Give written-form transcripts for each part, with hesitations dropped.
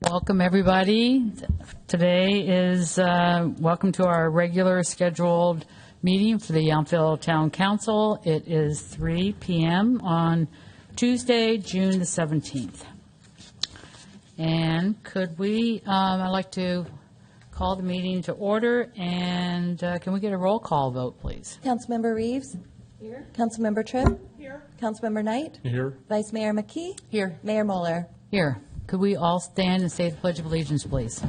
Welcome, everybody. Today is welcome to our regular scheduled meeting for the Yountville Town Council. It is 3 p.m. on Tuesday, June the 17th. And could we, I'd like to call the meeting to order, and can we get a roll call vote, please? Councilmember Reeves? Here. Councilmember Tripp? Here. Councilmember Knight? Here. Vice Mayor McKee? Here. Mayor Moeller? Here. Could we all stand and say the Pledge of Allegiance, please?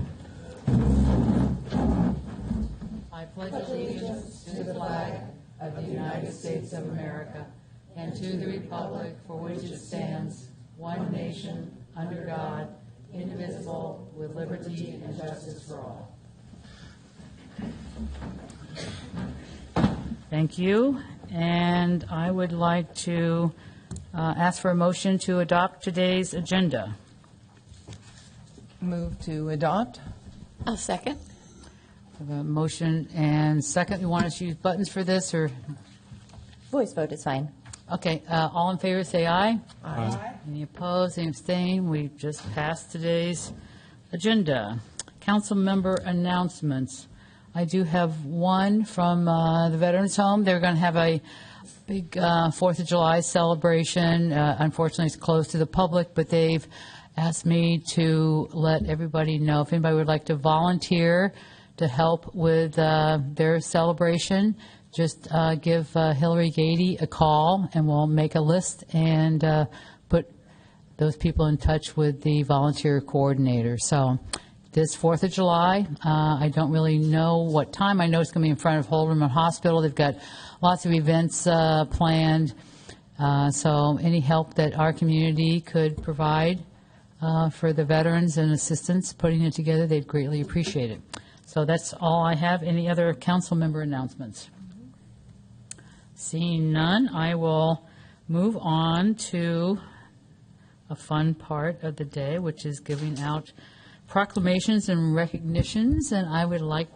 I pledge allegiance to the flag of the United States of America and to the republic for which it stands, one nation, under God, indivisible, with liberty and justice for all. Thank you. And I would like to ask for a motion to adopt today's agenda. Move to adopt. I'll second. We have a motion and second. You want us to use buttons for this, or? Voice vote is fine. Okay, all in favor, say aye. Aye. Any opposed, any abstain? We just passed today's agenda. Council member announcements. I do have one from the Veterans Home. They're going to have a big 4th of July celebration. Unfortunately, it's closed to the public, but they've asked me to let everybody know if anybody would like to volunteer to help with their celebration. Just give Hillary Gady a call, and we'll make a list and put those people in touch with the volunteer coordinator. So this 4th of July, I don't really know what time. I know it's going to be in front of Holderman Hospital. They've got lots of events planned. So any help that our community could provide for the veterans and assistants putting it together, they'd greatly appreciate it. So that's all I have. Any other council member announcements? Seeing none, I will move on to a fun part of the day, which is giving out proclamations and recognitions. And I would like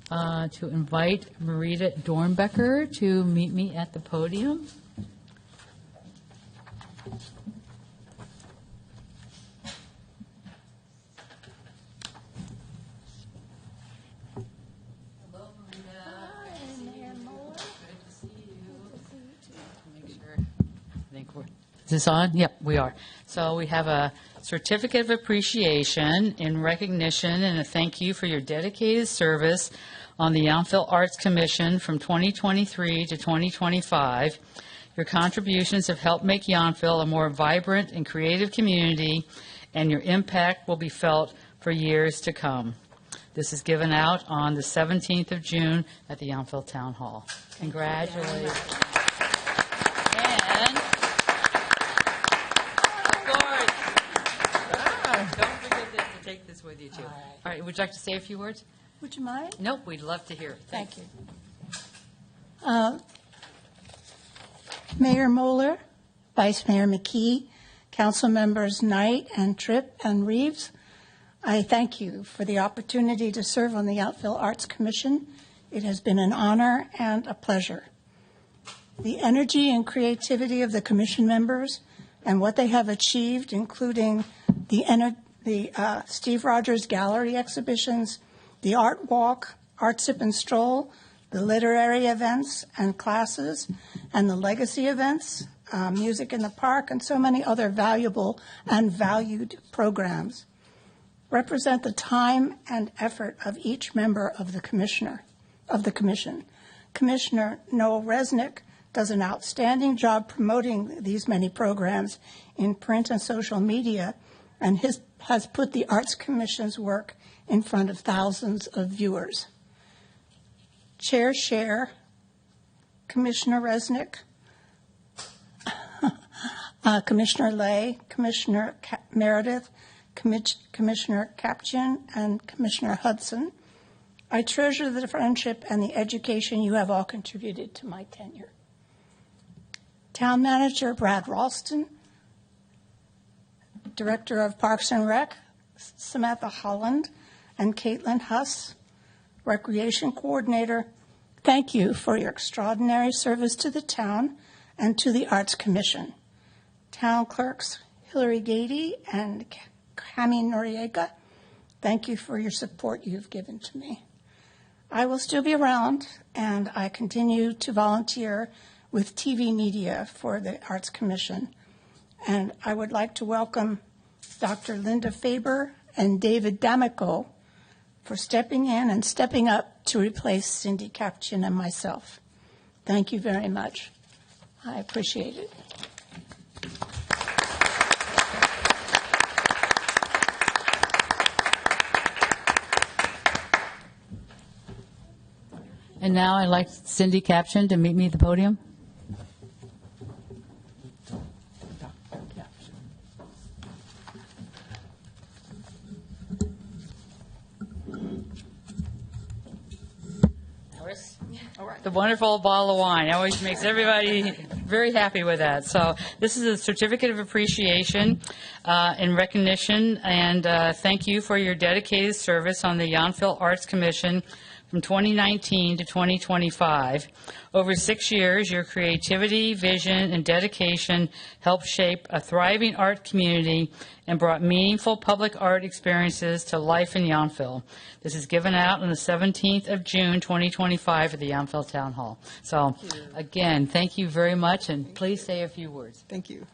to invite Marita Dornbecker to meet me at the podium. Is this on? Yep, we are. So we have a certificate of appreciation in recognition and a thank you for your dedicated service on the Yountville Arts Commission from 2023 to 2025. Your contributions have helped make Yountville a more vibrant and creative community, and your impact will be felt for years to come. This is given out on the 17th of June at the Yountville Town Hall. Congratulations. Take this with you, too. All right, would you like to say a few words? Would you mind? Nope, we'd love to hear it. Thank you. Mayor Moeller, Vice Mayor McKee, Council Members Knight and Tripp and Reeves, I thank you for the opportunity to serve on the Yountville Arts Commission. It has been an honor and a pleasure. The energy and creativity of the commission members and what they have achieved, including the Steve Rogers Gallery exhibitions, the Art Walk, Art Sip and Stroll, the literary events and classes, and the legacy events, Music in the Park, and so many other valuable and valued programs, represent the time and effort of each member of the commission. Commissioner Noel Resnick does an outstanding job promoting these many programs in print and social media, and has put the Arts Commission's work in front of thousands of viewers. Chair Cher, Commissioner Resnick, Commissioner Lay, Commissioner Meredith, Commissioner Kapchin, and Commissioner Hudson, I treasure the friendship and the education you have all contributed to my tenure. Town Manager Brad Ralston, Director of Parks and Rec, Samantha Holland, and Caitlin Huss, Recreation Coordinator, thank you for your extraordinary service to the town and to the Arts Commission. Town Clerks Hillary Gady and Tammy Noriega. Thank you for your support you've given to me. I will still be around, and I continue to volunteer with TV media for the Arts Commission. And I would like to welcome Dr. Linda Faber and David D'Amico for stepping in and stepping up to replace Cindy Capuchin and myself. Thank you very much. I appreciate it. And now I'd like Cindy Capuchin to meet me at the podium. The wonderful bottle of wine always makes everybody very happy with that. So this is a certificate of appreciation in recognition, and thank you for your dedicated service on the Yountville Arts Commission from 2019 to 2025. Over 6 years, your creativity, vision, and dedication helped shape a thriving art community and brought meaningful public art experiences to life in Yountville. This is given out on the 17th of June, 2025 at the Yountville Town Hall. So, again, thank you very much, and please say a few words. Thank you.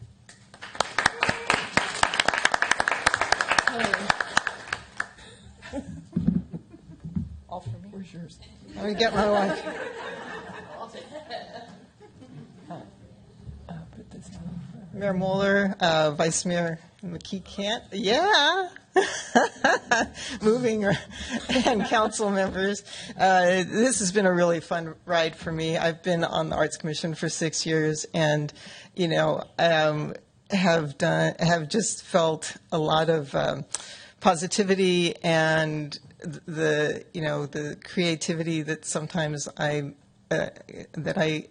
All for me. Where's yours? Let me get my wife. Put this down. Mayor Mueller, Vice Mayor McKee can't. Yeah. Moving and council members. This has been a really fun ride for me. I've been on the Arts Commission for 6 years, and have just felt a lot of positivity and the creativity that sometimes I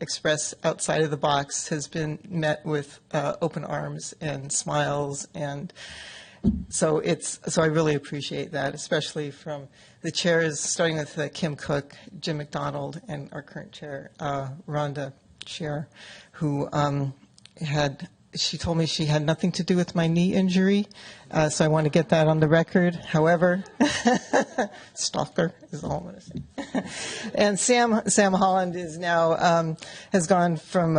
express outside of the box has been met with open arms and smiles, and so I really appreciate that, especially from the chairs, starting with Kim Cook, Jim McDonald, and our current chair, Rhonda Scher, who she told me she had nothing to do with my knee injury, so I want to get that on the record. However, stalker is all I'm going to say. And Sam Holland is now has gone from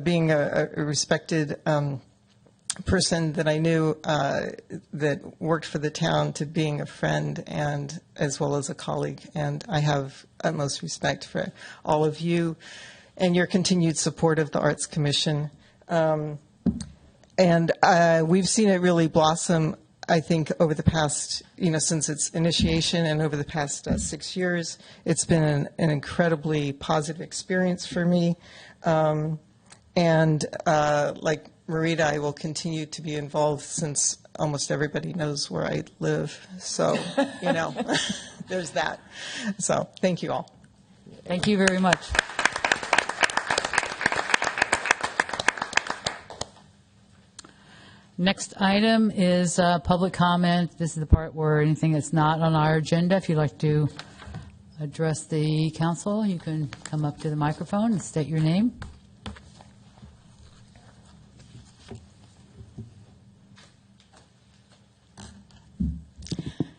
being a respected person that I knew that worked for the town to being a friend and as well as a colleague. And I have utmost respect for all of you and your continued support of the Arts Commission. And we've seen it really blossom, I think, over the past, since its initiation and over the past 6 years. It's been an incredibly positive experience for me. And like Marita, I will continue to be involved since almost everybody knows where I live. So, there's that. So thank you all. Thank you very much. Next item is public comment. This is the part where anything that's not on our agenda, if you'd like to address the council, you can come up to the microphone and state your name.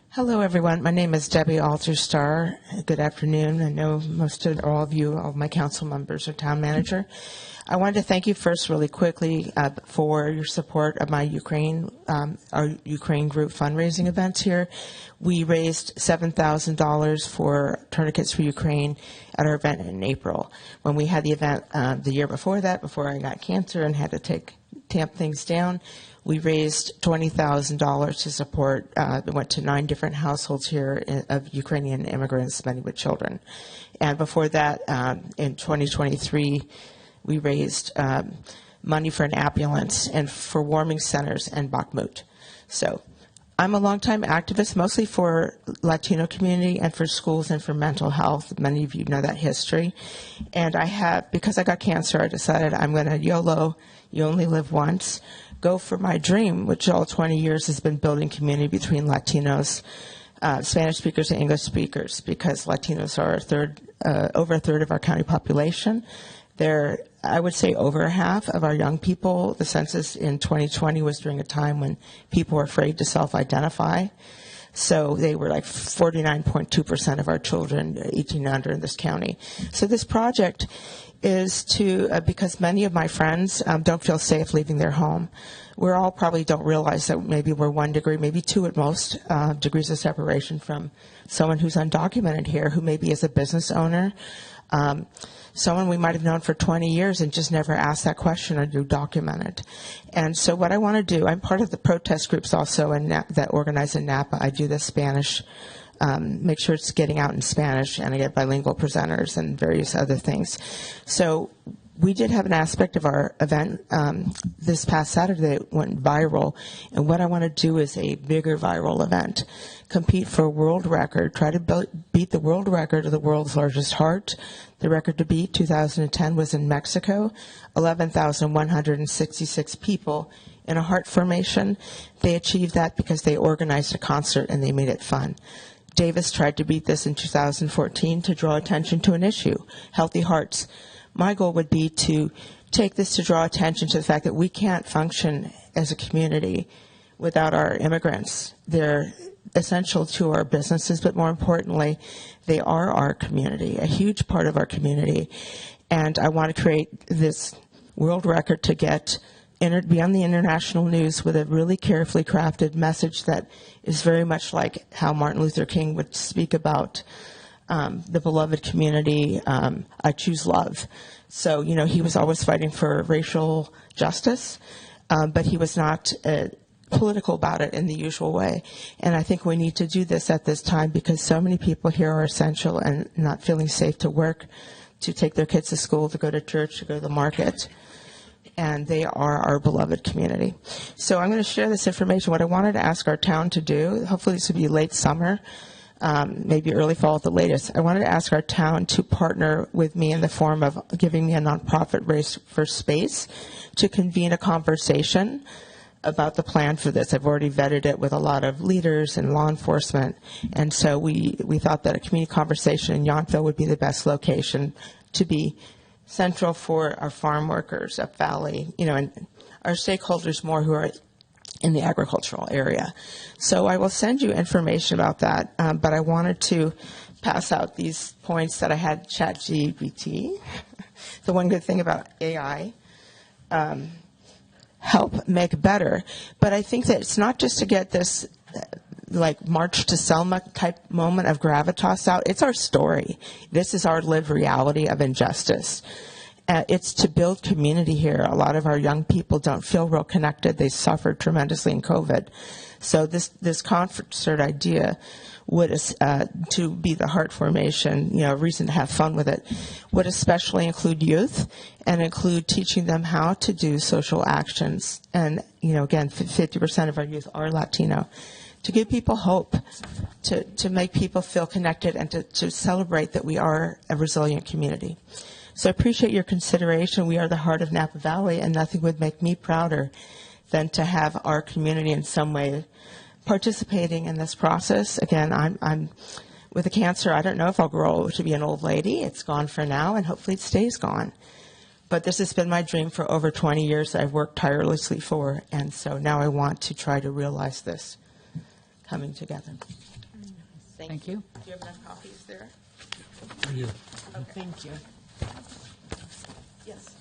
Hello, everyone. My name is Debbie Alterstar. Good afternoon. I know most of all of you, all of my council members, are town manager. I wanted to thank you first really quickly for your support of my our Ukraine group fundraising events here. We raised $7,000 for tourniquets for Ukraine at our event in April. When we had the event the year before that, before I got cancer and had to tamp things down, we raised $20,000 to support, it went to 9 different households here of Ukrainian immigrants, many with children. And before that, in 2023, we raised money for an ambulance and for warming centers in Bakhmut. So I'm a longtime activist, mostly for Latino community and for schools and for mental health. Many of you know that history. And because I got cancer, I decided I'm going to YOLO, you only live once, go for my dream, which all 20 years has been building community between Latinos, Spanish speakers and English speakers, because Latinos are over a third of our county population. They're I would say over half of our young people, the census in 2020 was during a time when people were afraid to self-identify. So they were like 49.2% of our children 18 and under in this county. So this project is to, because many of my friends don't feel safe leaving their home. We all probably don't realize that maybe we're 1 degree, maybe 2 at most, degrees of separation from someone who's undocumented here, who maybe is a business owner, someone we might have known for 20 years and just never asked that question or do document it. And so what I want to do, I'm part of the protest groups also that organize in Napa. I do the Spanish, make sure it's getting out in Spanish, and I get bilingual presenters and various other things. So we did have an aspect of our event this past Saturday that went viral, and what I want to do is a bigger viral event. Compete for a world record, try to beat the world record of the world's largest heart. The record to beat, 2010, was in Mexico, 11,166 people in a heart formation. They achieved that because they organized a concert and they made it fun. Davis tried to beat this in 2014 to draw attention to an issue, healthy hearts. My goal would be to take this to draw attention to the fact that we can't function as a community without our immigrants. They're essential to our businesses, but more importantly, they are our community, a huge part of our community. And I want to create this world record to be on the international news with a really carefully crafted message that is very much like how Martin Luther King would speak about the beloved community, I choose love. So, he was always fighting for racial justice, but he was not political about it in the usual way. And I think we need to do this at this time because so many people here are essential and not feeling safe to work, to take their kids to school, to go to church, to go to the market. And they are our beloved community. So I'm going to share this information. What I wanted to ask our town to do, hopefully this will be late summer, maybe early fall at the latest. I wanted to ask our town to partner with me in the form of giving me a nonprofit race for space to convene a conversation about the plan for this. I've already vetted it with a lot of leaders and law enforcement, and so we thought that a community conversation in Yountville would be the best location to be central for our farm workers up valley, and our stakeholders more who are in the agricultural area. So I will send you information about that, but I wanted to pass out these points that I had ChatGPT. The one good thing about AI, help make better. But I think that it's not just to get this like March to Selma type moment of gravitas out. It's our story. This is our lived reality of injustice. It's to build community here. A lot of our young people don't feel real connected. They suffered tremendously in COVID. So this concert idea would, to be the heart formation, a reason to have fun with it, would especially include youth and include teaching them how to do social actions. And, again, 50% of our youth are Latino. To give people hope, to make people feel connected, and to celebrate that we are a resilient community. So I appreciate your consideration. We are the heart of Napa Valley, and nothing would make me prouder than to have our community in some way participating in this process. Again, I'm with the cancer. I don't know if I'll grow to be an old lady. It's gone for now, and hopefully it stays gone. But this has been my dream for over 20 years that I've worked tirelessly for, and so now I want to try to realize this coming together. Thank you. Do you have enough copies there? I do. Okay. Thank you. Yes.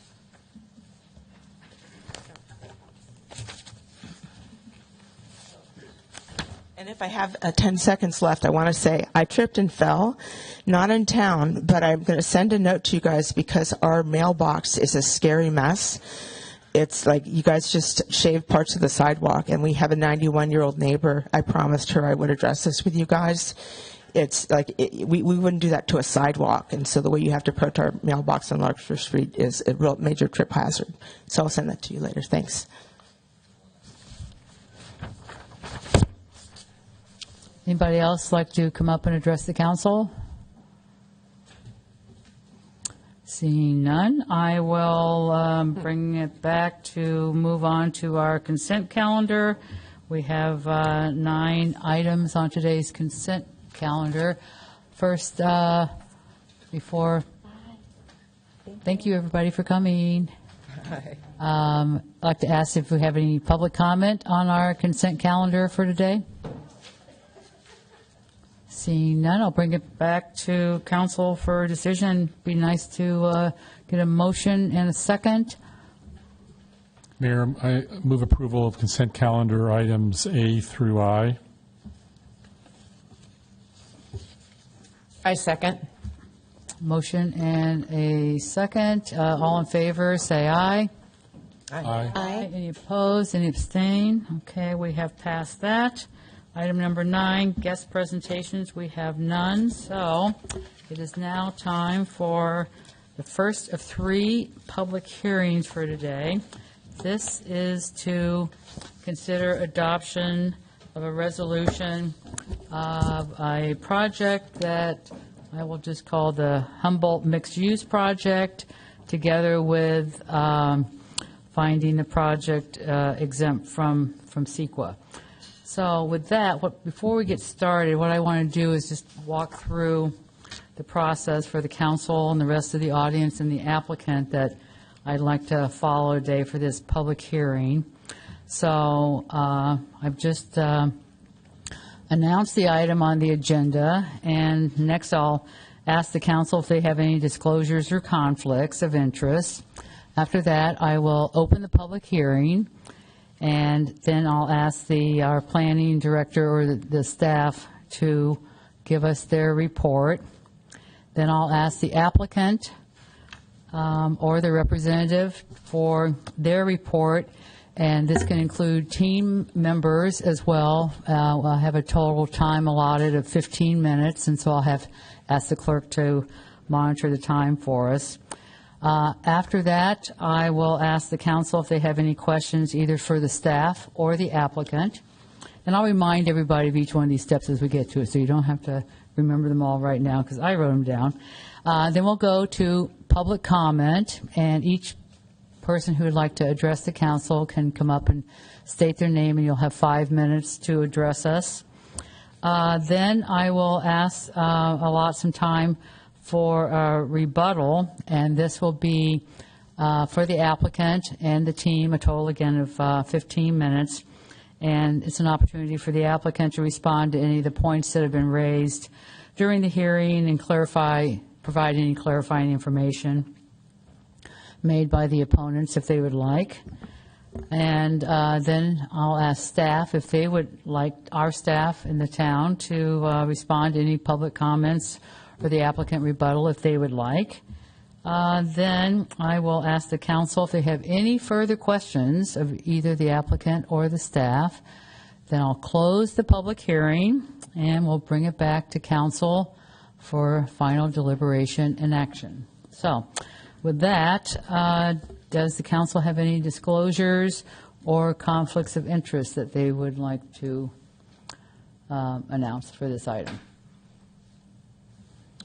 And if I have 10 seconds left, I want to say I tripped and fell, not in town, but I'm going to send a note to you guys because our mailbox is a scary mess. It's like you guys just shaved parts of the sidewalk, and we have a 91-year-old neighbor. I promised her I would address this with you guys. It's like we wouldn't do that to a sidewalk, and so the way you have to approach our mailbox on Larkspur Street is a real major trip hazard. So I'll send that to you later. Thanks. Anybody else like to come up and address the council? Seeing none, I will bring it back to move on to our consent calendar. We have 9 items on today's consent calendar. First, before Thank you, everybody, for coming. Hi. I'd like to ask if we have any public comment on our consent calendar for today. Seeing none, I'll bring it back to council for a decision. Be nice to get a motion and a second. Mayor, I move approval of consent calendar items A through I. I second. Motion and a second. All in favor, say aye. Aye. Aye. Any opposed, any abstain? Okay, we have passed that. Item number 9, guest presentations, we have none. So it is now time for the first of 3 public hearings for today. This is to consider adoption of a resolution of a project that I will just call the Humboldt Mixed-Use Project, together with finding the project exempt from CEQA. So with that, before we get started, what I want to do is just walk through the process for the council and the rest of the audience and the applicant that I'd like to follow today for this public hearing. So I've just announced the item on the agenda, and next I'll ask the council if they have any disclosures or conflicts of interest. After that, I will open the public hearing, and then I'll ask our planning director or the staff to give us their report. Then I'll ask the applicant or the representative for their report, and this can include team members as well. I'll have a total time allotted of 15 minutes, and so I'll have asked the clerk to monitor the time for us. After that, I will ask the council if they have any questions either for the staff or the applicant. And I'll remind everybody of each one of these steps as we get to it, so you don't have to remember them all right now because I wrote them down. Then we'll go to public comment, and each person who would like to address the council can come up and state their name, and you'll have 5 minutes to address us. Then I will allot some time for a rebuttal, and this will be for the applicant and the team, a total again of 15 minutes. And it's an opportunity for the applicant to respond to any of the points that have been raised during the hearing and provide any clarifying information made by the opponents if they would like. And then I'll ask staff if they would like our staff in the town to respond to any public comments or the applicant rebuttal if they would like. Then I will ask the council if they have any further questions of either the applicant or the staff. Then I'll close the public hearing, and we'll bring it back to council for final deliberation and action. So with that, does the council have any disclosures or conflicts of interest that they would like to announce for this item?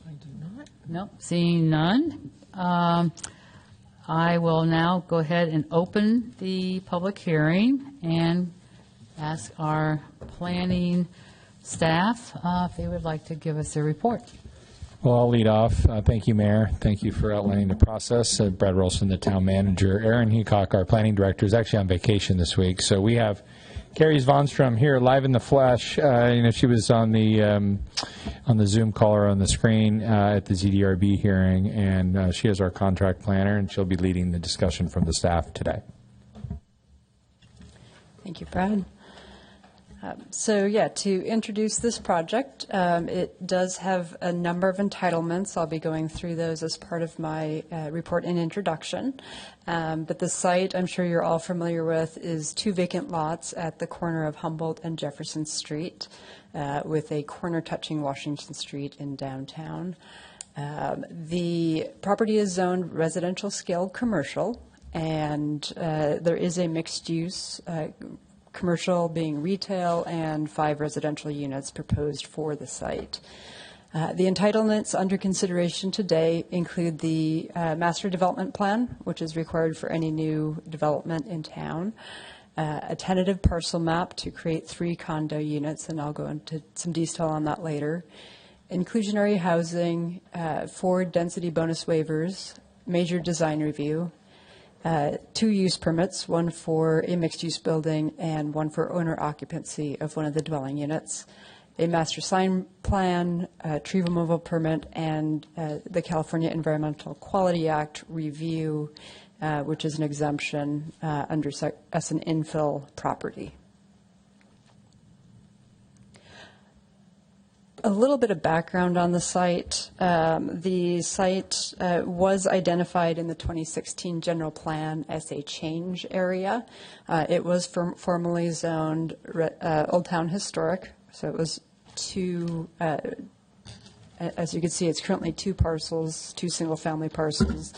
I do not. No, seeing none. I will now go ahead and open the public hearing and ask our planning staff if they would like to give us a report. Well, I'll lead off. Thank you, Mayor. Thank you for outlining the process. Brad Wilson, the town manager. Aaron Heacock, our planning director, is actually on vacation this week. So we have Carrie Svanstrom here live in the flesh. She was on the Zoom call or on the screen at the ZDRB hearing, and she is our contract planner, and she'll be leading the discussion from the staff today. Thank you, Brad. To introduce this project, it does have a number of entitlements. I'll be going through those as part of my report and introduction. But the site, I'm sure you're all familiar with, is 2 vacant lots at the corner of Humboldt and Jefferson Street, with a corner touching Washington Street in downtown. The property is zoned residential scale commercial, and there is a mixed use, commercial being retail, and 5 residential units proposed for the site. The entitlements under consideration today include the master development plan, which is required for any new development in town, a tentative parcel map to create 3 condo units, and I'll go into some detail on that later, inclusionary housing, 4 density bonus waivers, major design review, 2 use permits, one for a mixed-use building and one for owner occupancy of one of the dwelling units, a master sign plan, a tree removal permit, and the California Environmental Quality Act review, which is an exemption as an infill property. A little bit of background on the site. The site was identified in the 2016 general plan as a change area. It was formerly zoned Old Town Historic, so it was 2, as you can see, it's currently 2 parcels, 2 single-family parcels.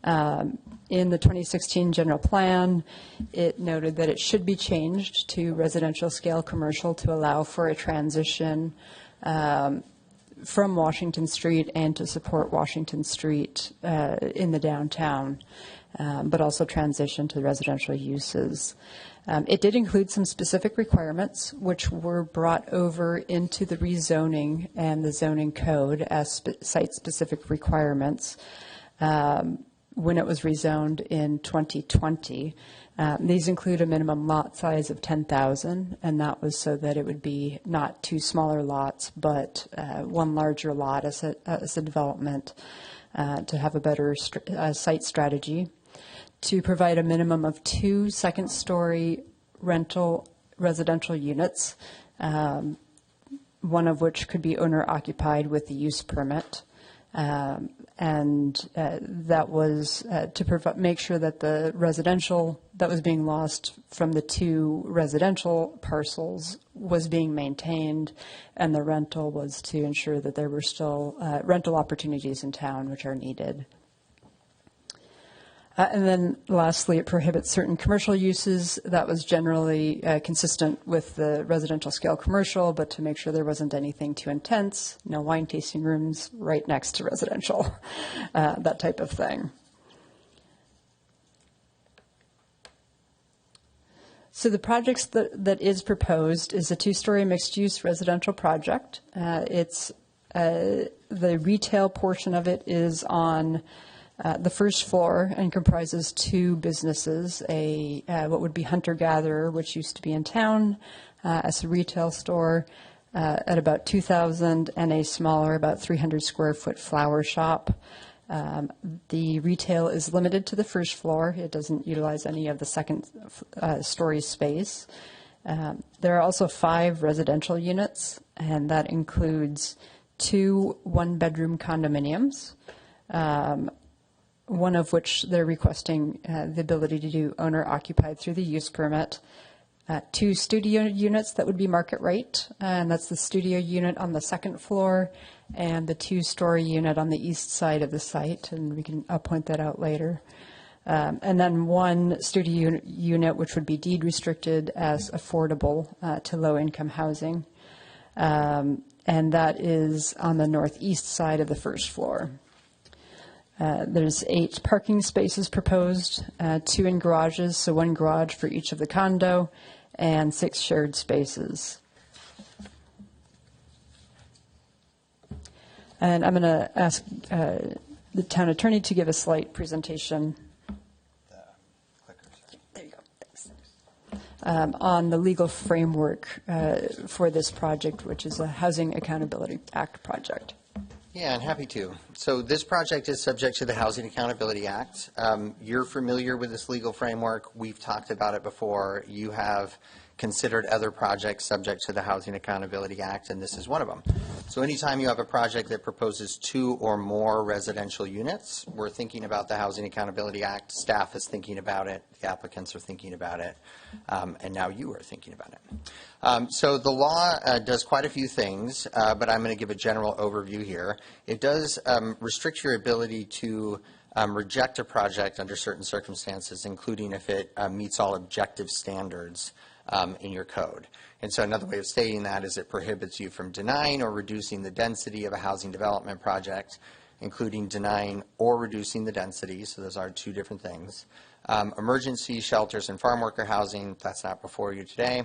In the 2016 general plan, it noted that it should be changed to residential scale commercial to allow for a transition from Washington Street and to support Washington Street in the downtown, but also transition to residential uses. It did include some specific requirements which were brought over into the rezoning and the zoning code as site-specific requirements when it was rezoned in 2020. These include a minimum lot size of 10,000, and that was so that it would be not 2 smaller lots, but 1 larger lot as a development to have a better site strategy, to provide a minimum of 2 second-story rental residential units, one of which could be owner-occupied with the use permit. And that was to make sure that the residential that was being lost from the 2 residential parcels was being maintained, and the rental was to ensure that there were still rental opportunities in town which are needed. And then lastly, it prohibits certain commercial uses. That was generally consistent with the residential scale commercial, but to make sure there wasn't anything too intense, no wine tasting rooms right next to residential, that type of thing. So the projects that is proposed is a 2-story mixed-use residential project. The retail portion of it is on the first floor and comprises 2 businesses, what would be hunter-gatherer, which used to be in town as a retail store at about 2,000, and a smaller, about 300 square foot flower shop. The retail is limited to the first floor. It doesn't utilize any of the second story space. There are also 5 residential units, and that includes 2 1-bedroom condominiums, one of which they're requesting the ability to do owner-occupied through the use permit. 2 studio units that would be market rate, and that's the studio unit on the second floor and the 2-story unit on the east side of the site, and I'll point that out later. And then 1 studio unit which would be deed restricted as affordable to low-income housing, and that is on the northeast side of the first floor. There's 8 parking spaces proposed, 2 in garages, so 1 garage for each of the condo, and 6 shared spaces. And I'm going to ask the town attorney to give a slight presentation. There you go. Thanks. On the legal framework for this project, which is a Housing Accountability Act project. Yeah, I'm happy to. So this project is subject to the Housing Accountability Act. You're familiar with this legal framework. We've talked about it before. You have considered other projects subject to the Housing Accountability Act, and this is one of them. So anytime you have a project that proposes 2 or more residential units, we're thinking about the Housing Accountability Act. Staff is thinking about it. The applicants are thinking about it. And now you are thinking about it. So the law does quite a few things, but I'm going to give a general overview here. It does restrict your ability to reject a project under certain circumstances, including if it meets all objective standards in your code. And so another way of stating that is it prohibits you from denying or reducing the density of a housing development project, including denying or reducing the density. So those are 2 different things. Emergency shelters and farm worker housing, that's not before you today.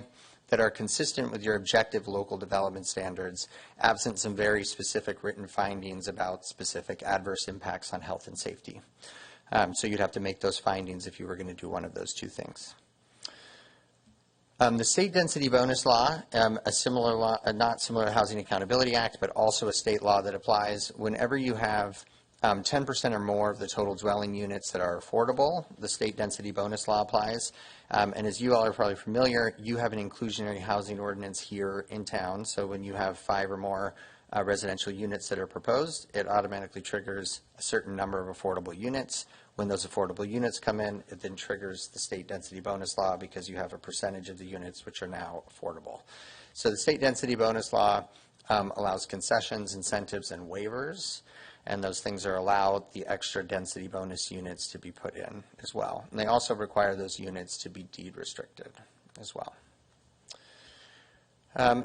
that are consistent with your objective local development standards, absent some very specific written findings about specific adverse impacts on health and safety. So you'd have to make those findings if you were going to do one of those two things. The state density bonus law, a similar law, not similar to Housing Accountability Act, but also a state law that applies whenever you have 10% or more of the total dwelling units that are affordable. The state density bonus law applies. And as you all are probably familiar, you have an inclusionary housing ordinance here in town. So when you have 5 or more residential units that are proposed, it automatically triggers a certain number of affordable units. When those affordable units come in, it then triggers the state density bonus law because you have a percentage of the units which are now affordable. So the state density bonus law allows concessions, incentives, and waivers, and those things are allowed the extra density bonus units to be put in as well. And they also require those units to be deed restricted as well.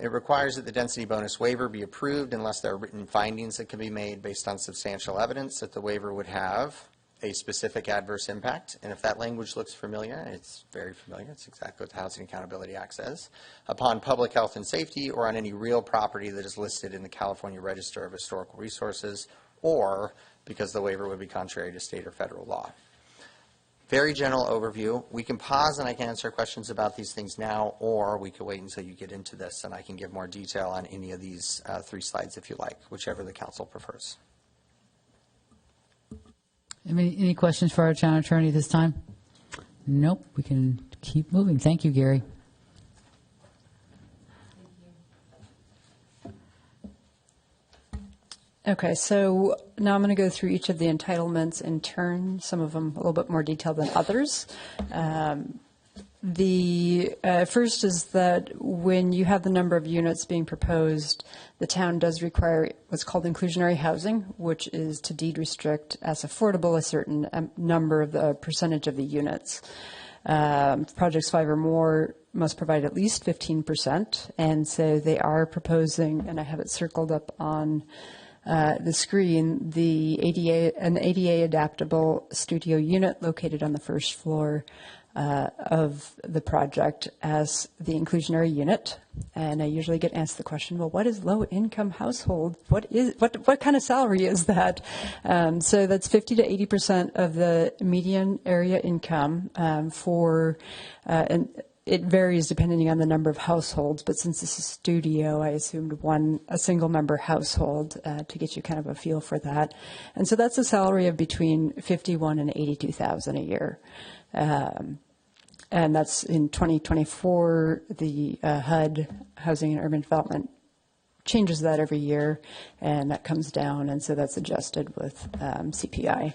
It requires that the density bonus waiver be approved unless there are written findings that can be made based on substantial evidence that the waiver would have a specific adverse impact. And if that language looks familiar, it's very familiar. It's exactly what the Housing Accountability Act says. Upon public health and safety or on any real property that is listed in the California Register of Historical Resources, or because the waiver would be contrary to state or federal law. Very general overview. We can pause and I can answer questions about these things now, or we could wait until you get into this and I can give more detail on any of these 3 slides if you like, whichever the council prefers. Any questions for our town attorney this time? Nope. We can keep moving. Thank you, Gary. Okay, so now I'm going to go through each of the entitlements in turn, some of them a little bit more detailed than others. The first is that when you have the number of units being proposed, the town does require what's called inclusionary housing, which is to deed restrict as affordable a certain number of the percentage of the units. Projects 5 or more must provide at least 15%, and so they are proposing, and I have it circled up on the screen, an ADA adaptable studio unit located on the first floor of the project as the inclusionary unit. And I usually get asked the question, well, what is low income household? What kind of salary is that? So that's 50 to 80% of the median area income and it varies depending on the number of households, but since this is studio, I assumed a single member household to get you kind of a feel for that. And so that's a salary of between $51,000 and $82,000 a year. And that's in 2024, the HUD, Housing and Urban Development, changes that every year, and that comes down, and so that's adjusted with CPI.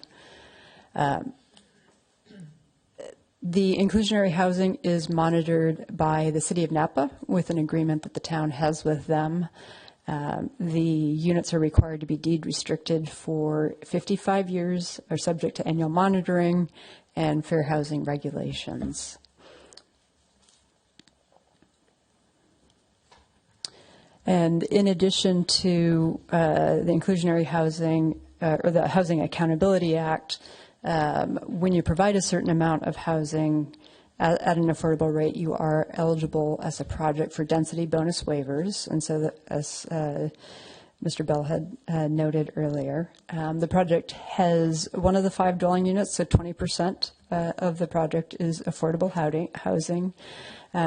The inclusionary housing is monitored by the City of Napa with an agreement that the town has with them. The units are required to be deed restricted for 55 years, are subject to annual monitoring and fair housing regulations. And in addition to the inclusionary housing or the Housing Accountability Act, when you provide a certain amount of housing at an affordable rate, you are eligible as a project for density bonus waivers. And so that, as Mr. Bell had noted earlier, the project has one of the 5 dwelling units, so 20% of the project is affordable housing.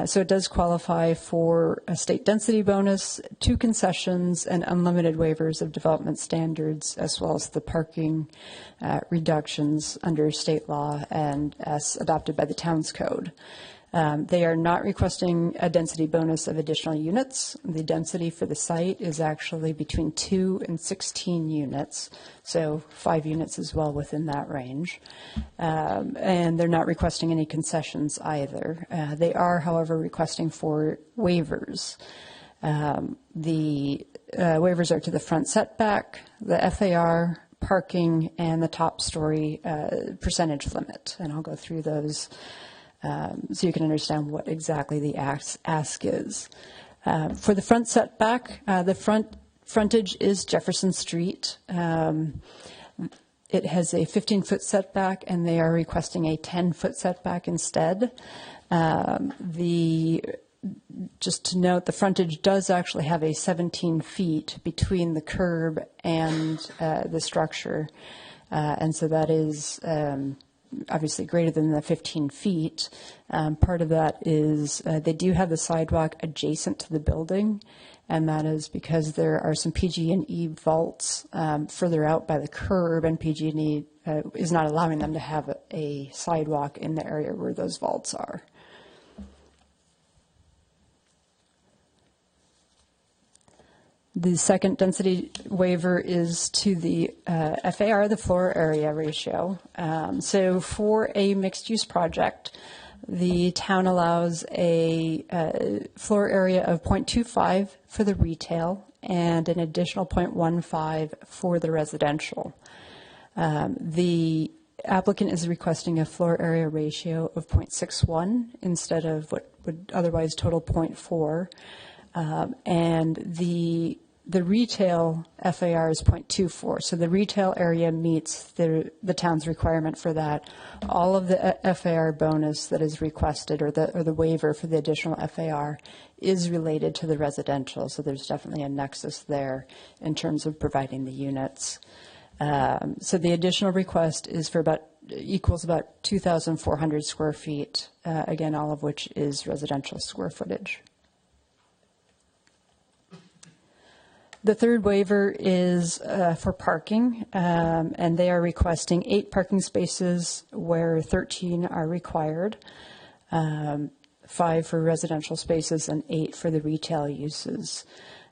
So it does qualify for a state density bonus, 2 concessions, and unlimited waivers of development standards, as well as the parking reductions under state law and as adopted by the town's code. They are not requesting a density bonus of additional units. The density for the site is actually between 2 and 16 units, so 5 units as well within that range. And they're not requesting any concessions either. They are, however, requesting for waivers. The waivers are to the front setback, the FAR, parking, and the top story percentage limit. And I'll go through those so you can understand what exactly the ask is. For the front setback, the frontage is Jefferson Street. It has a 15-foot setback, and they are requesting a 10-foot setback instead. The just to note, the frontage does actually have a 17 feet between the curb and the structure. And so that is obviously greater than the 15 feet. Part of that is they do have the sidewalk adjacent to the building, and that is because there are some PG&E vaults further out by the curb, and PG&E is not allowing them to have a sidewalk in the area where those vaults are. The second density waiver is to the FAR, the floor area ratio. So for a mixed-use project, the town allows a floor area of 0.25 for the retail and an additional 0.15 for the residential. The applicant is requesting a floor area ratio of 0.61 instead of what would otherwise total 0.4. And the retail FAR is 0.24, so the retail area meets the town's requirement for that. All of the FAR bonus that is requested, or the waiver for the additional FAR, is related to the residential, so there's definitely a nexus there in terms of providing the units. So the additional request is for equals about 2,400 square feet, again, all of which is residential square footage. The third waiver is for parking, and they are requesting 8 parking spaces where 13 are required, 5 for residential spaces and 8 for the retail uses.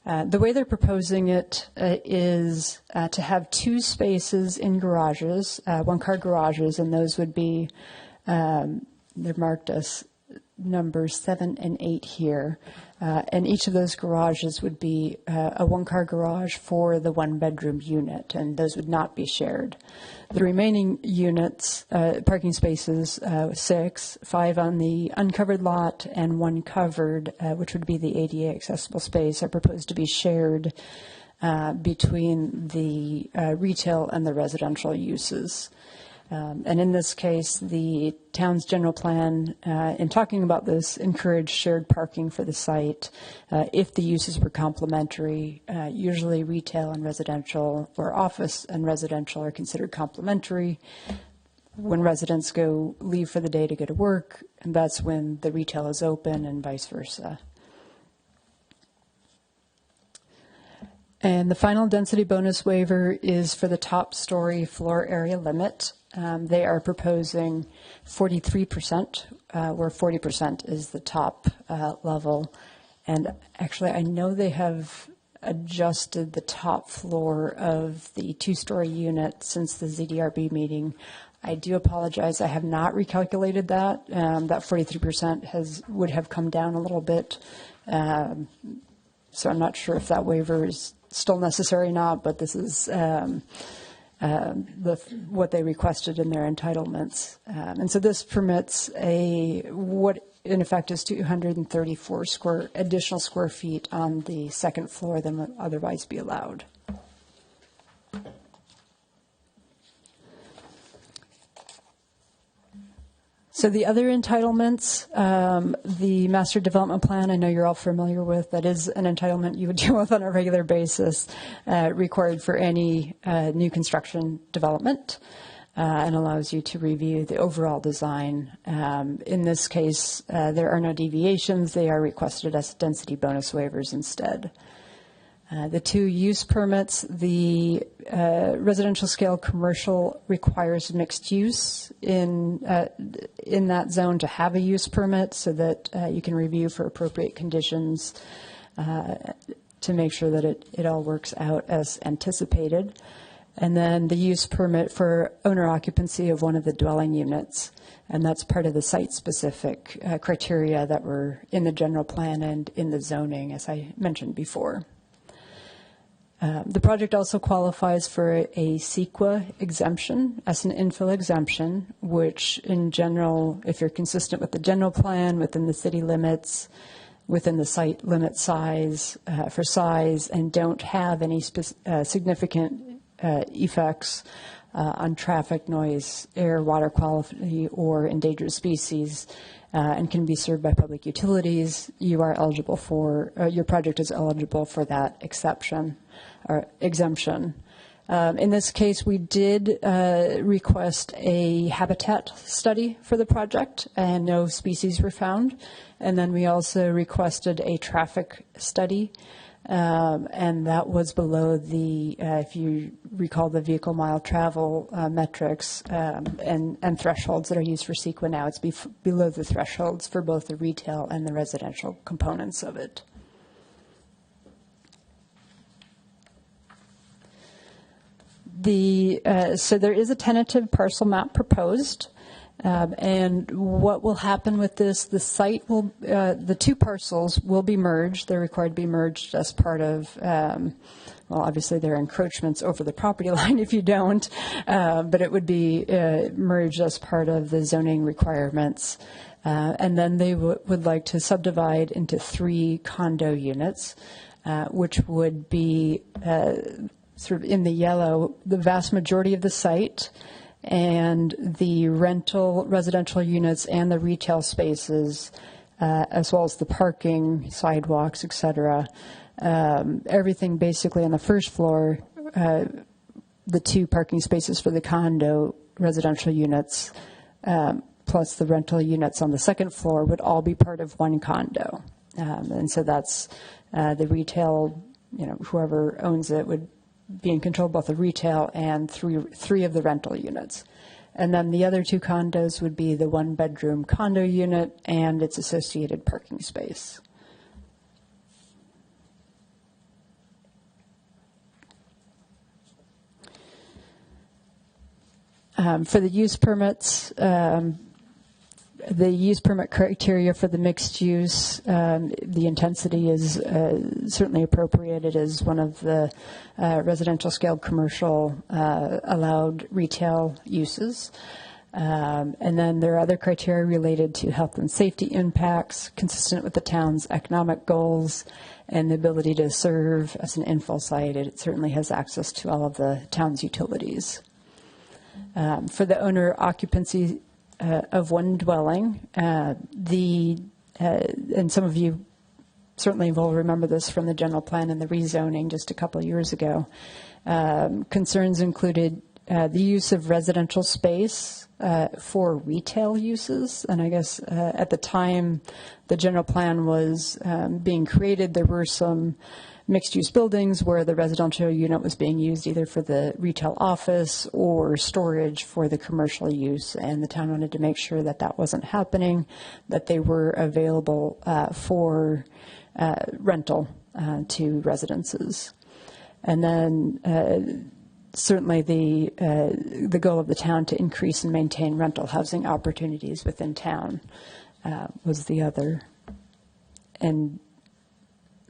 The way they're proposing it is to have 2 spaces in garages, 1-car garages, and those would be, they're marked as numbers 7 and 8 here. And each of those garages would be a 1-car garage for the 1-bedroom unit, and those would not be shared. The remaining units, parking spaces, 6, 5 on the uncovered lot and 1 covered, which would be the ADA accessible space, are proposed to be shared between the retail and the residential uses. And in this case, the town's general plan, in talking about this, encouraged shared parking for the site if the uses were complementary. Usually retail and residential, or office and residential, are considered complementary. When residents leave for the day to go to work, and that's when the retail is open, and vice versa. And the final density bonus waiver is for the top story floor area limit. They are proposing 43%, where 40% is the top level. And actually, I know they have adjusted the top floor of the 2-story unit since the ZDRB meeting. I do apologize. I have not recalculated that. That 43% would have come down a little bit. So I'm not sure if that waiver is still necessary or not, but this is what they requested in their entitlements. And so this permits what in effect is 234 additional square feet on the second floor than would otherwise be allowed. So the other entitlements, the master development plan, I know you're all familiar with. That is an entitlement you would deal with on a regular basis, required for any new construction development, and allows you to review the overall design. In this case, there are no deviations. They are requested as density bonus waivers instead. The 2 use permits, the residential scale commercial requires mixed use in that zone to have a use permit, so that you can review for appropriate conditions to make sure that it all works out as anticipated. And then the use permit for owner occupancy of one of the dwelling units, and that's part of the site-specific criteria that were in the general plan and in the zoning, as I mentioned before. The project also qualifies for a CEQA exemption as an infill exemption, which in general, if you're consistent with the general plan, within the city limits, within the site limit size, and don't have any significant effects on traffic, noise, air, water quality, or endangered species, and can be served by public utilities, you are eligible for, your project is eligible for that exception or exemption. In this case, we did request a habitat study for the project, and no species were found. And then we also requested a traffic study, and that was below the, if you recall, the vehicle mile travel metrics and thresholds that are used for CEQA now. It's below the thresholds for both the retail and the residential components of it. So there is a tentative parcel map proposed, and what will happen with this, the site will, the two parcels will be merged. They're required to be merged as part of, well, obviously there are encroachments over the property line if you don't, but it would be merged as part of the zoning requirements. And then they would like to subdivide into 3 condo units, which would be sort of in the yellow, the vast majority of the site, and the rental residential units and the retail spaces, as well as the parking, sidewalks, et cetera. Everything basically on the first floor, the 2 parking spaces for the condo residential units, plus the rental units on the second floor would all be part of 1 condo. And so that's the retail, whoever owns it would be in control of both the retail and three of the rental units. And then the other 2 condos would be the 1-bedroom condo unit and its associated parking space. For the use permits, the use permit criteria for the mixed use, the intensity is certainly appropriate. It is one of the residential scale commercial allowed retail uses. And then there are other criteria related to health and safety impacts consistent with the town's economic goals and the ability to serve as an infill site. It certainly has access to all of the town's utilities. For the owner occupancy of 1 dwelling, and some of you certainly will remember this from the general plan and the rezoning just a couple of years ago. Concerns included the use of residential space for retail uses, and I guess at the time the general plan was being created, there were some mixed-use buildings where the residential unit was being used either for the retail office or storage for the commercial use, and the town wanted to make sure that that wasn't happening, that they were available for rental to residences. And then certainly the goal of the town to increase and maintain rental housing opportunities within town was the other. And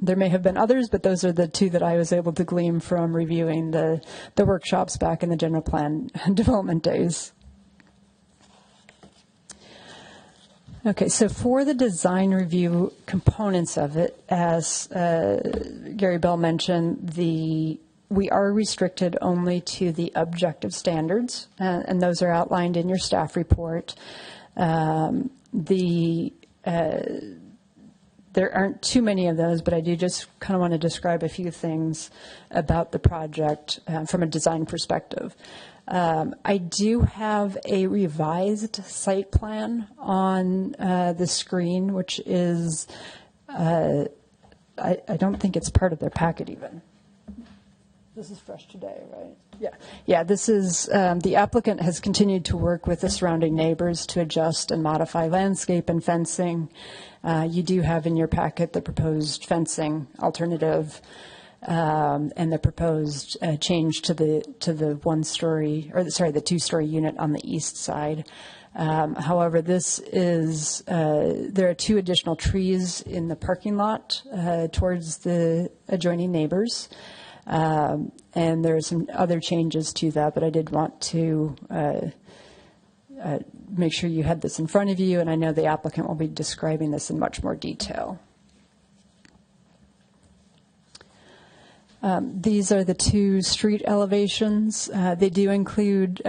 there may have been others, but those are the 2 that I was able to glean from reviewing the workshops back in the general plan development days. Okay, so for the design review components of it, as Gary Bell mentioned, we are restricted only to the objective standards, and those are outlined in your staff report. There aren't too many of those, but I do just kind of want to describe a few things about the project from a design perspective. I do have a revised site plan on the screen, which is, I don't think it's part of their packet even. This is fresh today, right? Yeah, this is, the applicant has continued to work with the surrounding neighbors to adjust and modify landscape and fencing. You do have in your packet the proposed fencing alternative and the proposed change to the 2-story unit on the east side. However, this is, there are 2 additional trees in the parking lot towards the adjoining neighbors. And there are some other changes to that, but I did want to make sure you had this in front of you, and I know the applicant will be describing this in much more detail. These are the two street elevations. They do include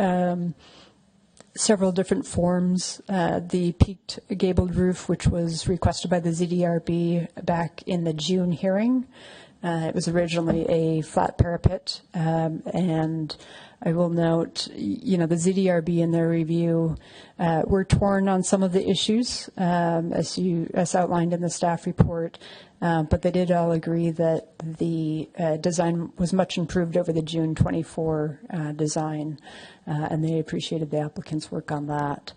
several different forms. The peaked gabled roof, which was requested by the ZDRB back in the June hearing. It was originally a flat parapet, and I will note, the ZDRB in their review were torn on some of the issues, as outlined in the staff report, but they did all agree that the design was much improved over the June 24 design, and they appreciated the applicant's work on that.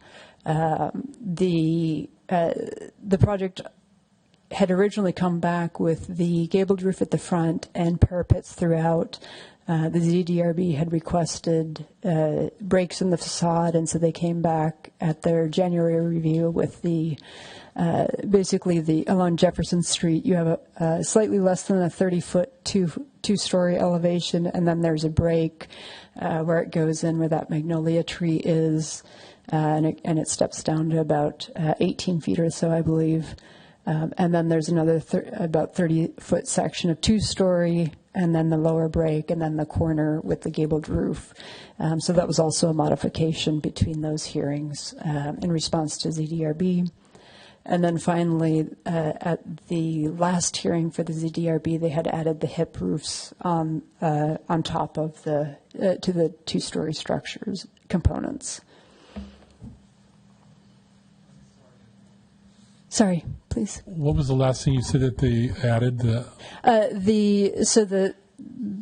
The project had originally come back with the gabled roof at the front and parapets throughout. The ZDRB had requested breaks in the facade, and so they came back at their January review with the basically along Jefferson Street. You have a slightly less than a 30-foot two-story elevation, and then there's a break where it goes in where that magnolia tree is, and it steps down to about 18 feet or so, I believe. And then there's another about 30-foot section of two-story, and then the lower break, and then the corner with the gabled roof. So that was also a modification between those hearings in response to ZDRB. And then finally, at the last hearing for the ZDRB, they had added the hip roofs on top of to the two-story structures components. Sorry, please. What was the last thing you said that they added?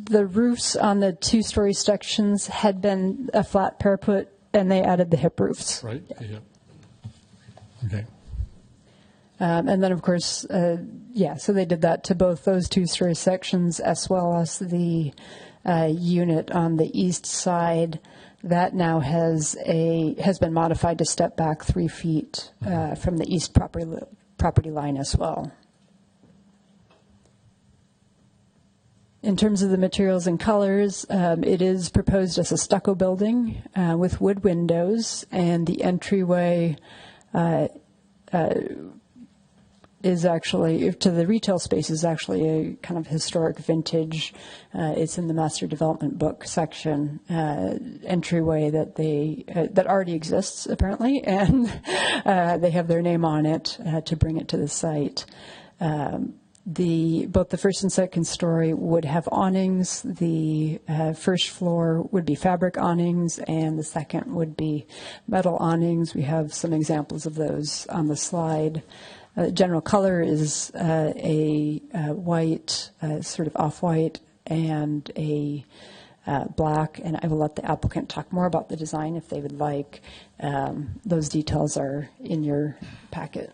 The roofs on the two-story sections had been a flat parapet, and they added the hip roofs. Right. Yeah. Okay. And then, of course, so they did that to both those two-story sections as well as the unit on the east side. That now has been modified to step back 3 feet from the east property line as well. In terms of the materials and colors, it is proposed as a stucco building with wood windows, and the entryway is actually, to the retail space, is actually a kind of historic vintage. It's in the master development book section, entryway that already exists apparently, and they have their name on it to bring it to the site. Both the first and second story would have awnings. The first floor would be fabric awnings, and the second would be metal awnings. We have some examples of those on the slide. General color is a white, sort of off-white, and a black, and I will let the applicant talk more about the design if they would like. Those details are in your packet.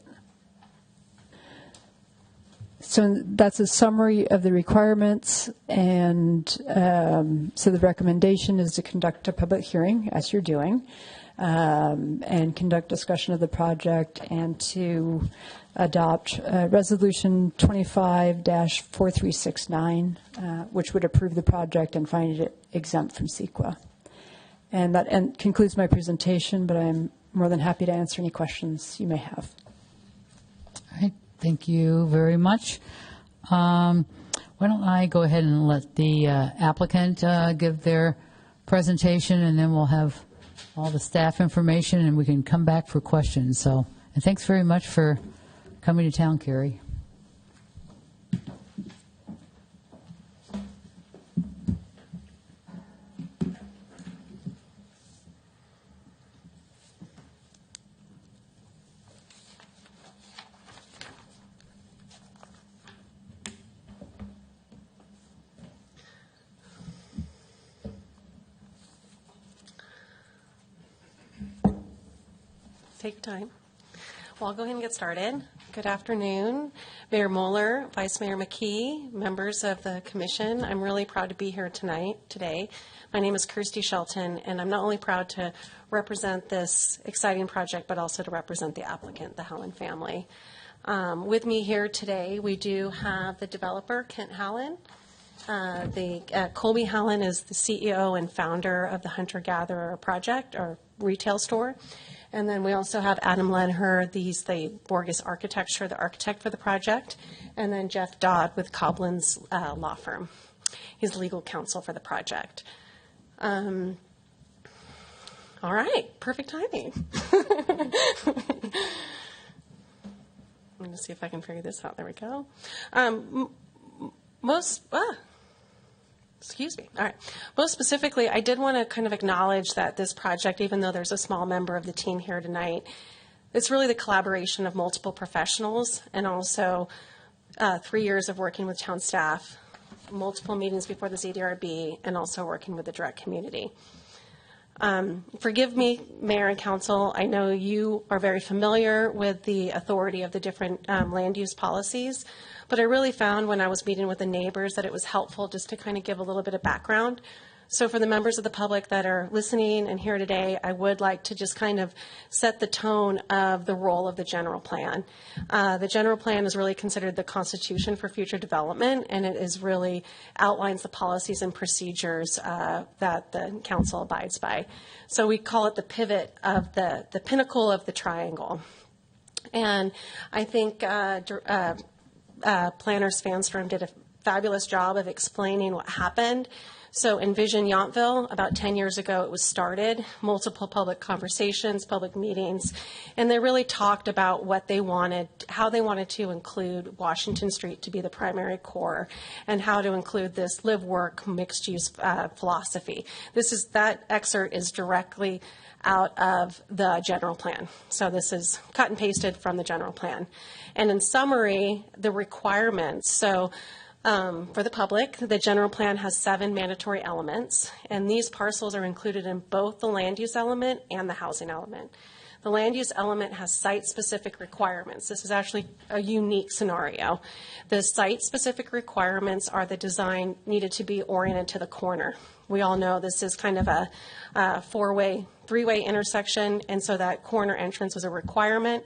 So that's a summary of the requirements, and so the recommendation is to conduct a public hearing, as you're doing, and conduct discussion of the project, and to adopt Resolution 25-4369, which would approve the project and find it exempt from CEQA. And that concludes my presentation, but I'm more than happy to answer any questions you may have. All right. Thank you very much. Why don't I go ahead and let the applicant give their presentation, and then we'll have all the staff information, and we can come back for questions. So, and thanks very much for coming to town, Carrie. Take time. Well, I'll go ahead and get started. Good afternoon, Mayor Moeller, Vice Mayor McKee, members of the commission. I'm really proud to be here today. My name is Kirsty Shelton, and I'm not only proud to represent this exciting project, but also to represent the applicant, the Hallen family. With me here today, we do have the developer, Kent Hallen. Colby Hallen is the CEO and founder of the Hunter-Gatherer Project, or retail store. And then we also have Adam Lenher, he's the Borges Architecture, the architect for the project, and then Jeff Dodd with Coblin's law firm. He's legal counsel for the project. All right, perfect timing. I'm going to see if I can figure this out. There we go. Excuse me. All right. Most specifically, I did want to kind of acknowledge that this project, even though there's a small member of the team here tonight, it's really the collaboration of multiple professionals and also 3 years of working with town staff, multiple meetings before the ZDRB, and also working with the direct community. Forgive me, Mayor and Council, I know you are very familiar with the authority of the different land use policies, but I really found when I was meeting with the neighbors that it was helpful just to kind of give a little bit of background. So for the members of the public that are listening and here today, I would like to just kind of set the tone of the role of the general plan. The general plan is really considered the constitution for future development, and it is really outlines the policies and procedures that the council abides by. So we call it the pivot of the pinnacle of the triangle. And I think Planner Svanstrom did a fabulous job of explaining what happened. So Envision Yachtville, about 10 years ago, it was started, multiple public conversations, public meetings, and they really talked about what they wanted, how they wanted to include Washington Street to be the primary core, and how to include this live-work mixed-use philosophy. That excerpt is directly out of the general plan. So this is cut and pasted from the general plan. And in summary, the requirements, for the public, the general plan has 7 mandatory elements, and these parcels are included in both the land use element and the housing element. The land use element has site-specific requirements. This is actually a unique scenario. The site-specific requirements are the design needed to be oriented to the corner. We all know this is kind of a three-way intersection, and so that corner entrance was a requirement.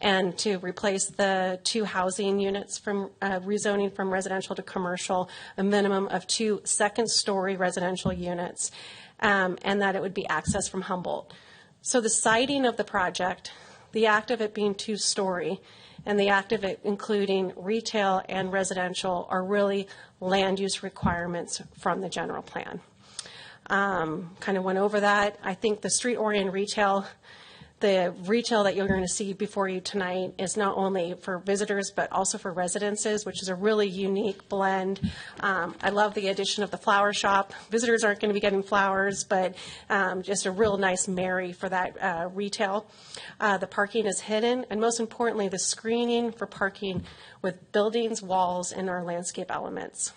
And to replace the 2 housing units from rezoning from residential to commercial, a minimum of 2 second-story residential units, and that it would be accessed from Humboldt. So the siting of the project, the act of it being 2-story, and the act of it including retail and residential are really land use requirements from the general plan. Kind of went over that. I think the street-oriented retail, the retail that you're going to see before you tonight is not only for visitors but also for residences, which is a really unique blend. I love the addition of the flower shop. Visitors aren't going to be getting flowers, but just a real nice marry for that retail. The parking is hidden, and most importantly, the screening for parking with buildings, walls, and our landscape elements.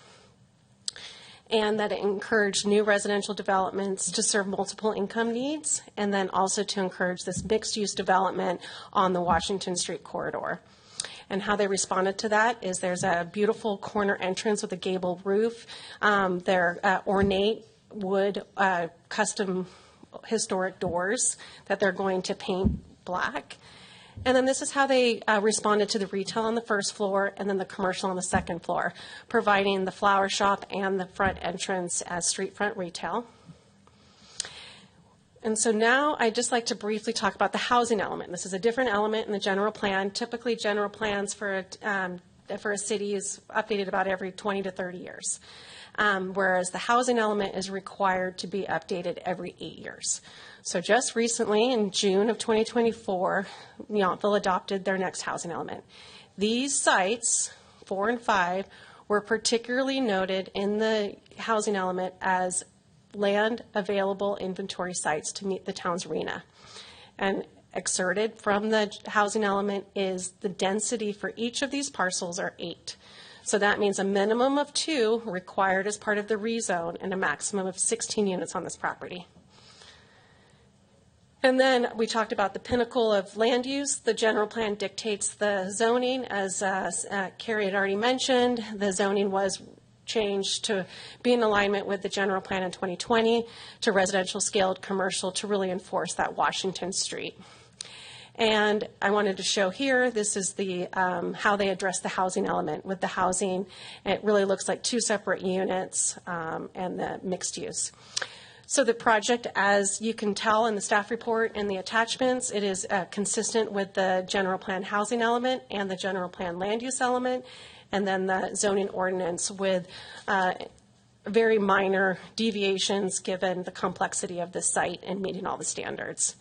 And that it encouraged new residential developments to serve multiple income needs, and then also to encourage this mixed-use development on the Washington Street corridor. And how they responded to that is there's a beautiful corner entrance with a gable roof. They're ornate wood custom historic doors that they're going to paint black. And then this is how they responded to the retail on the first floor and then the commercial on the second floor, providing the flower shop and the front entrance as street front retail. And so now I'd just like to briefly talk about the housing element. This is a different element in the general plan. Typically, general plans for a city is updated about every 20 to 30 years, whereas the housing element is required to be updated every 8 years. So just recently, in June of 2024, Yachtville adopted their next housing element. These sites, 4 and 5, were particularly noted in the housing element as land available inventory sites to meet the town's RENA. And excerpted from the housing element is the density for each of these parcels are 8. So that means a minimum of 2 required as part of the rezone and a maximum of 16 units on this property. And then we talked about the pinnacle of land use. The general plan dictates the zoning. As Carrie had already mentioned, the zoning was changed to be in alignment with the general plan in 2020 to residential scaled commercial to really enforce that Washington Street. And I wanted to show here, this is the how they address the housing element. With the housing, it really looks like 2 separate units and the mixed use. So the project, as you can tell in the staff report and the attachments, it is consistent with the general plan housing element and the general plan land use element, and then the zoning ordinance with very minor deviations given the complexity of this site and meeting all the standards.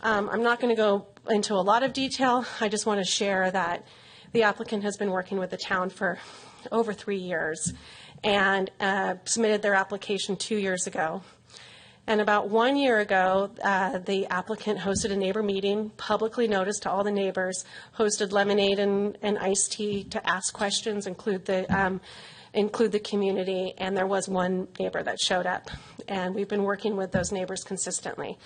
I'm not going to go into a lot of detail. I just want to share that the applicant has been working with the town for over 3 years and submitted their application 2 years ago. And about 1 year ago, the applicant hosted a neighbor meeting, publicly noticed to all the neighbors, hosted lemonade and iced tea to ask questions, include the community, and there was one neighbor that showed up. And we've been working with those neighbors consistently.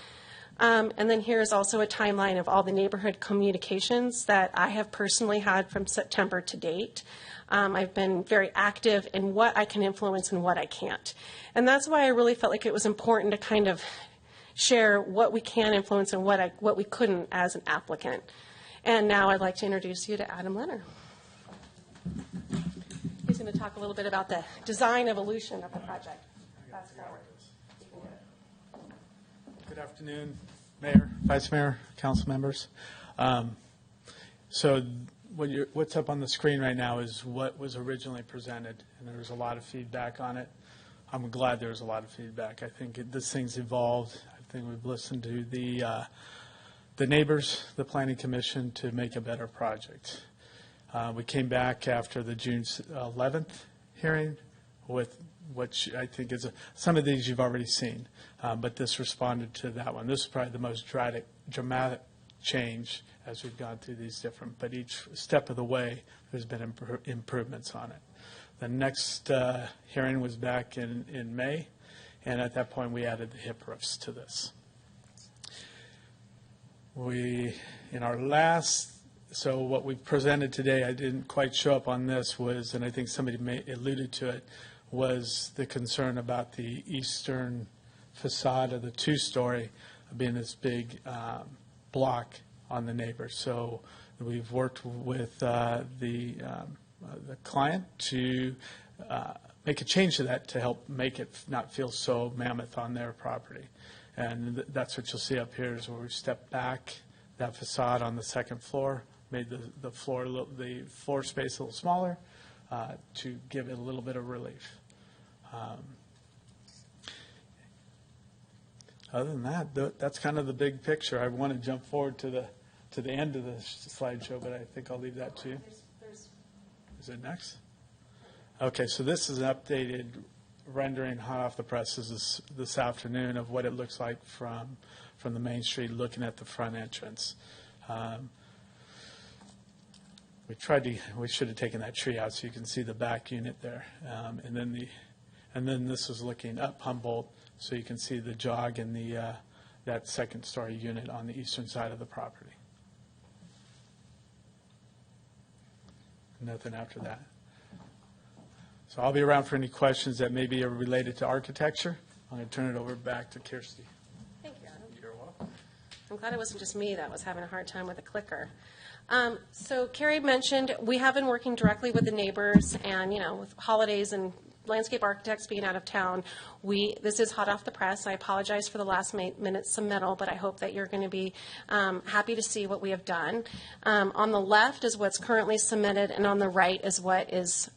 And then here is also a timeline of all the neighborhood communications that I have personally had from September to date. I've been very active in what I can influence and what I can't. And that's why I really felt like it was important to kind of share what we can influence and what we couldn't as an applicant. And now I'd like to introduce you to Adam Leonard. He's going to talk a little bit about the design evolution of the project. Fast forward. Good afternoon, Mayor, Vice Mayor, council members. So what's up on the screen right now is what was originally presented, and there was a lot of feedback on it. I'm glad there was a lot of feedback. I think this thing's evolved. I think we've listened to the neighbors, the Planning Commission, to make a better project. We came back after the June 11th hearing with what I think is some of these you've already seen, but this responded to that one. This is probably the most dramatic change as we've gone through these different, but each step of the way there's been improvements on it. The next hearing was back in May, and at that point we added the hip roofs to this. So what we presented today, I didn't quite show up on this, was, and I think somebody alluded to it, was the concern about the eastern facade of the two-story being this big block on the neighbors. So we've worked with the client to make a change to that to help make it not feel so mammoth on their property. And that's what you'll see up here is where we stepped back that facade on the second floor, made the floor space a little smaller to give it a little bit of relief. Other than that, that's kind of the big picture. I want to jump forward to the end of the slideshow, but I think I'll leave that to you. Is it next? Okay, so this is an updated rendering hot off the presses this afternoon of what it looks like from the main street looking at the front entrance. We should have taken that tree out so you can see the back unit there. And then this is looking up Humboldt so you can see the jog and that second story unit on the eastern side of the property. Nothing after that. So I'll be around for any questions that maybe are related to architecture. I'm going to turn it over back to Kirsty. Thank you, Adam. You're welcome. I'm glad it wasn't just me that was having a hard time with the clicker. So Carrie mentioned we have been working directly with the neighbors, and with holidays and landscape architects being out of town, this is hot off the press. I apologize for the last minute submittal, but I hope that you're going to be happy to see what we have done. On the left is what's currently submitted, and on the right is what is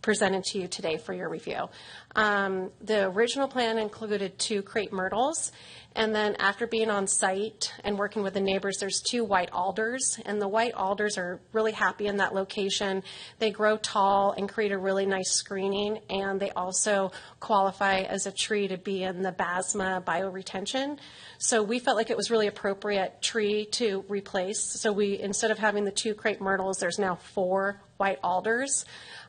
presented to you today for your review. The original plan included 2 crepe myrtles, and then after being on site and working with the neighbors, there's 2 white alders, and the white alders are really happy in that location. They grow tall and create a really nice screening, and they also qualify as a tree to be in the BASMA bioretention. So we felt like it was really appropriate tree to replace. So instead of having the 2 crepe myrtles, there's now 4 white alders.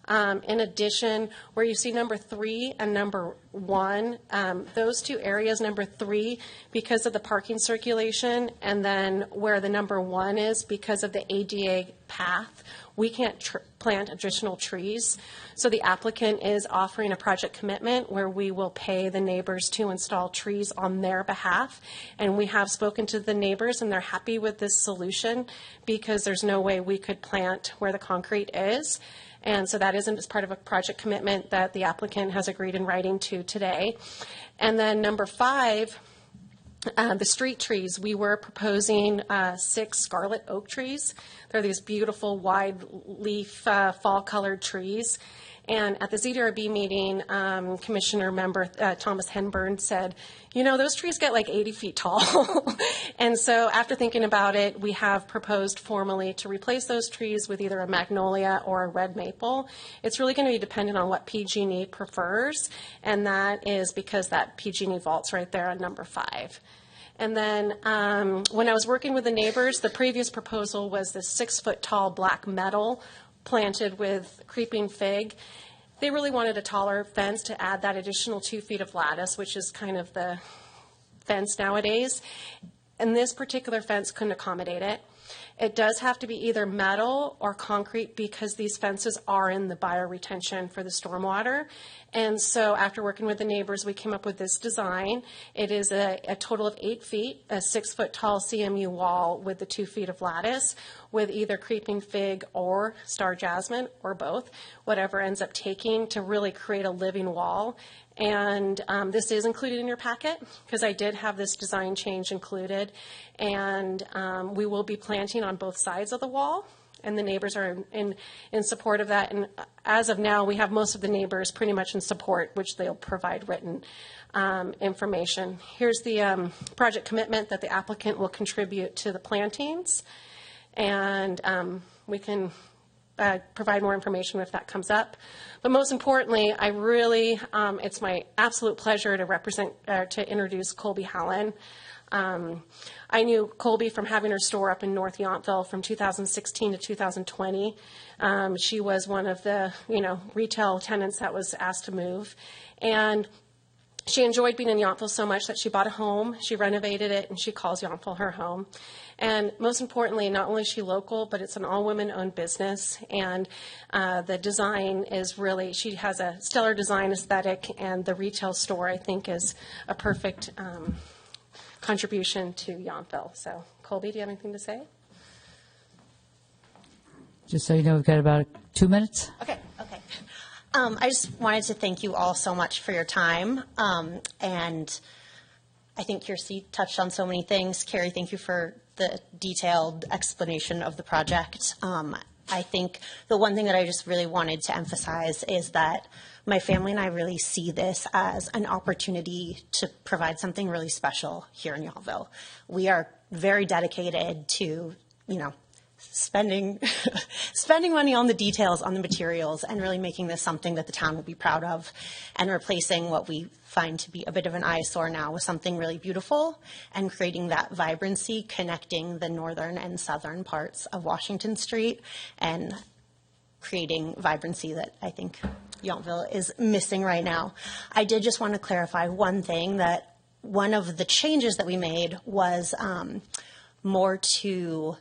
In addition, where you see number 3 and number 1, those 2 areas, number 3, because of the parking circulation, and then where the number 1 is because of the ADA path, we can't plant additional trees. So the applicant is offering a project commitment where we will pay the neighbors to install trees on their behalf. And we have spoken to the neighbors, and they're happy with this solution because there's no way we could plant where the concrete is. And so that isn't as part of a project commitment that the applicant has agreed in writing to today. And then number 5, the street trees. We were proposing 6 scarlet oak trees. They're these beautiful wide leaf fall colored trees. And at the ZDRB meeting, Commissioner member Thomas Henburn said, you know, those trees get like 80 feet tall. And so after thinking about it, we have proposed formally to replace those trees with either a magnolia or a red maple. It's really going to be dependent on what PG&E prefers, and that is because that PG&E vault's right there on number 5. And then when I was working with the neighbors, the previous proposal was this 6-foot-tall black metal planted with creeping fig. They really wanted a taller fence to add that additional 2 feet of lattice, which is kind of the fence nowadays. And this particular fence couldn't accommodate it. It does have to be either metal or concrete because these fences are in the bioretention for the stormwater. And so after working with the neighbors, we came up with this design. It is a total of 8 feet, a 6-foot-tall CMU wall with the 2 feet of lattice with either creeping fig or star jasmine or both, whatever ends up taking to really create a living wall. And this is included in your packet because I did have this design change included. And we will be planting on both sides of the wall, and the neighbors are in support of that. And as of now, we have most of the neighbors pretty much in support, which they'll provide written information. Here's the project commitment that the applicant will contribute to the plantings. And we can provide more information if that comes up. But most importantly, I really, it's my absolute pleasure to introduce Colby Hallen. I knew Colby from having her store up in North Yountville from 2016 to 2020. She was one of the, retail tenants that was asked to move. And she enjoyed being in Yountville so much that she bought a home, she renovated it, and she calls Yountville her home. And most importantly, not only is she local, but it's an all-women-owned business. And the design is really, she has a stellar design aesthetic, and the retail store, I think, is a perfect contribution to Yountville. So, Colby, do you have anything to say? Just so you know, we've got about 2 minutes. Okay. I just wanted to thank you all so much for your time. And I think Kirsty touched on so many things. Carrie, thank you for the detailed explanation of the project. I think the one thing that I just really wanted to emphasize is that my family and I really see this as an opportunity to provide something really special here in Yountville. We are very dedicated to, spending money on the details, on the materials, and really making this something that the town will be proud of, and replacing what we find to be a bit of an eyesore now with something really beautiful, and creating that vibrancy, connecting the northern and southern parts of Washington Street, and creating vibrancy that I think Yountville is missing right now. I did just want to clarify one thing, that one of the changes that we made was more to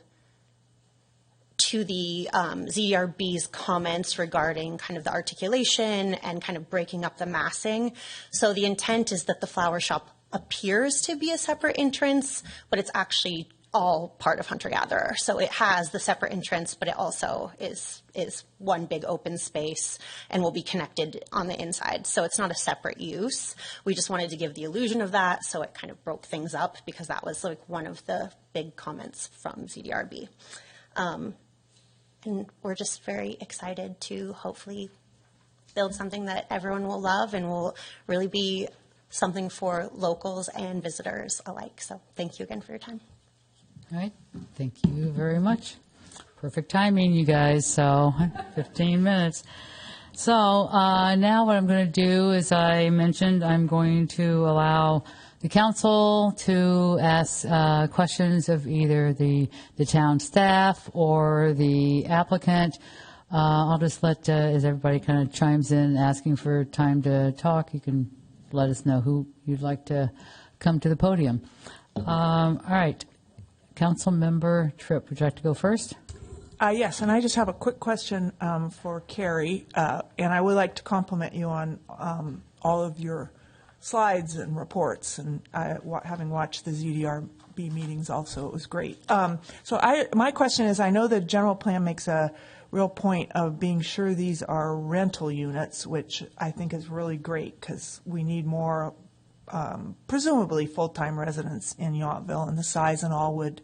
the ZDRB's comments regarding kind of the articulation and kind of breaking up the massing. So the intent is that the flower shop appears to be a separate entrance, but it's actually all part of hunter-gatherer. So it has the separate entrance, but it also is one big open space and will be connected on the inside. So it's not a separate use. We just wanted to give the illusion of that, so it kind of broke things up, because that was like one of the big comments from ZDRB. And we're just very excited to hopefully build something that everyone will love and will really be something for locals and visitors alike. So thank you again for your time. All right. Thank you very much. Perfect timing, you guys. So 15 minutes. So now what I'm going to do, as I mentioned, I'm going to allow the council to ask questions of either the town staff or the applicant. I'll just let, as everybody kind of chimes in asking for time to talk, you can let us know who you'd like to come to the podium. All right. Council Member Tripp, would you like to go first? Yes, and I just have a quick question for Carrie, and I would like to compliment you on all of your slides and reports, and having watched the ZDRB meetings also, it was great. My question is, I know the general plan makes a real point of being sure these are rental units, which I think is really great, because we need more presumably full-time residents in Yountville, and the size and all would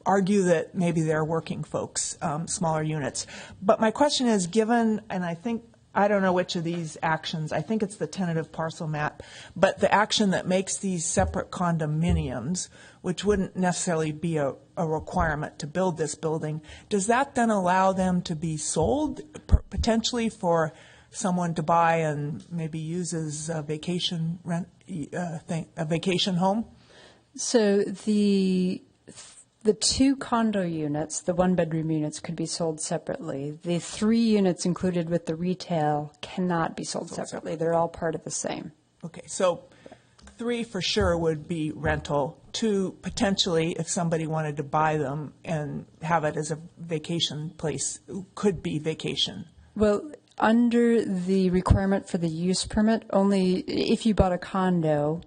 argue that maybe they're working folks, smaller units. But my question is, given, and I think I don't know which of these actions, I think it's the tentative parcel map, but the action that makes these separate condominiums, which wouldn't necessarily be a requirement to build this building, does that then allow them to be sold potentially for someone to buy and maybe use as a vacation rent, a vacation home? So the 2 condo units, the 1-bedroom units, could be sold separately. The 3 units included with the retail cannot be sold separately. They're all part of the same. Okay, so 3 for sure would be rental. 2 potentially, if somebody wanted to buy them and have it as a vacation place, could be vacation. Well, under the requirement for the use permit, only if you bought a condo,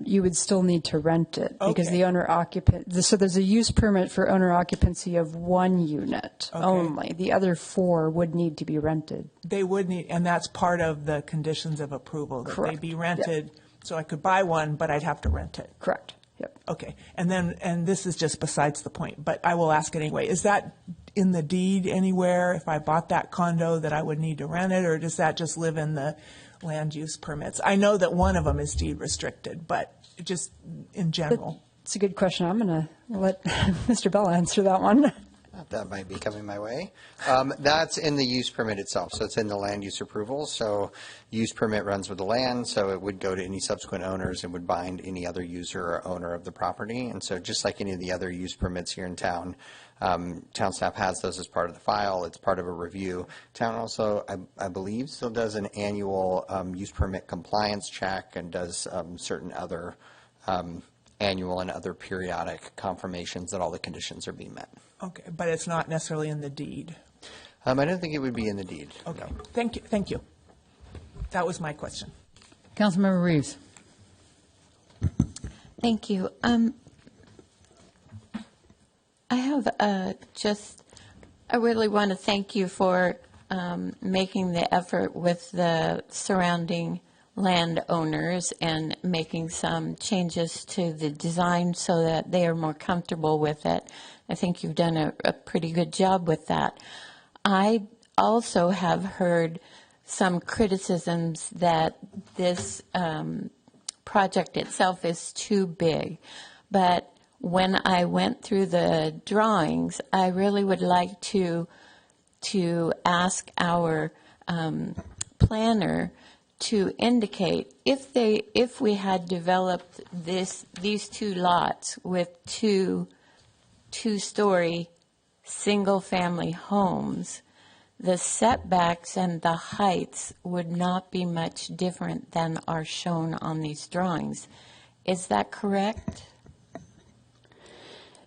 you would still need to rent it because the owner occupant. So there's a use permit for owner occupancy of 1 unit only. The other 4 would need to be rented. They would need, and that's part of the conditions of approval, that Correct. they be rented. Yep. So I could buy one, but I'd have to rent it. Correct. Yep. Okay, and this is just besides the point, but I will ask anyway. Is that in the deed anywhere? If I bought that condo, that I would need to rent it, or does that just live in the land use permits? I know that one of them is deed restricted, but just in general. It's a good question. I'm going to let Mr. Bell answer that one. That might be coming my way. That's in the use permit itself, so it's in the land use approval. So use permit runs with the land, so it would go to any subsequent owners and would bind any other user or owner of the property. And so just like any of the other use permits here in town, town staff has those as part of the file. It's part of a review. Town also, I believe, still does an annual use permit compliance check and does certain other annual and other periodic confirmations that all the conditions are being met. Okay, but it's not necessarily in the deed. I don't think it would be in the deed. Okay, No. thank you, thank you. That was my question. Councilmember Reeves. Thank you. I have I really want to thank you for making the effort with the surrounding landowners and making some changes to the design so that they are more comfortable with it. I think you've done a pretty good job with that. I also have heard some criticisms that this project itself is too big, but when I went through the drawings, I really would like to ask our planner to indicate if we had developed these 2 lots with two-story single-family homes, the setbacks and the heights would not be much different than are shown on these drawings. Is that correct?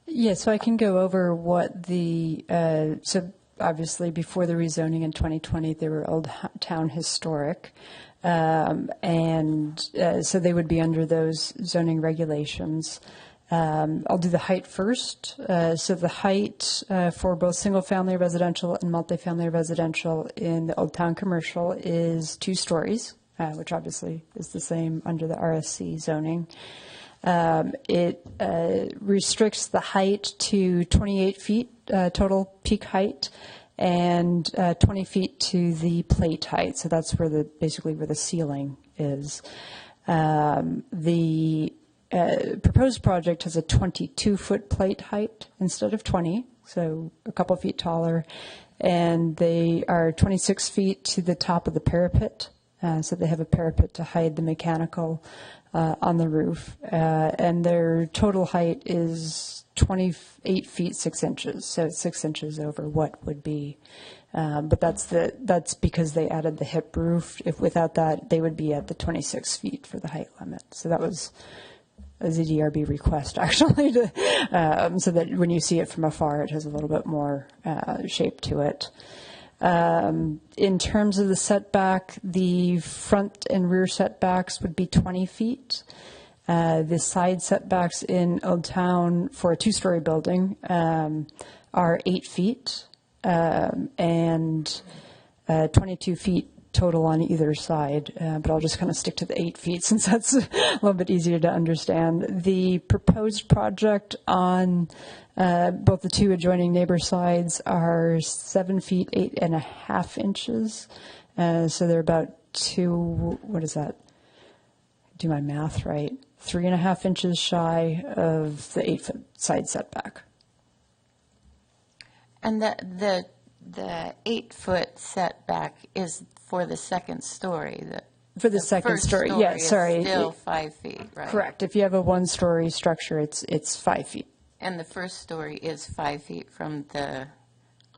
Yes, so I can go over what so obviously before the rezoning in 2020, they were Old Town Historic. So they would be under those zoning regulations. I'll do the height first. So the height for both single-family residential and multifamily residential in the Old Town Commercial is 2 stories, which obviously is the same under the RSC zoning. It restricts the height to 28 feet total peak height and 20 feet to the plate height. So that's where basically where the ceiling is. The proposed project has a 22-foot plate height instead of 20, so a couple feet taller, and they are 26 feet to the top of the parapet. So they have a parapet to hide the mechanical on the roof, and their total height is 28 feet 6 inches, so it's 6 inches over what would be. But that's because they added the hip roof. If without that, they would be at the 26 feet for the height limit. So that was a ZDRB request, actually, so that when you see it from afar, it has a little bit more shape to it. In terms of the setback, the front and rear setbacks would be 20 feet. The side setbacks in Old Town for a 2-story building are 8 feet and 22 feet total on either side, but I'll just kind of stick to the 8 feet since that's a little bit easier to understand. The proposed project on both the two adjoining neighbor sides are 7 feet 8.5 inches. So they're about what is that? Do my math right. 3.5 inches shy of the 8-foot side setback. And the 8-foot setback is for the second story. For the second first story, story yeah, is sorry. still 5 feet, right? Correct. If you have a one-story structure, it's 5 feet. And the first story is 5 feet from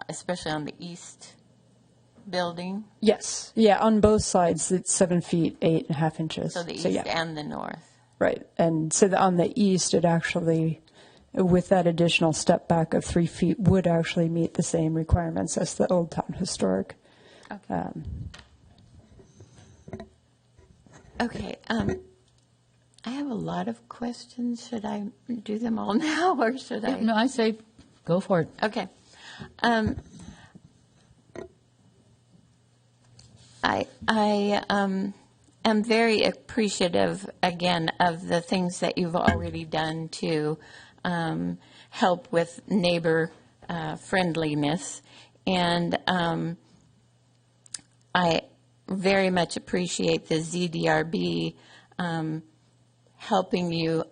especially on the east building? Yes. Yeah, on both sides, it's 7 feet 8.5 inches. So the east yeah. and the north. Right. And so on the east, it actually, with that additional step back of 3 feet, would actually meet the same requirements as the Old Town Historic. Okay. Okay. I have a lot of questions. Should I do them all now, or should I? No, I say go for it. Okay. I am very appreciative, again, of the things that you've already done to help with neighbor friendliness. And I very much appreciate the ZDRB helping you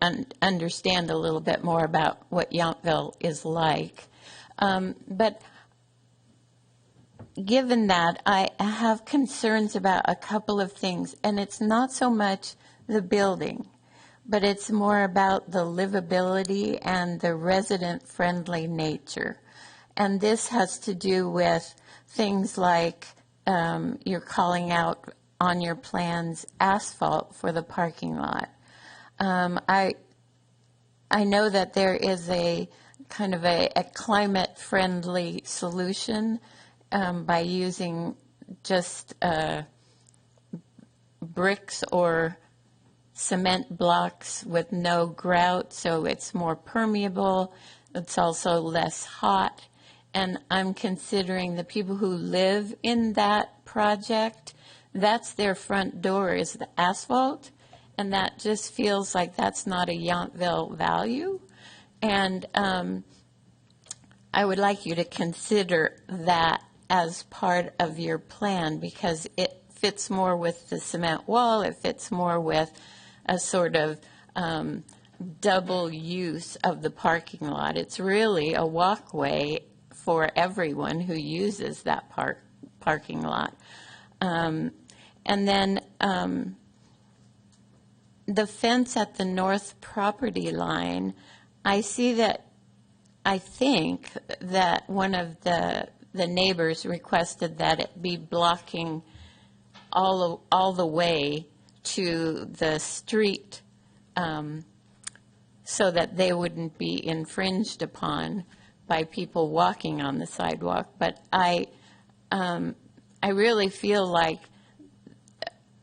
understand a little bit more about what Yountville is like. But given that, I have concerns about a couple of things, and it's not so much the building, but it's more about the livability and the resident-friendly nature. And this has to do with things like you're calling out on your plans asphalt for the parking lot. I know that there is a kind of a climate-friendly solution by using just bricks or cement blocks with no grout, so it's more permeable. It's also less hot. And I'm considering the people who live in that project, that's their front door is the asphalt. And that just feels like that's not a Yountville value. And I would like you to consider that as part of your plan, because it fits more with the cement wall. It fits more with a sort of double use of the parking lot. It's really a walkway for everyone who uses that parking lot. And then the fence at the north property line, I think that one of the neighbors requested that it be blocking all the way to the street so that they wouldn't be infringed upon by people walking on the sidewalk. But I really feel like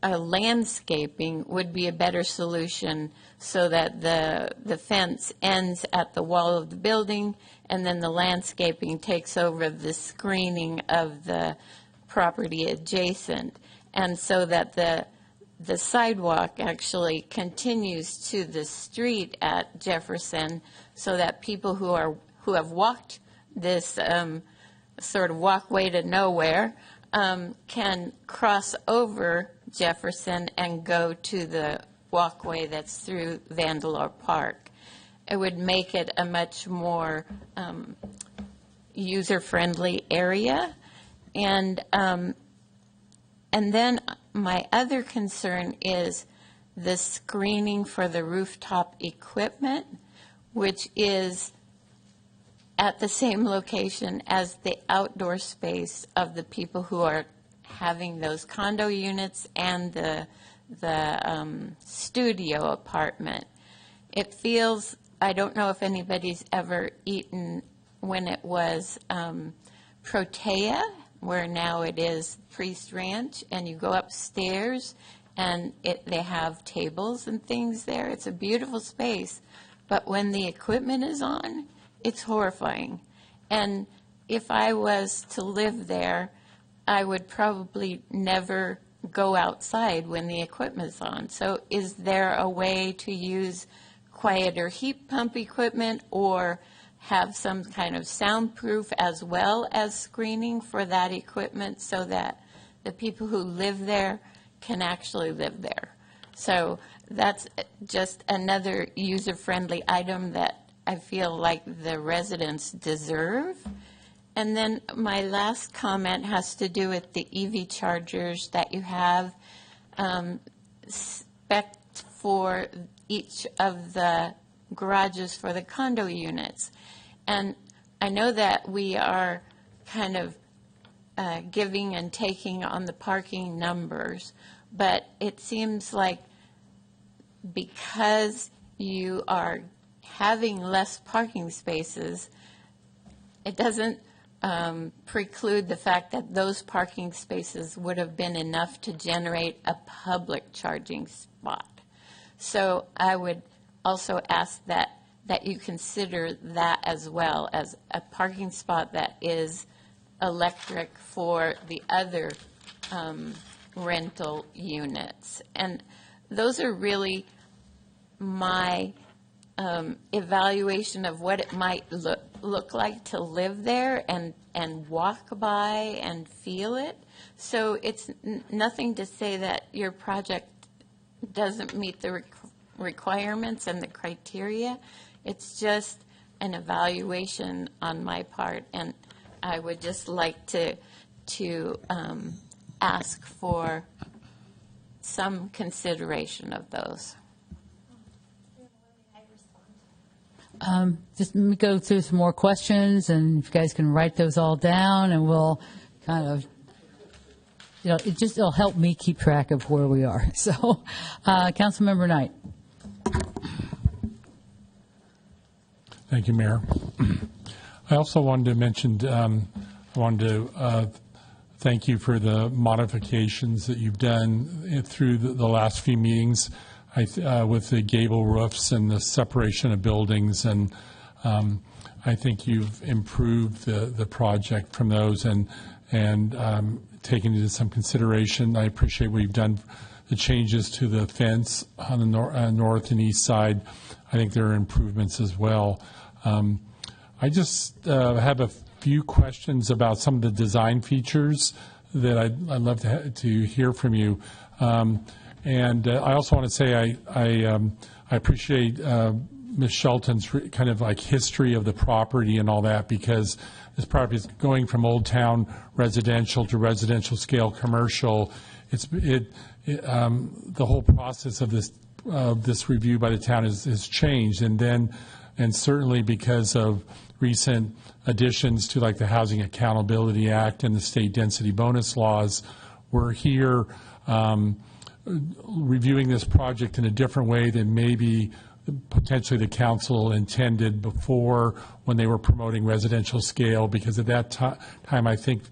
landscaping would be a better solution so that the fence ends at the wall of the building, and then the landscaping takes over the screening of the property adjacent, and so that the sidewalk actually continues to the street at Jefferson, so that people who have walked this sort of walkway to nowhere can cross over Jefferson and go to the walkway that's through Vandeleur Park. It would make it a much more user-friendly area. And then my other concern is the screening for the rooftop equipment, which is at the same location as the outdoor space of the people who are having those condo units and the studio apartment. It feels, I don't know if anybody's ever eaten when it was Protea, where now it is Priest Ranch, and you go upstairs and they have tables and things there. It's a beautiful space, but when the equipment is on, it's horrifying. And if I was to live there, I would probably never go outside when the equipment's on. So is there a way to use quieter heat pump equipment or have some kind of soundproof as well as screening for that equipment so that the people who live there can actually live there? So that's just another user-friendly item that I feel like the residents deserve. And then my last comment has to do with the EV chargers that you have spec'd for each of the garages for the condo units. And I know that we are kind of giving and taking on the parking numbers, but it seems like because you are having less parking spaces, it doesn't preclude the fact that those parking spaces would have been enough to generate a public charging spot. So I would also ask that you consider that as well as a parking spot that is electric for the other rental units. And those are really my evaluation of what it might look like to live there and walk by and feel it. So it's nothing to say that your project doesn't meet the requirements and the criteria. It's just an evaluation on my part, and I would just like to ask for some consideration of those. Just let me go through some more questions, and if you guys can write those all down, and we'll kind of, it'll help me keep track of where we are. So, Councilmember Knight. Thank you, Mayor. I also wanted to mention, thank you for the modifications that you've done through the last few meetings with the gable roofs and the separation of buildings. And I think you've improved the project from those and taken into some consideration. I appreciate what you've done, the changes to the fence on the north and east side. I think there are improvements as well. I just have a few questions about some of the design features that I'd love to hear from you. And I also want to say I appreciate Ms. Shelton's kind of like history of the property and all that, because this property is going from Old Town residential to residential scale commercial. The whole process of this review by the town has changed, and certainly because of recent additions to like the Housing Accountability Act and the state density bonus laws, we're here reviewing this project in a different way than maybe potentially the council intended before when they were promoting residential scale, because at that time I think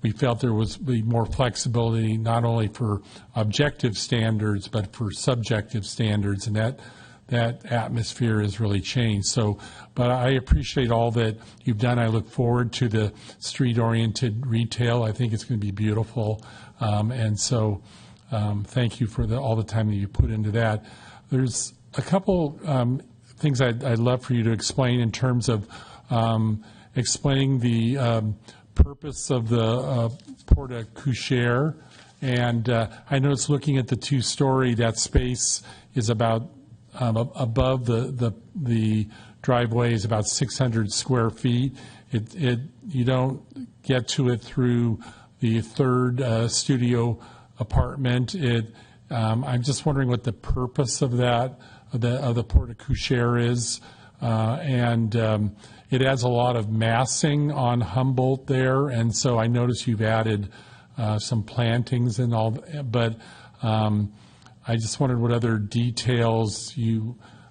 we felt there was more flexibility not only for objective standards but for subjective standards, and that atmosphere has really changed. So, but I appreciate all that you've done. I look forward to the street-oriented retail. I think it's going to be beautiful, and so thank you for all the time that you put into that. There's a couple things I'd love for you to explain in terms of explaining the purpose of the porte cochere. And I noticed looking at the two-story, that space is about above the driveway is about 600 square feet. You don't get to it through the third studio apartment. I'm just wondering what the purpose of that of the porte cochere is, and it adds a lot of massing on Humboldt there, and so I notice you've added some plantings and all, but I just wondered what other details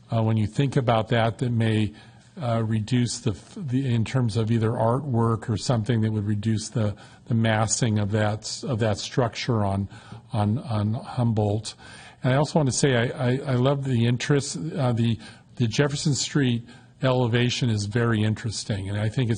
when you think about that may reduce the in terms of either artwork or something that would reduce the massing of that structure on Humboldt. And I also want to say I love the interest. The Jefferson Street elevation is very interesting, and I think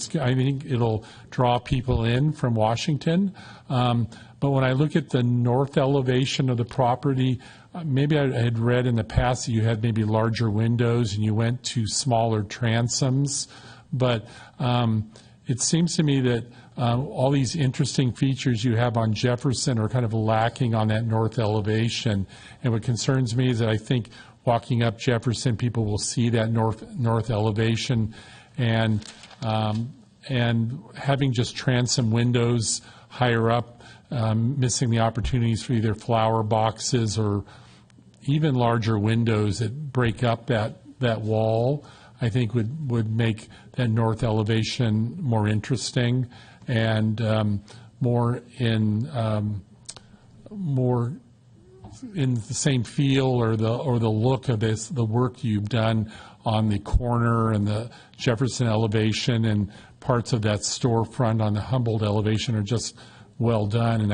it'll draw people in from Washington. But when I look at the north elevation of the property, maybe I had read in the past that you had maybe larger windows and you went to smaller transoms, but it seems to me that all these interesting features you have on Jefferson are kind of lacking on that north elevation. And what concerns me is that I think walking up Jefferson, people will see that north elevation, and having just transom windows higher up, missing the opportunities for either flower boxes or even larger windows that break up that wall, I think would make that north elevation more interesting and more in the same feel or the look of the work you've done on the corner and the Jefferson elevation, and parts of that storefront on the Humboldt elevation are just well done. And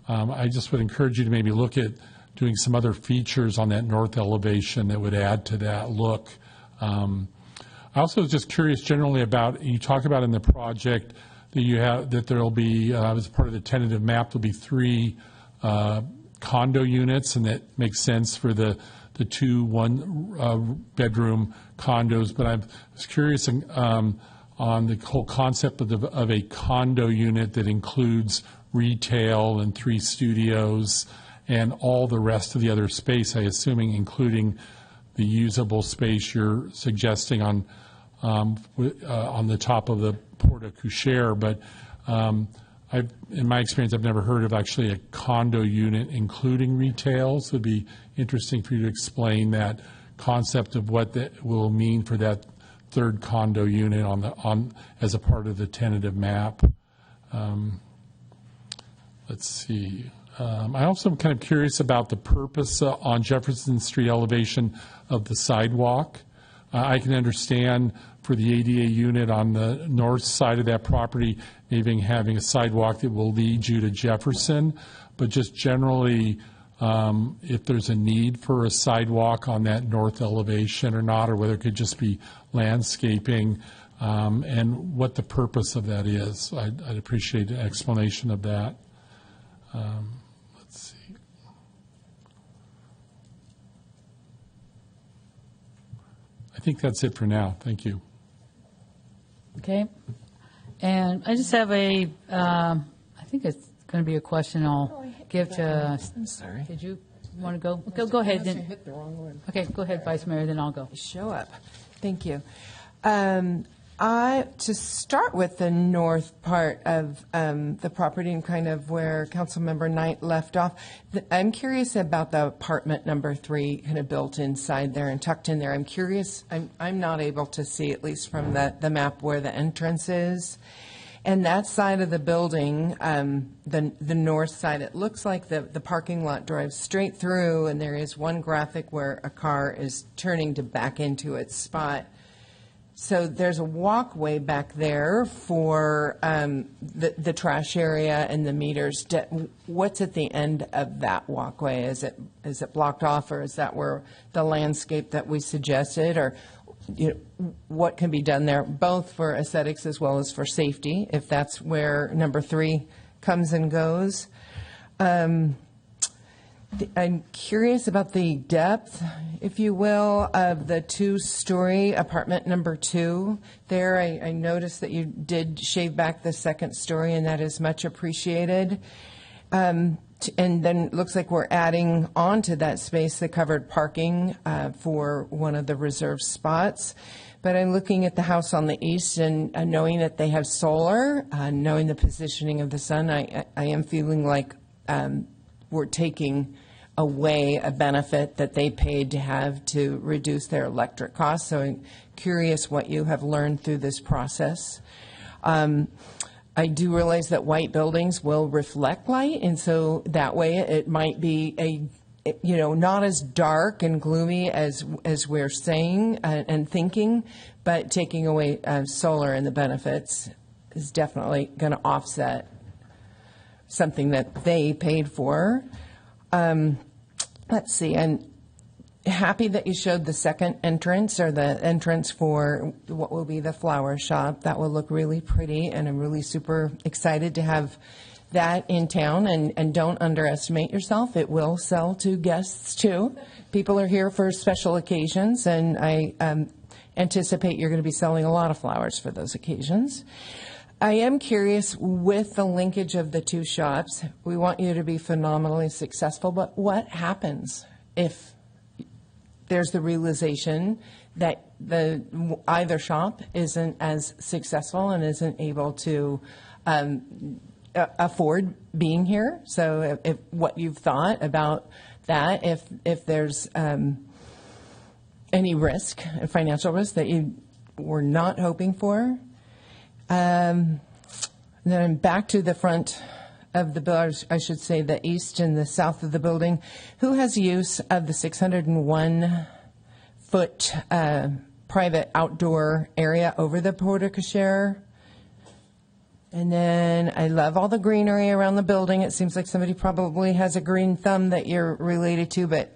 I just would encourage you to maybe look at doing some other features on that north elevation that would add to that look. I also was just curious generally about, you talk about in the project that there will be, as part of the tentative map, there'll be 3 condo units, and that makes sense for the 2 one-bedroom condos. But I was curious on the whole concept of a condo unit that includes retail and 3 studios and all the rest of the other space, I assuming including the usable space you're suggesting on the top of the porte cochere. But in my experience, I've never heard of actually a condo unit including retail. So it'd be interesting for you to explain that concept of what that will mean for that 3rd condo unit as a part of the tentative map. Let's see. I also am kind of curious about the purpose on Jefferson Street elevation of the sidewalk. I can understand for the ADA unit on the north side of that property, maybe having a sidewalk that will lead you to Jefferson, but just generally, if there's a need for a sidewalk on that north elevation or not, or whether it could just be landscaping, and what the purpose of that is. I'd appreciate an explanation of that. Let's see. I think that's it for now. Thank you. Okay. And I just have I think it's going to be a question I'll give to. I'm sorry. Did you want to go? Go ahead. I Then. hit the wrong one. Okay, go ahead, Vice Mayor, then I'll go. Show up. Thank you. To start with the north part of the property and kind of where Councilmember Knight left off, I'm curious about the apartment number 3 kind of built inside there and tucked in there. I'm curious, I'm not able to see, at least from the map, where the entrance is. And that side of the building, the north side, it looks like the parking lot drives straight through, and there is one graphic where a car is turning to back into its spot. So there's a walkway back there for the trash area and the meters. What's at the end of that walkway? Is it blocked off, or is that where the landscape that we suggested, or what can be done there, both for aesthetics as well as for safety, if that's where number 3 comes and goes? I'm curious about the depth, if you will, of the 2-story apartment number 2. There, I noticed that you did shave back the 2nd story, and that is much appreciated. And then it looks like we're adding onto that space the covered parking for one of the reserved spots. But I'm looking at the house on the east and knowing that they have solar, knowing the positioning of the sun, I am feeling like we're taking away a benefit that they paid to have to reduce their electric costs. So I'm curious what you have learned through this process. I do realize that white buildings will reflect light, and so that way it might be not as dark and gloomy as we're saying and thinking, but taking away solar and the benefits is definitely going to offset something that they paid for. Let's see, and happy that you showed the second entrance, or the entrance for what will be the flower shop. That will look really pretty, and I'm really super excited to have that in town. And don't underestimate yourself. It will sell to guests too. People are here for special occasions, and I anticipate you're going to be selling a lot of flowers for those occasions. I am curious, with the linkage of the two shops, we want you to be phenomenally successful, but what happens if there's the realization that either shop isn't as successful and isn't able to afford being here? So if what you've thought about that, if there's any risk, financial risk that you were not hoping for. Then back to the front of the building, I should say the east and the south of the building. Who has use of the 601-foot private outdoor area over the porte cochere? And then I love all the greenery around the building. It seems like somebody probably has a green thumb that you're related to, but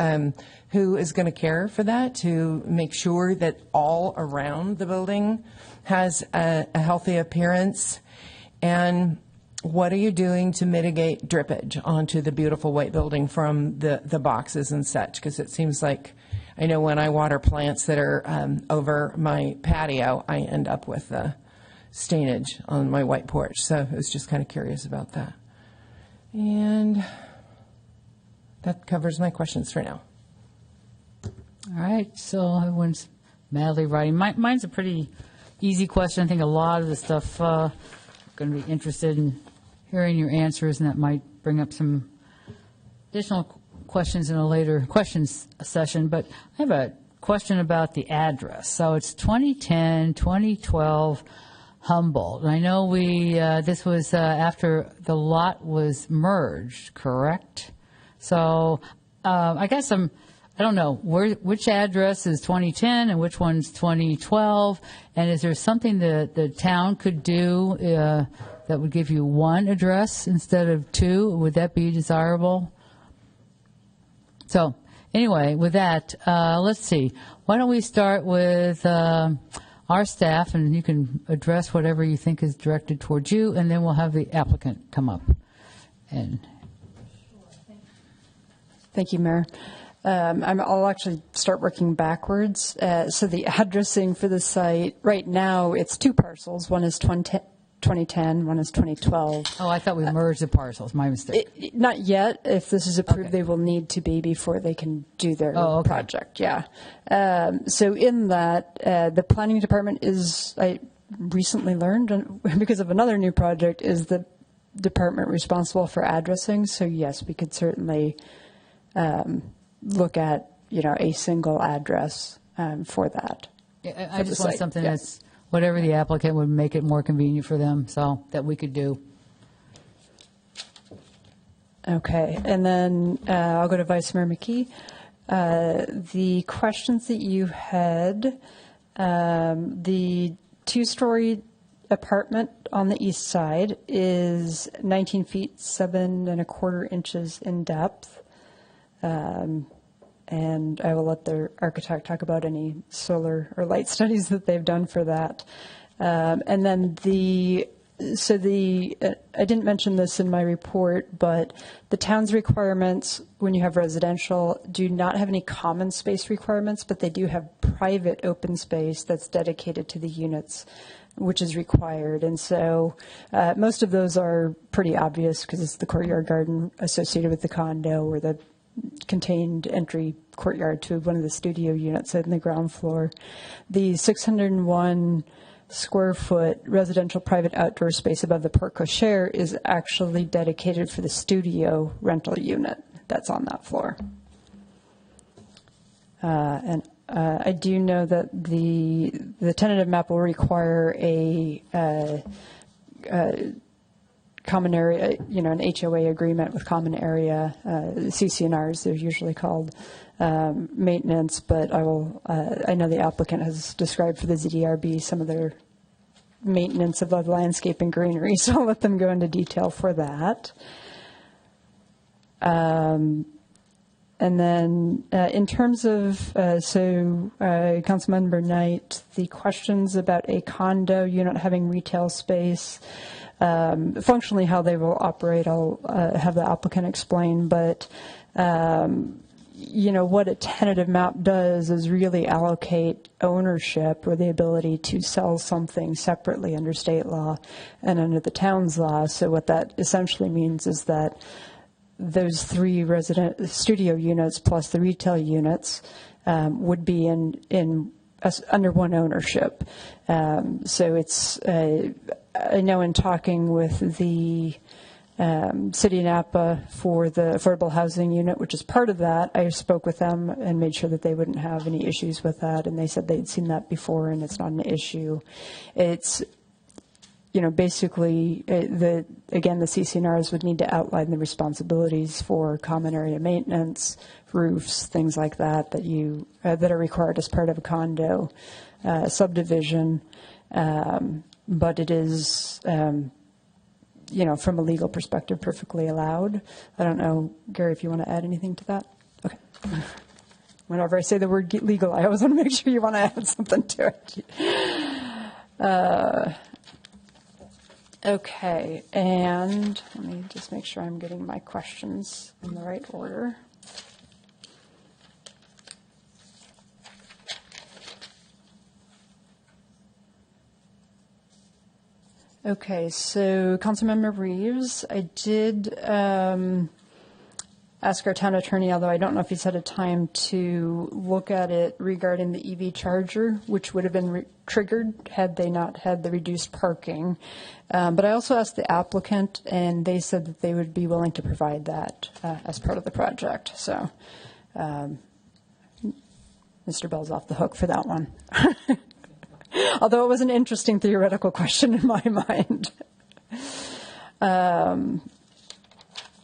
who is going to care for that, to make sure that all around the building has a healthy appearance? And what are you doing to mitigate drippage onto the beautiful white building from the boxes and such? Because it seems like, I know when I water plants that are over my patio, I end up with stainage on my white porch. So I was just kind of curious about that. And that covers my questions for now. All right, so everyone's madly writing. Mine's a pretty easy question. I think a lot of the stuff going to be interested in hearing your answers, and that might bring up some additional questions in a later questions session. But I have a question about the address. So it's 2010, 2012 Humboldt. I know this was after the lot was merged, correct? So I guess I don't know which address is 2010 and which one's 2012, and is there something that the town could do that would give you one address instead of two? Would that be desirable? So anyway, with that, let's see. Why don't we start with our staff, and you can address whatever you think is directed towards you, and then we'll have the applicant come up. And thank you, Mayor. I'll actually start working backwards. So the addressing for the site, right now, it's two parcels. One is 2010, one is 2012. Oh, I thought we merged the parcels. My mistake. Not yet. If this is approved, They will need to be before they can do their project. Yeah. So in that, the planning department I recently learned, because of another new project, is the department responsible for addressing. So yes, we could certainly look at a single address for that. Yeah, I just want something that's whatever the applicant would make it more convenient for them, so that we could do. Okay, and then I'll go to Vice Mayor McKee. The questions that you had, the two-story apartment on the east side is 19 feet 7 1/4 inches in depth. And I will let the architect talk about any solar or light studies that they've done for that. And then I didn't mention this in my report, but the town's requirements when you have residential do not have any common space requirements, but they do have private open space that's dedicated to the units, which is required. And so most of those are pretty obvious because it's the courtyard garden associated with the condo, or the contained entry courtyard to one of the studio units in the ground floor. The 601 square foot residential private outdoor space above the porte cochere is actually dedicated for the studio rental unit that's on that floor. And I do know that the tentative map will require a common area, an HOA agreement with common area, CC&Rs, they're usually called, maintenance, but I know the applicant has described for the ZDRB some of their maintenance of the landscape and greenery, so I'll let them go into detail for that. And then in terms of, Councilmember Knight, the questions about a condo unit having retail space, functionally how they will operate, I'll have the applicant explain, but what a tentative map does is really allocate ownership or the ability to sell something separately under state law and under the town's law. So what that essentially means is that those 3 resident studio units plus the retail units would be under one ownership. So it's, I know in talking with the City of Napa for the affordable housing unit, which is part of that, I spoke with them and made sure that they wouldn't have any issues with that. And they said they'd seen that before and it's not an issue. It's, basically, the CCNRs would need to outline the responsibilities for common area maintenance, roofs, things like that, that are required as part of a condo subdivision. But it is, from a legal perspective, perfectly allowed. I don't know, Gary, if you want to add anything to that? Okay. Whenever I say the word legal, I always want to make sure you want to add something to it. Okay, and let me just make sure I'm getting my questions in the right order. Okay, so Councilmember Reeves, I did ask our town attorney, although I don't know if he's had a time to look at it regarding the EV charger, which would have been triggered had they not had the reduced parking. But I also asked the applicant, and they said that they would be willing to provide that as part of the project. So Mr. Bell's off the hook for that one. Although it was an interesting theoretical question in my mind.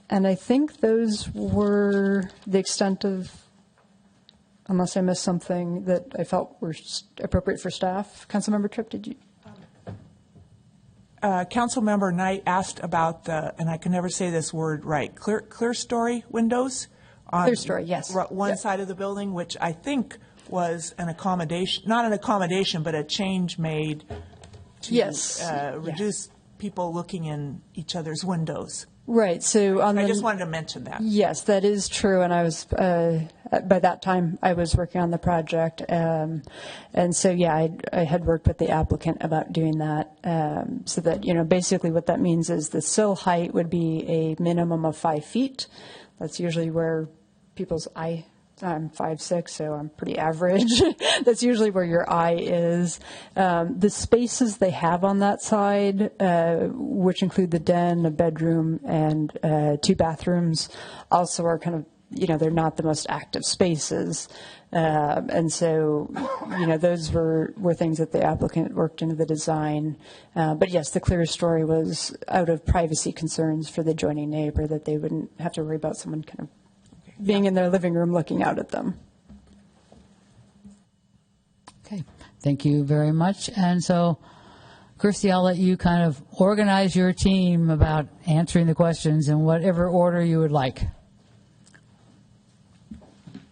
And I think those were the extent of, unless I missed something that I felt were appropriate for staff. Councilmember Tripp, did you? Councilmember Knight asked about and I can never say this word right, clear story windows on clear story, yes. One side of the building, which I think was an accommodation, not an accommodation, but a change made to reduce people looking in each other's windows. Right. So I just wanted to mention that. Yes, that is true. And I was by that time I was working on the project, and so I had worked with the applicant about doing that, so that basically what that means is the sill height would be a minimum of 5 feet. That's usually where people's eye. I'm 5'6", so I'm pretty average. That's usually where your eye is. The spaces they have on that side, which include the den, a bedroom, and 2 bathrooms, also are kind of, they're not the most active spaces. And so, those were things that the applicant worked into the design. But yes, the clear story was out of privacy concerns for the adjoining neighbor, that they wouldn't have to worry about someone kind of being in their living room looking out at them. Okay, thank you very much. And so, Christy, I'll let you kind of organize your team about answering the questions in whatever order you would like.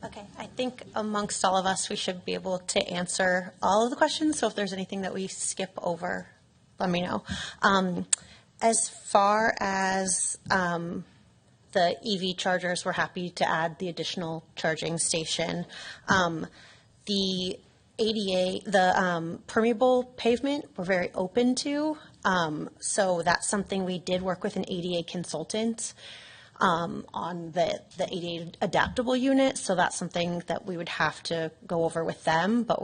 Okay, I think amongst all of us, we should be able to answer all of the questions. So if there's anything that we skip over, let me know. As far as the EV chargers, we're happy to add the additional charging station. The ADA, the permeable pavement, we're very open to. So that's something we did work with an ADA consultant on the ADA adaptable unit. So that's something that we would have to go over with them. But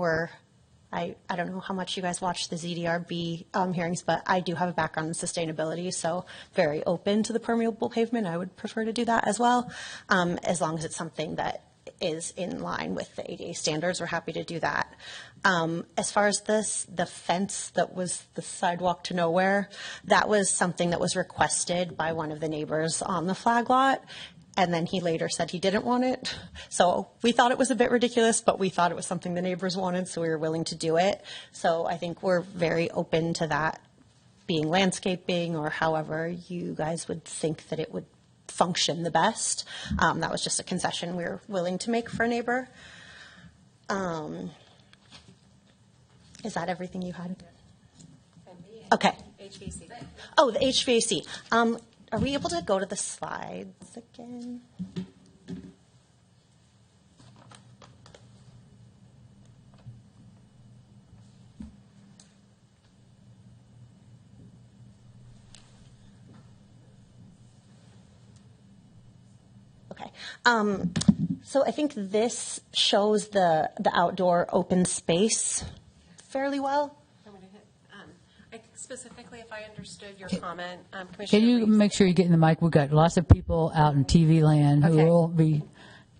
I don't know how much you guys watch the ZDRB hearings, but I do have a background in sustainability, so very open to the permeable pavement. I would prefer to do that as well, as long as it's something that is in line with the ADA standards. We're happy to do that. As far as the fence that was the sidewalk to nowhere, that was something that was requested by one of the neighbors on the flag lot. And then he later said he didn't want it. So we thought it was a bit ridiculous, but we thought it was something the neighbors wanted, so we were willing to do it. So I think we're very open to that being landscaping or however you guys would think that it would function the best. That was just a concession we were willing to make for a neighbor. Is that everything you had? Okay. HVAC. Oh, the HVAC. Are we able to go to the slides again? Okay. So I think this shows the outdoor open space fairly well. Specifically, if I understood your comment, Commissioner Can you Reeves. make sure you get in the mic? We've got lots of people out in TV land who Okay. will be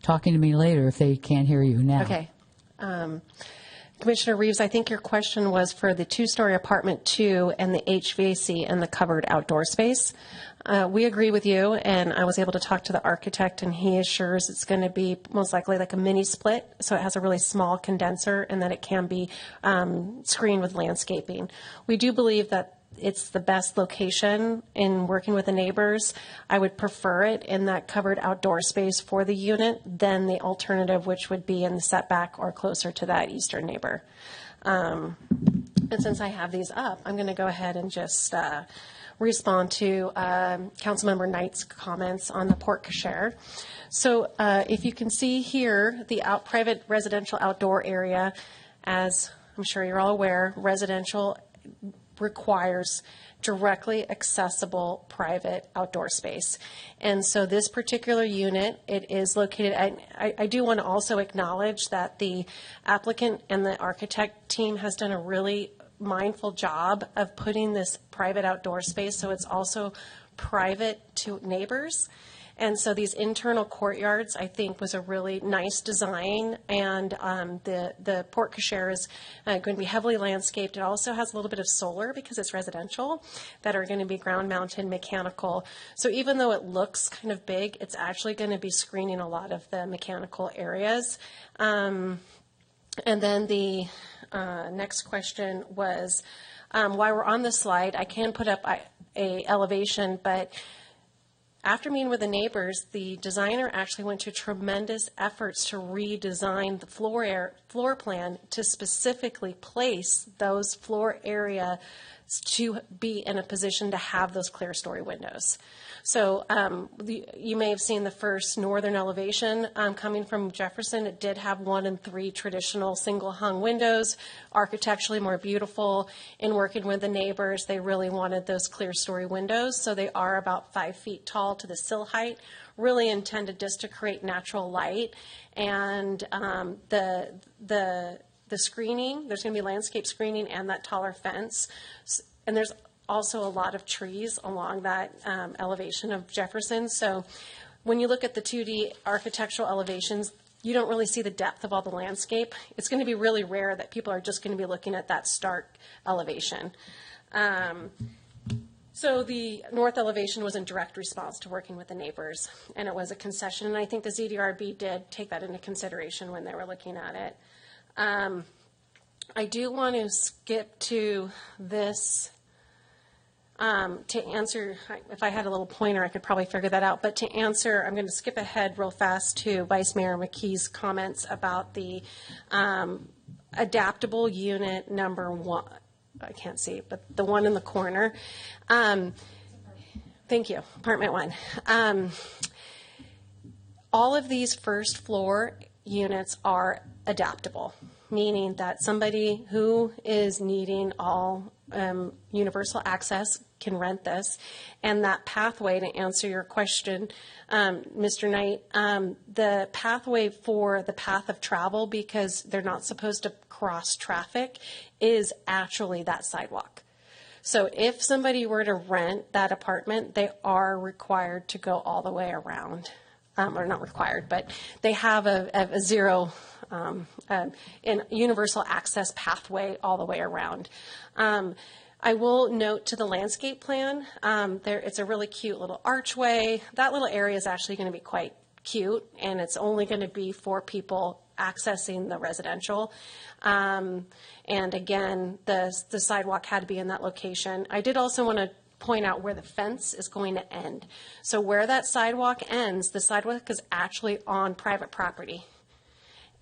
talking to me later if they can't hear you now. Okay. Commissioner Reeves, I think your question was for the two-story apartment 2 and the HVAC and the covered outdoor space. We agree with you, and I was able to talk to the architect, and he assures it's going to be most likely like a mini split, so it has a really small condenser, and that it can be screened with landscaping. We do believe that it's the best location in working with the neighbors. I would prefer it in that covered outdoor space for the unit than the alternative, which would be in the setback or closer to that eastern neighbor. And since I have these up, I'm going to go ahead and just respond to Councilmember Knight's comments on the porte cochere. So if you can see here, the private residential outdoor area, as I'm sure you're all aware, residential requires directly accessible private outdoor space. And so this particular unit, it is located, I do want to also acknowledge that the applicant and the architect team has done a really mindful job of putting this private outdoor space so it's also private to neighbors. And so these internal courtyards, I think, was a really nice design, and the porte cochere is going to be heavily landscaped. It also has a little bit of solar, because it's residential, that are going to be ground-mounted mechanical. So even though it looks kind of big, it's actually going to be screening a lot of the mechanical areas. And then the next question was, while we're on the slide, I can put up a elevation, but after meeting with the neighbors, the designer actually went to tremendous efforts to redesign the floor plan to specifically place those floor area to be in a position to have those clear story windows. So you may have seen the first northern elevation coming from Jefferson. It did have 1 and 3 traditional single hung windows, architecturally more beautiful. In working with the neighbors, they really wanted those clear story windows. So they are about 5 feet tall to the sill height, really intended just to create natural light. And the screening, there's going to be landscape screening and that taller fence. And there's also a lot of trees along that elevation of Jefferson. So when you look at the 2D architectural elevations, you don't really see the depth of all the landscape. It's going to be really rare that people are just going to be looking at that stark elevation. So the north elevation was in direct response to working with the neighbors, and it was a concession. And I think the ZDRB did take that into consideration when they were looking at it. I do want to skip to this to answer. If I had a little pointer, I could probably figure that out. But to answer, I'm going to skip ahead real fast to Vice Mayor McKee's comments about the adaptable unit number 1. I can't see, but the one in the corner. Thank you, apartment 1. All of these first floor units are adaptable, meaning that somebody who is needing all universal access can rent this. And that pathway, to answer your question, Mr. Knight, the pathway for the path of travel, because they're not supposed to cross traffic, is actually that sidewalk. So if somebody were to rent that apartment, they are required to go all the way around. Or not required, but they have a zero in universal access pathway all the way around. I will note to the landscape plan, it's a really cute little archway. That little area is actually going to be quite cute, and it's only going to be for people accessing the residential. And again, the sidewalk had to be in that location. I did also want to point out where the fence is going to end. So where that sidewalk ends, the sidewalk is actually on private property.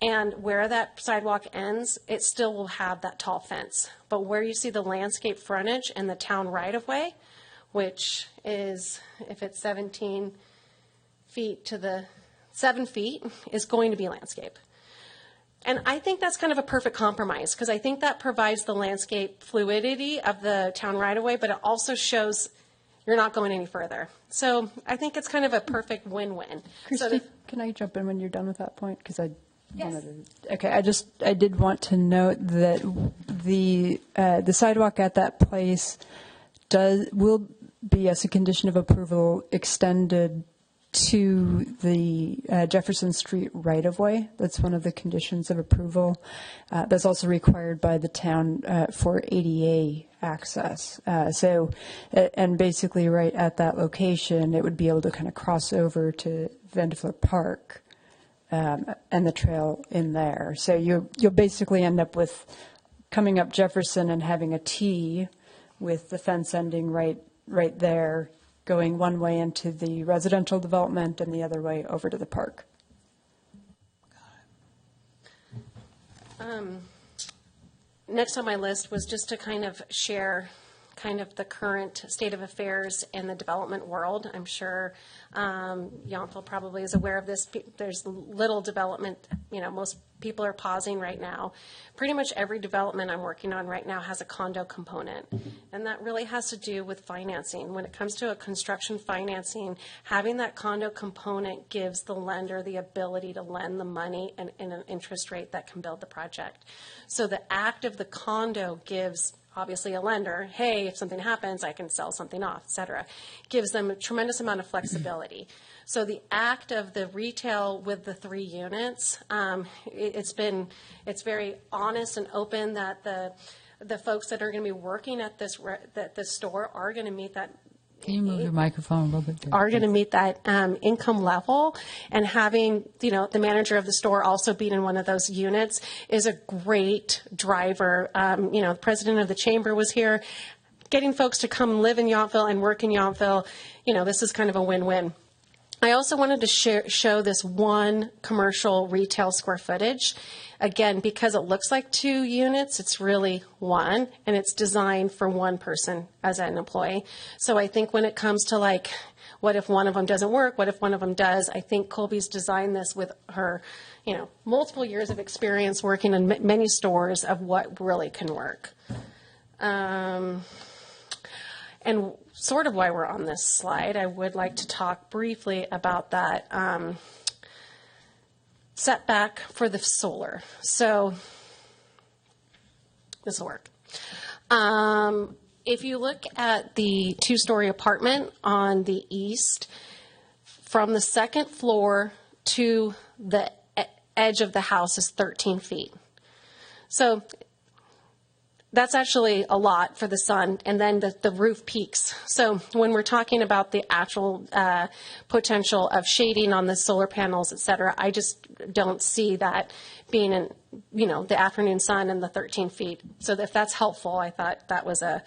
And where that sidewalk ends, it still will have that tall fence. But where you see the landscape frontage and the town right-of-way, which is, if it's 17 feet to the 7 feet, is going to be landscape. And I think that's kind of a perfect compromise, because I think that provides the landscape fluidity of the town right-of-way, but it also shows you're not going any further. So I think it's kind of a perfect win-win. Christy, can I jump in when you're done with that point? Because I Yes. wanted to, okay, I did want to note that the sidewalk at that place will be, as a condition of approval, extended to the Jefferson Street right-of-way. That's one of the conditions of approval. That's also required by the town for ADA access. And basically right at that location, it would be able to kind of cross over to Vanderfloor Park and the trail in there. So you'll basically end up with coming up Jefferson and having a T with the fence ending right there, going one way into the residential development and the other way over to the park. Next on my list was just to kind of share kind of the current state of affairs in the development world. I'm sure Yountville probably is aware of this. There's little development, most people are pausing right now. Pretty much every development I'm working on right now has a condo component, and that really has to do with financing. When it comes to a construction financing, having that condo component gives the lender the ability to lend the money in an interest rate that can build the project. So the act of the condo gives obviously a lender, hey, if something happens, I can sell something off, et cetera. Gives them a tremendous amount of flexibility. So the act of the retail with the 3 units, it's very honest and open that the folks that are going to be working at this store are going to meet that. Can you move your microphone a little bit? There, are going to meet that income level, and having the manager of the store also being in one of those units is a great driver. The president of the chamber was here, getting folks to come live in Yountville and work in Yountville. This is kind of a win-win. I also wanted to show this one commercial retail square footage. Again, because it looks like 2 units, it's really 1, and it's designed for 1 person as an employee. So I think when it comes to what if one of them doesn't work? What if one of them does? I think Colby's designed this with her, multiple years of experience working in many stores of what really can work. And sort of why we're on this slide, I would like to talk briefly about that setback for the solar. So this will work. If you look at the 2-story apartment on the east, from the 2nd floor to the edge of the house is 13 feet. So that's actually a lot for the sun, and then the roof peaks. So when we're talking about the actual potential of shading on the solar panels, et cetera, I just don't see that being in, the afternoon sun and the 13 feet. So if that's helpful, I thought that was a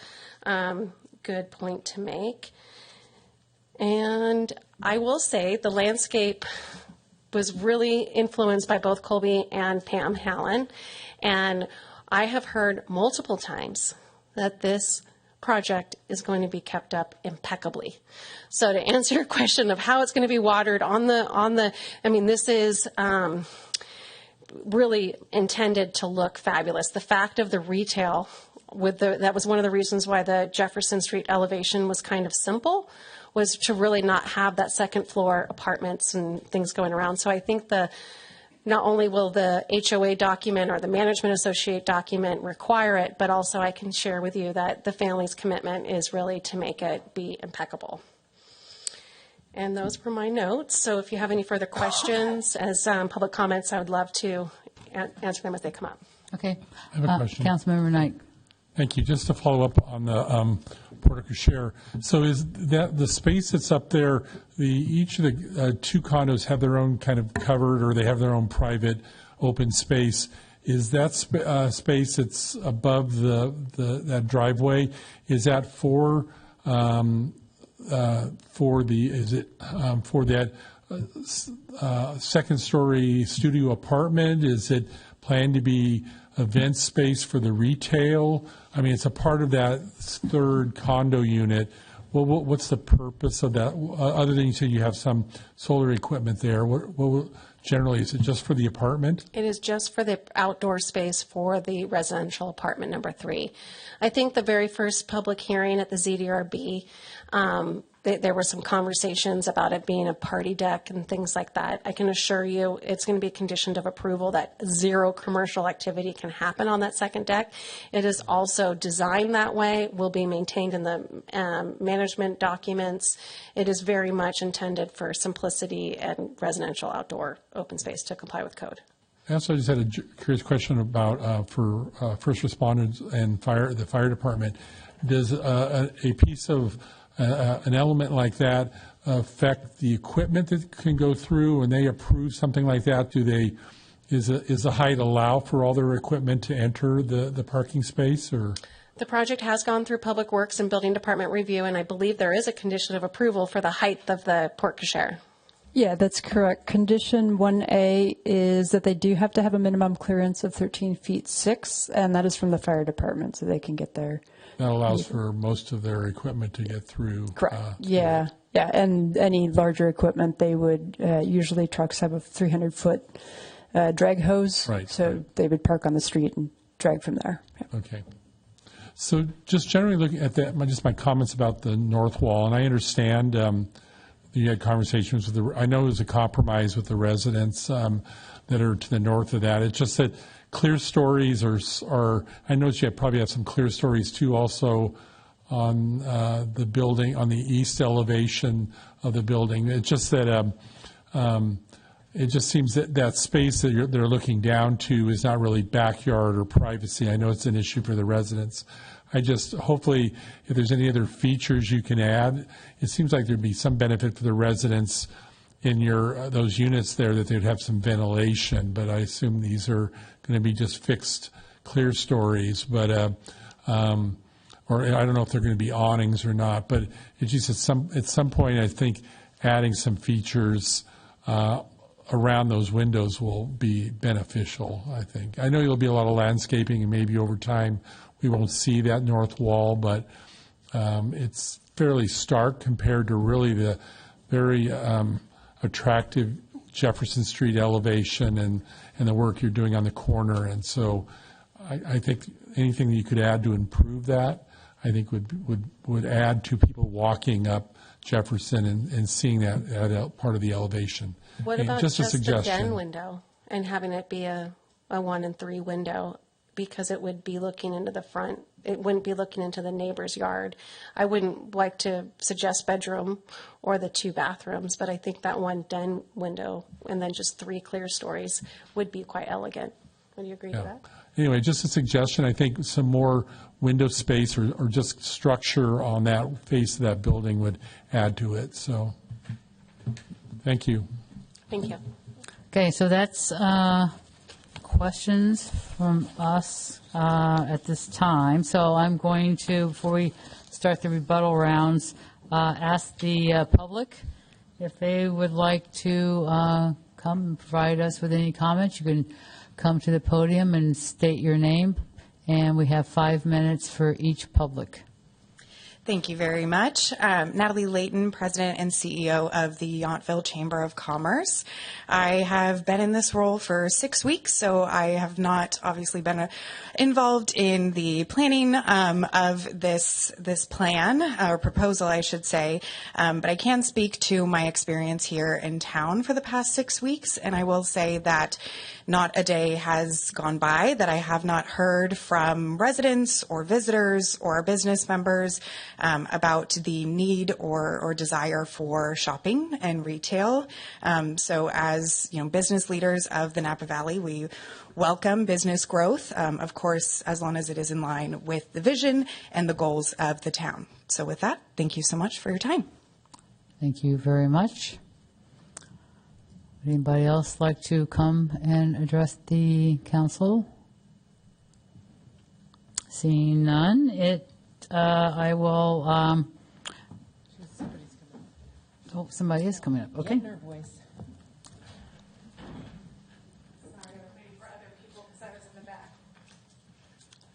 good point to make. And I will say the landscape was really influenced by both Colby and Pam Hallen, and I have heard multiple times that this project is going to be kept up impeccably. So to answer your question of how it's going to be watered this is really intended to look fabulous. The fact of the retail, that was one of the reasons why the Jefferson Street elevation was kind of simple, was to really not have that 2nd floor apartments and things going around. So I think not only will the HOA document or the management associate document require it, but also I can share with you that the family's commitment is really to make it be impeccable. And those were my notes. So if you have any further questions as public comments, I would love to answer them as they come up. Okay. I have a question. Councilmember Knight. Thank you. Just to follow up on the portico share. So is that the space that's up there, each of the 2 condos have their own kind of covered, or they have their own private open space? Is that space that's above that driveway, is that for for that second-story studio apartment? Is it planned to be event space for the retail? I mean, it's a part of that third condo unit. Well, what's the purpose of that? Other than you said you have some solar equipment there, what generally, is it just for the apartment? It is just for the outdoor space for the residential apartment number 3. I think the very first public hearing at the ZDRB, there were some conversations about it being a party deck and things like that. I can assure you it's going to be conditioned of approval that zero commercial activity can happen on that second deck. It is also designed that way, will be maintained in the management documents. It is very much intended for simplicity and residential outdoor open space to comply with code. I also just had a curious question about for first responders and the fire department. Does a piece of an element like that affect the equipment that can go through when they approve something like that? Is the height allow for all their equipment to enter the parking space, or? The project has gone through Public Works and Building Department review, and I believe there is a condition of approval for the height of the porte cochere. Yeah, that's correct. Condition 1A is that they do have to have a minimum clearance of 13 feet 6, and that is from the fire department, so they can get there. That allows for most of their equipment to get through. Correct. Yeah, and any larger equipment, they would, usually trucks have a 300-foot drag hose. Right. So they would park on the street and drag from there. Yeah. Okay. So just generally looking at that, just my comments about the north wall, and I understand you had conversations with I know there's a compromise with the residents that are to the north of that. It's just that clear stories are I noticed you probably have some clear stories too also on the building, on the east elevation of the building. It's just that it just seems that space that they're looking down to is not really backyard or privacy. I know it's an issue for the residents. I just, hopefully, if there's any other features you can add, it seems like there'd be some benefit for the residents in those units there, that they'd have some ventilation, but I assume these are going to be just fixed clear stories, but or I don't know if they're going to be awnings or not, but it's just at some point I think adding some features around those windows will be beneficial, I think. I know there'll be a lot of landscaping, and maybe over time we won't see that north wall, but it's fairly stark compared to really the very attractive Jefferson Street elevation and the work you're doing on the corner. And so I think anything that you could add to improve that, I think would add to people walking up Jefferson and seeing that part of the elevation. What about just the den window and having it be a 1 and 3 window, because it would be looking into the front? It wouldn't be looking into the neighbor's yard. I wouldn't like to suggest bedroom or the 2 bathrooms, but I think that 1 den window and then just 3 clear stories would be quite elegant. Would you agree to that? Anyway, just a suggestion. I think some more window space or just structure on that face of that building would add to it. So, thank you. Thank you. Okay, so that's questions from us at this time. So I'm going to, before we start the rebuttal rounds, ask the public if they would like to come and provide us with any comments. You can come to the podium and state your name, and we have 5 minutes for each public. Thank you very much. Natalie Layton, President and CEO of the Yountville Chamber of Commerce. I have been in this role for 6 weeks, so I have not obviously been involved in the planning of this plan, or proposal, I should say, but I can speak to my experience here in town for the past 6 weeks, and I will say that not a day has gone by that I have not heard from residents or visitors or business members about the need or desire for shopping and retail. So as business leaders of the Napa Valley, we welcome business growth, of course, as long as it is in line with the vision and the goals of the town. So with that, thank you so much for your time. Thank you very much. Would anybody else like to come and address the council? Seeing none, I will Oh, somebody is coming up. Okay. Her voice.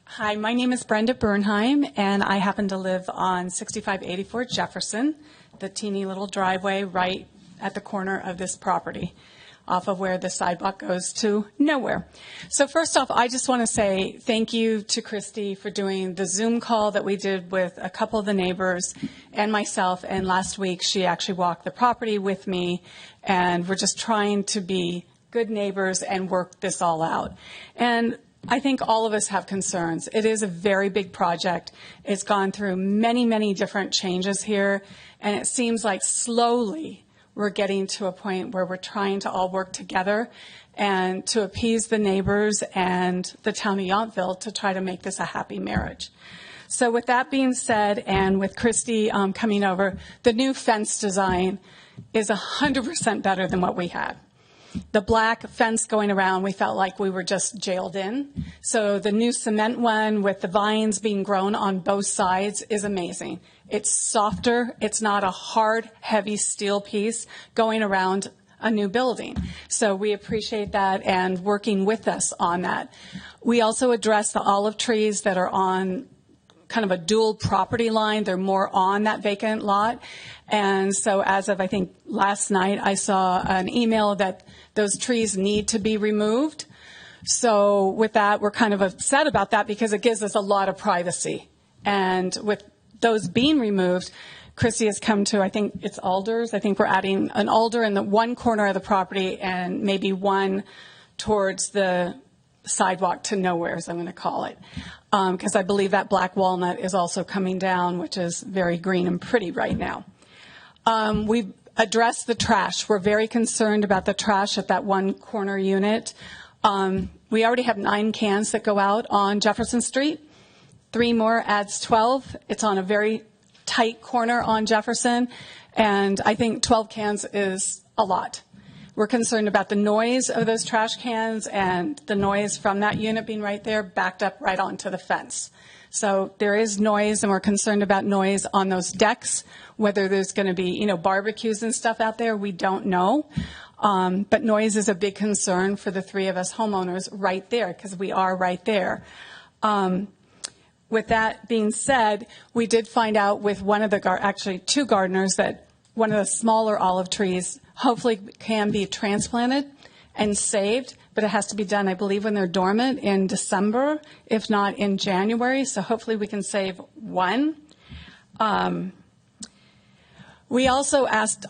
Hi, my name is Brenda Bernheim, and I happen to live on 6584 Jefferson, the teeny little driveway right at the corner of this property, off of where the sidewalk goes to nowhere. So first off, I just want to say thank you to Christy for doing the Zoom call that we did with a couple of the neighbors and myself, and last week she actually walked the property with me, and we're just trying to be good neighbors and work this all out. And I think all of us have concerns. It is a very big project. It's gone through many, many different changes here, and it seems like slowly we're getting to a point where we're trying to all work together and to appease the neighbors and the town of Yountville to try to make this a happy marriage. So with that being said, and with Christy coming over, the new fence design is 100% better than what we had. The black fence going around, we felt like we were just jailed in. So the new cement one with the vines being grown on both sides is amazing. It's softer. It's not a hard, heavy steel piece going around a new building. So we appreciate that and working with us on that. We also address the olive trees that are on kind of a dual property line. They're more on that vacant lot. And so as of, I think, last night, I saw an email that those trees need to be removed. So with that, we're kind of upset about that because it gives us a lot of privacy. And with those being removed, Christy has come to, I think it's alders. I think we're adding an alder in the one corner of the property and maybe one towards the sidewalk to nowhere, as I'm going to call it. Because I believe that black walnut is also coming down, which is very green and pretty right now. We've addressed the trash. We're very concerned about the trash at that one corner unit. We already have 9 cans that go out on Jefferson Street. 3 more adds 12. It's on a very tight corner on Jefferson, and I think 12 cans is a lot. We're concerned about the noise of those trash cans and the noise from that unit being right there, backed up right onto the fence. So there is noise, and we're concerned about noise on those decks, whether there's going to be, barbecues and stuff out there, we don't know. But noise is a big concern for the 3 of us homeowners right there, because we are right there. With that being said, we did find out with one of the, actually 2 gardeners, that one of the smaller olive trees hopefully can be transplanted and saved, but it has to be done, I believe, when they're dormant in December, if not in January. So hopefully we can save one. We also asked,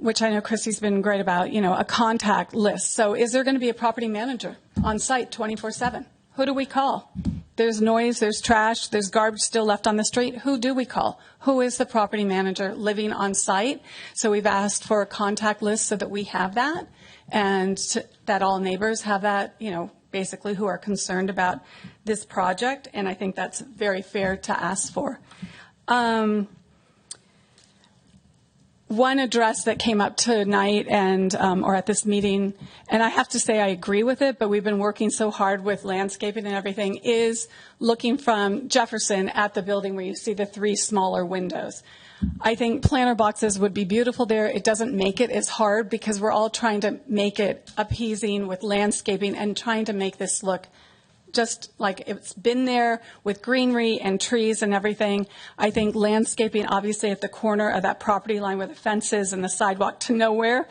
which I know Christy's been great about, a contact list. So is there going to be a property manager on site 24/7? Who do we call? There's noise, there's trash, there's garbage still left on the street. Who do we call? Who is the property manager living on site? So we've asked for a contact list so that we have that, and that all neighbors have that, basically who are concerned about this project. And I think that's very fair to ask for. One address that came up tonight and or at this meeting, and I have to say I agree with it, but we've been working so hard with landscaping and everything, is looking from Jefferson at the building where you see the 3 smaller windows. I think planter boxes would be beautiful there. It doesn't make it as hard because we're all trying to make it appeasing with landscaping and trying to make this look just like it's been there with greenery and trees and everything. I think landscaping, obviously, at the corner of that property line where the fence is and the sidewalk to nowhere,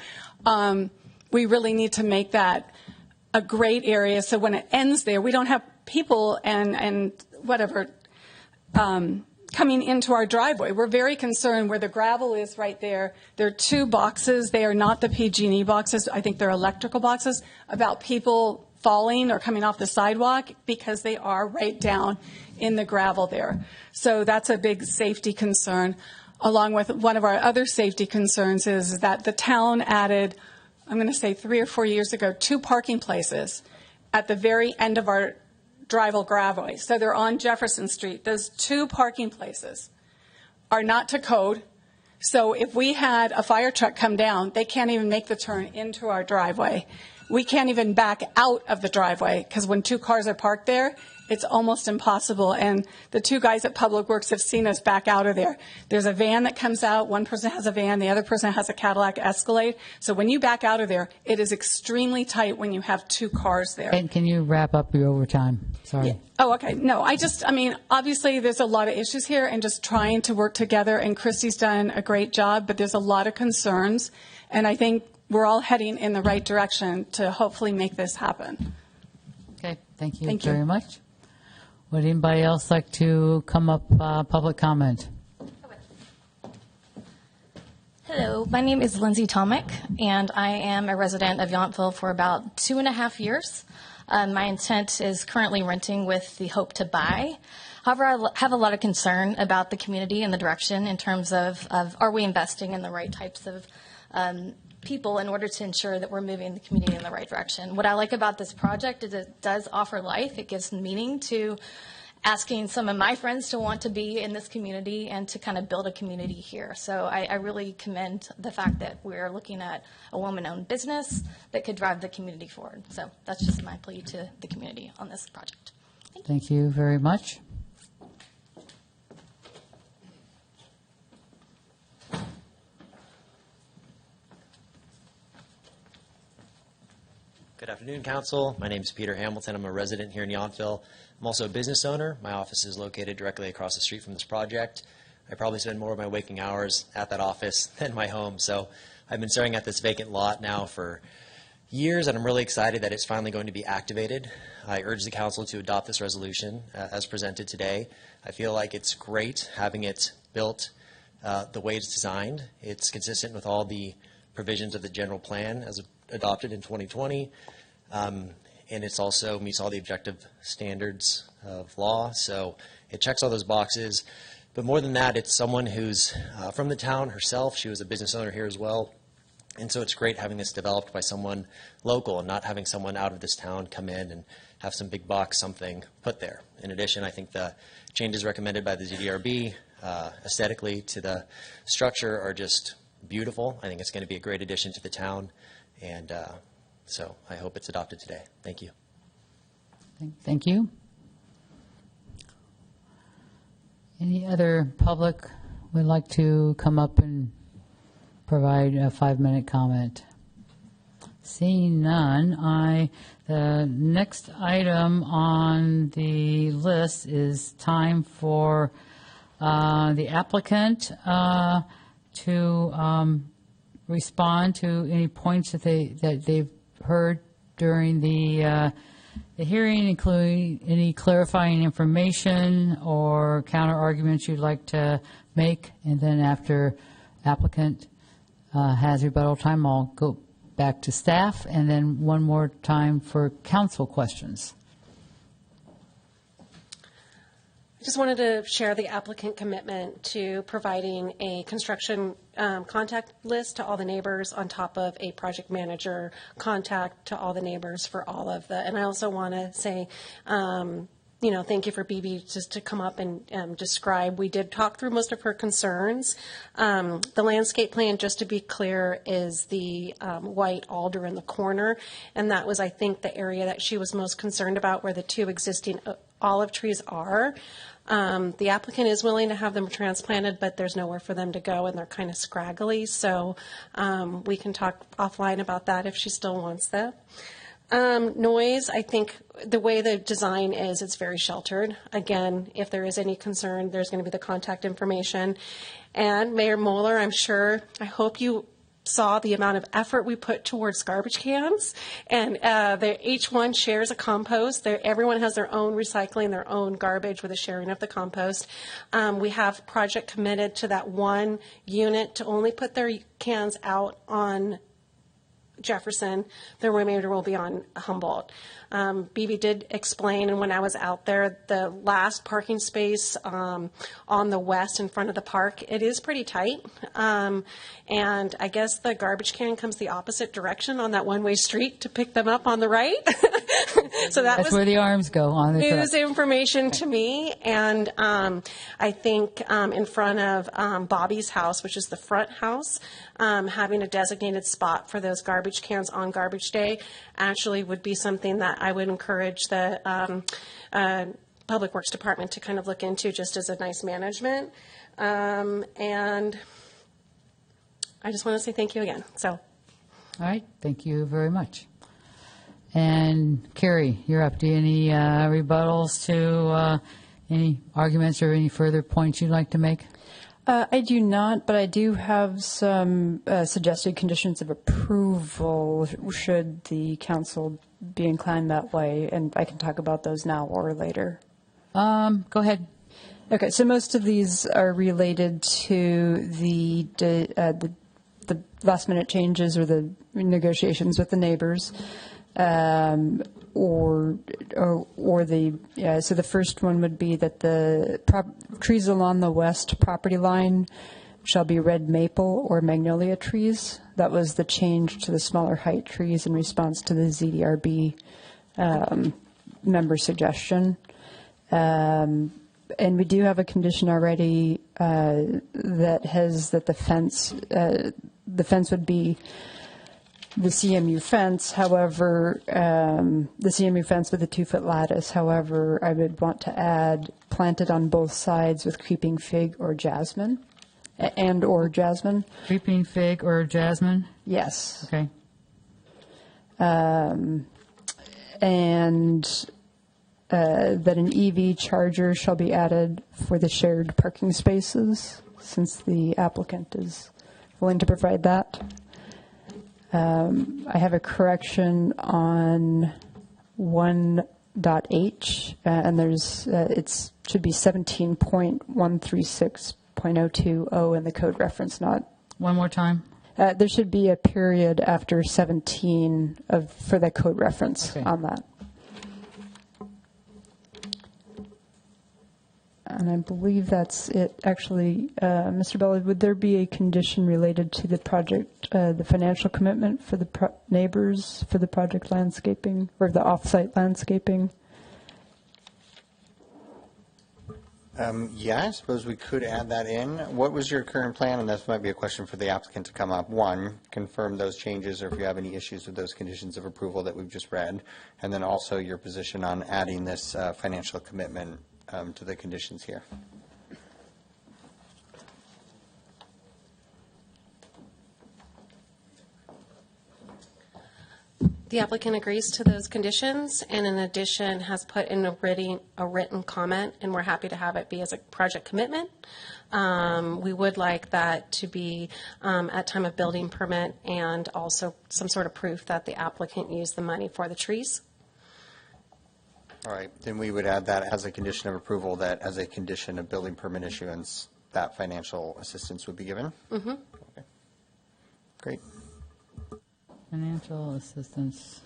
we really need to make that a great area. So when it ends there, we don't have people and whatever coming into our driveway. We're very concerned where the gravel is right there. There are 2 boxes. They are not the PG&E boxes. I think they're electrical boxes about people falling or coming off the sidewalk because they are right down in the gravel there. So that's a big safety concern. Along with one of our other safety concerns is that the town added, I'm going to say 3 or 4 years ago, 2 parking places at the very end of our driveway. So they're on Jefferson Street. Those 2 parking places are not to code. So if we had a fire truck come down, they can't even make the turn into our driveway. we can't even back out of the driveway because when two cars are parked there, it's almost impossible. And the two guys at Public Works have seen us back out of there. There's a van that comes out. One person has a van. The other person has a Cadillac Escalade. So when you back out of there, it is extremely tight when you have two cars there. And can you wrap up your overtime? Sorry. Yeah. Oh, okay. No, obviously there's a lot of issues here and just trying to work together. And Christy's done a great job, but there's a lot of concerns. And I think we're all heading in the right direction to hopefully make this happen. Okay. Thank you Thank you. very much. Would anybody else like to come up, public comment? Hello, my name is Lindsay Tomic, and I am a resident of Yountville for about 2.5 years. My intent is currently renting with the hope to buy. However, I have a lot of concern about the community and the direction in terms of are we investing in the right types of people in order to ensure that we're moving the community in the right direction. What I like about this project is it does offer life. It gives meaning to asking some of my friends to want to be in this community and to kind of build a community here. So I really commend the fact that we're looking at a woman-owned business that could drive the community forward. So that's just my plea to the community on this project. Thank you very much. Good afternoon, Council. My name is Peter Hamilton. I'm a resident here in Yountville. I'm also a business owner. My office is located directly across the street from this project. I probably spend more of my waking hours at that office than my home. So I've been staring at this vacant lot now for years, and I'm really excited that it's finally going to be activated. I urge the Council to adopt this resolution as presented today. I feel like it's great having it built the way it's designed. It's consistent with all the provisions of the general plan as adopted in 2020. And it's also meets all the objective standards of law. So it checks all those boxes. But more than that, it's someone who's from the town herself. She was a business owner here as well. And so it's great having this developed by someone local and not having someone out of this town come in and have some big box something put there. In addition, I think the changes recommended by the ZDRB aesthetically to the structure are just beautiful. I think it's going to be a great addition to the town. And so I hope it's adopted today. Thank you. Thank you. Any other public would like to come up and provide a 5-minute comment? Seeing none, the next item on the list is time for the applicant to respond to any points that they've heard during the hearing, including any clarifying information or counter arguments you'd like to make. And then after applicant has rebuttal time, I'll go back to staff, and then one more time for council questions. I just wanted to share the applicant commitment to providing a construction contact list to all the neighbors on top of a project manager contact to all the neighbors for all of the, and I also want to say, thank you for BB just to come up and describe. We did talk through most of her concerns. The landscape plan, just to be clear, is the white alder in the corner, and that was, I think, the area that she was most concerned about, where the two existing olive trees are. The applicant is willing to have them transplanted, but there's nowhere for them to go, and they're kind of scraggly, so we can talk offline about that if she still wants that. Noise, I think the way the design is, it's very sheltered. Again, if there is any concern, there's going to be the contact information. And Mayor Moeller, I hope you saw the amount of effort we put towards garbage cans, and each one shares a compost. Everyone has their own recycling, their own garbage with a sharing of the compost. We have project committed to that one unit to only put their cans out on Jefferson. The remainder will be on Humboldt. BB did explain, and when I was out there, the last parking space on the west in front of the park, it is pretty tight. And I guess the garbage can comes the opposite direction on that one-way street to pick them up on the right. So that's where the arms go on the news information to me. And I think in front of Bobby's house, which is the front house, having a designated spot for those garbage garbage cans on garbage day actually would be something that I would encourage the Public Works Department to kind of look into just as a nice management. And I just want to say thank you again. So, All right, thank you very much. And Carrie, you're up. Do you any rebuttals to any arguments or any further points you'd like to make? I do not, but I do have some suggested conditions of approval should the council be inclined that way, and I can talk about those now or later. Go ahead. Okay, so most of these are related to the last minute changes or the negotiations with the neighbors, or so the first one would be that the trees along the west property line shall be red maple or magnolia trees. That was the change to the smaller height trees in response to the ZDRB member suggestion. And we do have a condition already that has that the fence would be the CMU fence. However, the CMU fence with a 2-foot lattice. However, I would want to add planted on both sides with creeping fig or jasmine, or jasmine. Creeping fig or jasmine? Yes. Okay. And that an EV charger shall be added for the shared parking spaces, since the applicant is willing to provide that. I have a correction on 1.h, and there's it should be 17.136.020 in the code reference, not. One more time. There should be a period after 17 for the code reference on that. And I believe that's it. Actually, Mr. Bella, would there be a condition related to the project, the financial commitment for the neighbors for the project landscaping or the off-site landscaping? Yeah, I suppose we could add that in. What was your current plan? And this might be a question for the applicant to come up. One, confirm those changes, or if you have any issues with those conditions of approval that we've just read. And then also your position on adding this financial commitment to the conditions here. the applicant agrees to those conditions, and in addition has put in a written comment, and we're happy to have it be as a project commitment. We would like that to be at time of building permit, and also some sort of proof that the applicant used the money for the trees. All right, then we would add that as a condition of approval, that as a condition of building permit issuance, that financial assistance would be given. Mm-hmm. Okay. Great. Financial assistance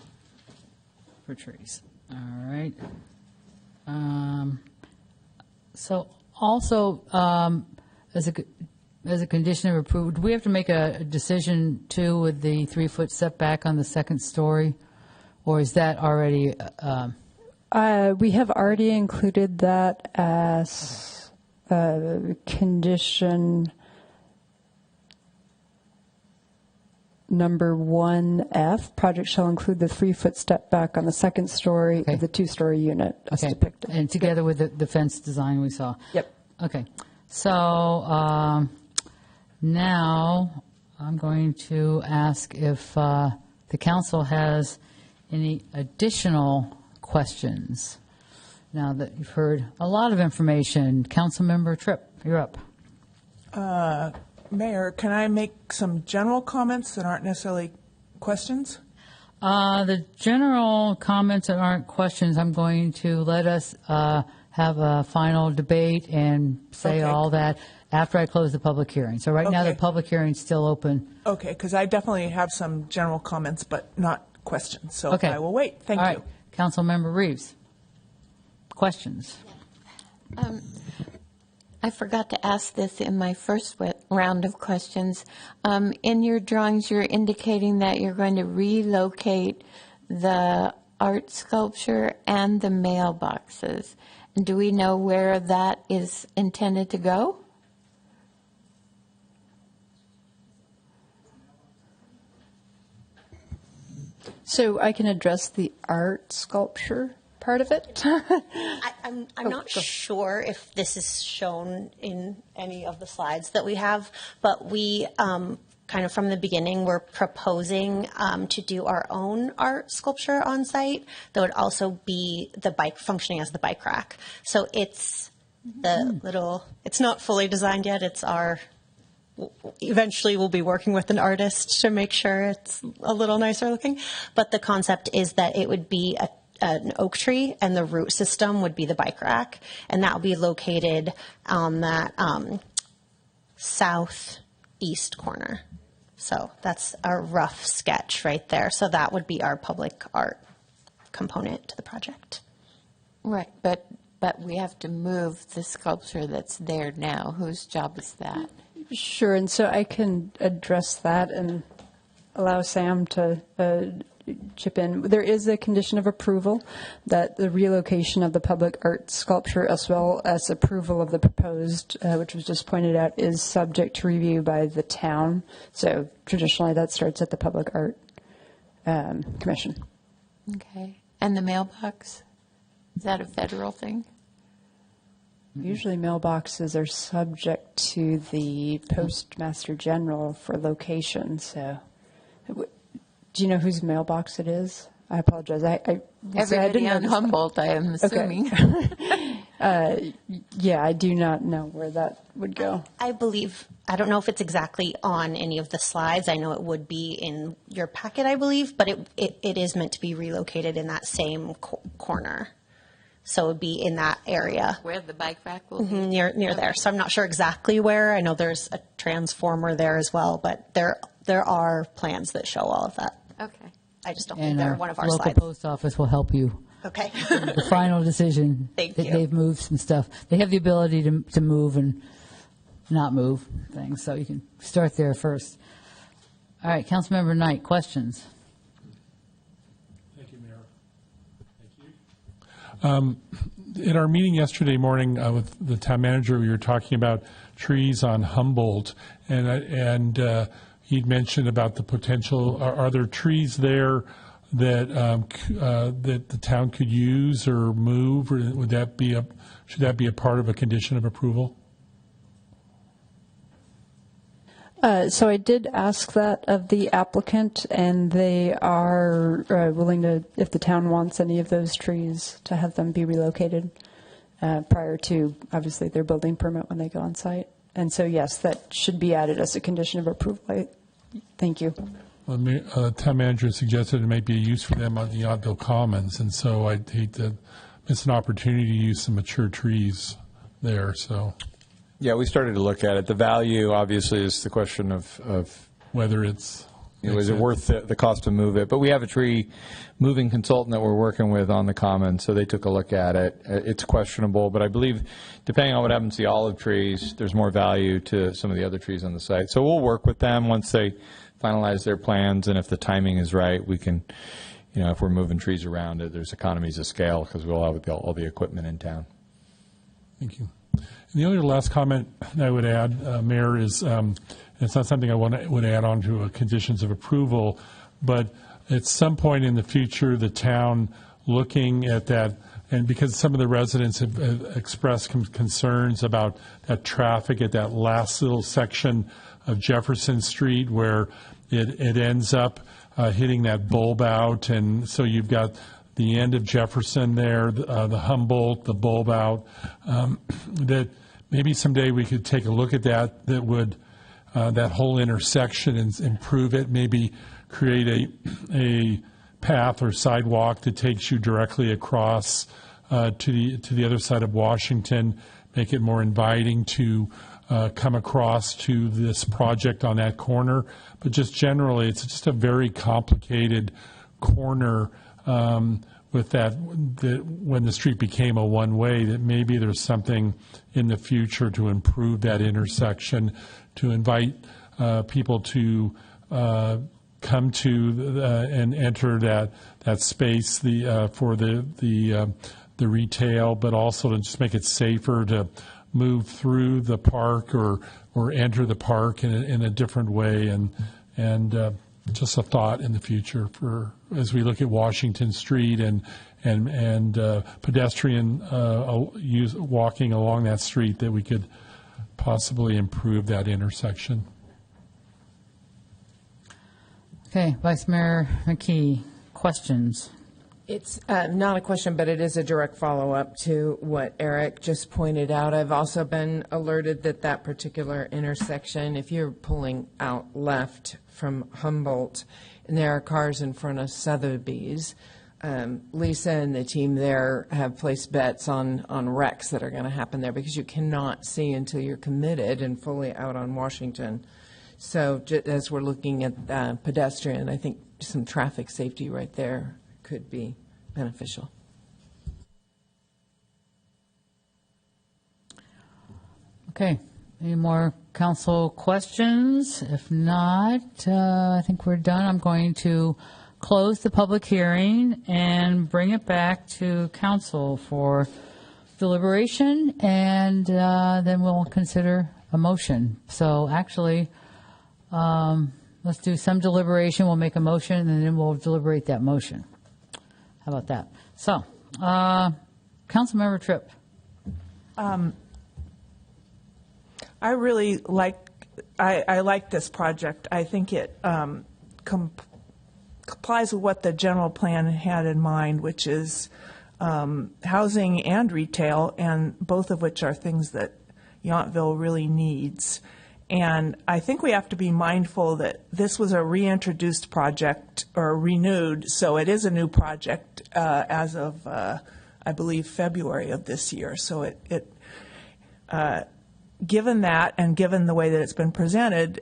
for trees. All right. So also, as a condition of approval, do we have to make a decision too with the 3-foot setback on the second story, or is that already? We have already included that as condition number 1F. Project shall include the 3-foot step back on the second story of the 2-story unit as depicted. And together with the fence design we saw. Yep. Okay. So now I'm going to ask if the council has any additional questions. Now that you've heard a lot of information, Councilmember Tripp, you're up. Mayor, can I make some general comments that aren't necessarily questions? The general comments that aren't questions, I'm going to let us have a final debate and say all that after I close the public hearing. So right now the public hearing's still open. Okay, because I definitely have some general comments, but not questions. So I will wait. Thank you. All right. Councilmember Reeves. Questions? I forgot to ask this in my first round of questions. In your drawings, you're indicating that you're going to relocate the art sculpture and the mailboxes. And do we know where that is intended to go? So I can address the art sculpture part of it. I'm not sure if this is shown in any of the slides that we have, but we kind of from the beginning we're proposing to do our own art sculpture on site that would also be the bike functioning as the bike rack. So it's the little, it's not fully designed yet. It's our, eventually we'll be working with an artist to make sure it's a little nicer looking. But the concept is that it would be an oak tree, and the root system would be the bike rack, and that will be located on that southeast corner. So that's a rough sketch right there. So that would be our public art component to the project. Right, but we have to move the sculpture that's there now. Whose job is that? Sure, and so I can address that and allow Sam to chip in. There is a condition of approval that the relocation of the public art sculpture as well as approval of the proposed, which was just pointed out, is subject to review by the town. So traditionally that starts at the Public Art Commission. Okay. And the mailbox? Is that a federal thing? Usually mailboxes are subject to the Postmaster General for location. So do you know whose mailbox it is? I apologize. Everybody on Humboldt, I am assuming. Okay. Yeah, I do not know where that would go. I believe, I don't know if it's exactly on any of the slides. I know it would be in your packet, I believe, but it is meant to be relocated in that same corner. So it would be in that area. Where the bike rack will be? Near there. So I'm not sure exactly where. I know there's a transformer there as well, but there are plans that show all of that. Okay. I just don't think they're one of our local slides. post office will help you. Okay. The final decision. Thank that you. They've moved some stuff. They have the ability to move and not move things, so you can start there first. All right, Councilmember Knight, questions? Thank you, Mayor. Thank you. In our meeting yesterday morning with the town manager, we were talking about trees on Humboldt, and he'd mentioned about the potential. Are there trees there that that the town could use or move, or would that be should that be a part of a condition of approval? So I did ask that of the applicant, and they are willing to, if the town wants any of those trees, to have them be relocated prior to, obviously, their building permit when they go on site. And so, yes, that should be added as a condition of approval. Thank you. Well, the town manager suggested it might be a use for them on the Yachtville Commons, and so I'd hate to miss an opportunity to use some mature trees there. So. Yeah, we started to look at it. The value, obviously, is the question of whether it's is it worth the cost to move it. But we have a tree moving consultant that we're working with on the common, so they took a look at it. It's questionable, but I believe, depending on what happens to the olive trees, there's more value to some of the other trees on the site. So we'll work with them once they finalize their plans, and if the timing is right, we can, if we're moving trees around it, there's economies of scale because we'll have all the equipment in town. Thank you. And the other last comment I would add, Mayor, is it's not something I would add on to conditions of approval, but at some point in the future, the town looking at that, and because some of the residents have expressed concerns about that traffic at that last little section of Jefferson Street where it ends up hitting that bulb out, and so you've got the end of Jefferson there, the Humboldt, the bulb out, that maybe someday we could take a look at that would, that whole intersection and improve it, maybe create a path or sidewalk that takes you directly across to the other side of Washington, make it more inviting to come across to this project on that corner. But just generally, it's just a very complicated corner with that when the street became a one-way, that maybe there's something in the future to improve that intersection, to invite people to come to and enter that space for the retail, but also to just make it safer to move through the park or enter the park in a different way. And just a thought in the future for as we look at Washington Street and pedestrian walking along that street, that we could possibly improve that intersection. Okay, Vice Mayor McKee, questions? It's not a question, but it is a direct follow-up to what Eric just pointed out. I've also been alerted that that particular intersection, if you're pulling out left from Humboldt, and there are cars in front of Sotheby's, Lisa and the team there have placed bets on wrecks that are going to happen there because you cannot see until you're committed and fully out on Washington. So as we're looking at pedestrian, I think some traffic safety right there could be beneficial. Okay, any more council questions? If not, I think we're done. I'm going to close the public hearing and bring it back to council for deliberation, and then we'll consider a motion. So actually, let's do some deliberation, we'll make a motion, and then we'll deliberate that motion. How about that? So, Councilmember Tripp. I really like I like this project. I think it complies with what the general plan had in mind, which is housing and retail, and both of which are things that Yountville really needs. And I think we have to be mindful that this was a reintroduced project, or renewed, so it is a new project as of, I believe, February of this year. So given that, and given the way that it's been presented,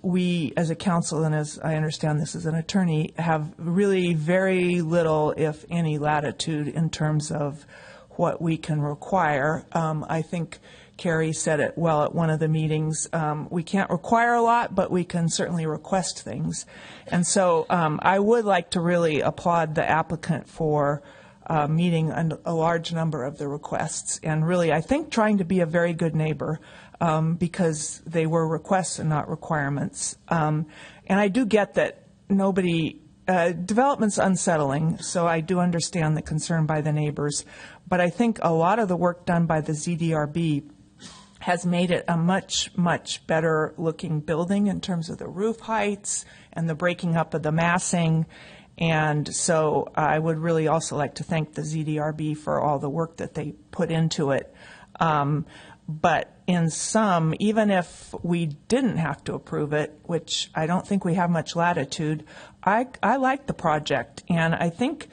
we as a council, and as I understand this as an attorney, have really very little, if any, latitude in terms of what we can require. I think Carrie said it well at one of the meetings. We can't require a lot, but we can certainly request things. And so I would like to really applaud the applicant for meeting a large number of the requests, and really, I think, trying to be a very good neighbor because they were requests and not requirements. And I do get that development's unsettling, so I do understand the concern by the neighbors. But I think a lot of the work done by the ZDRB has made it a much, much better looking building in terms of the roof heights and the breaking up of the massing. And so I would really also like to thank the ZDRB for all the work that they put into it. But in sum, even if we didn't have to approve it, which I don't think we have much latitude, I like the project. And I think,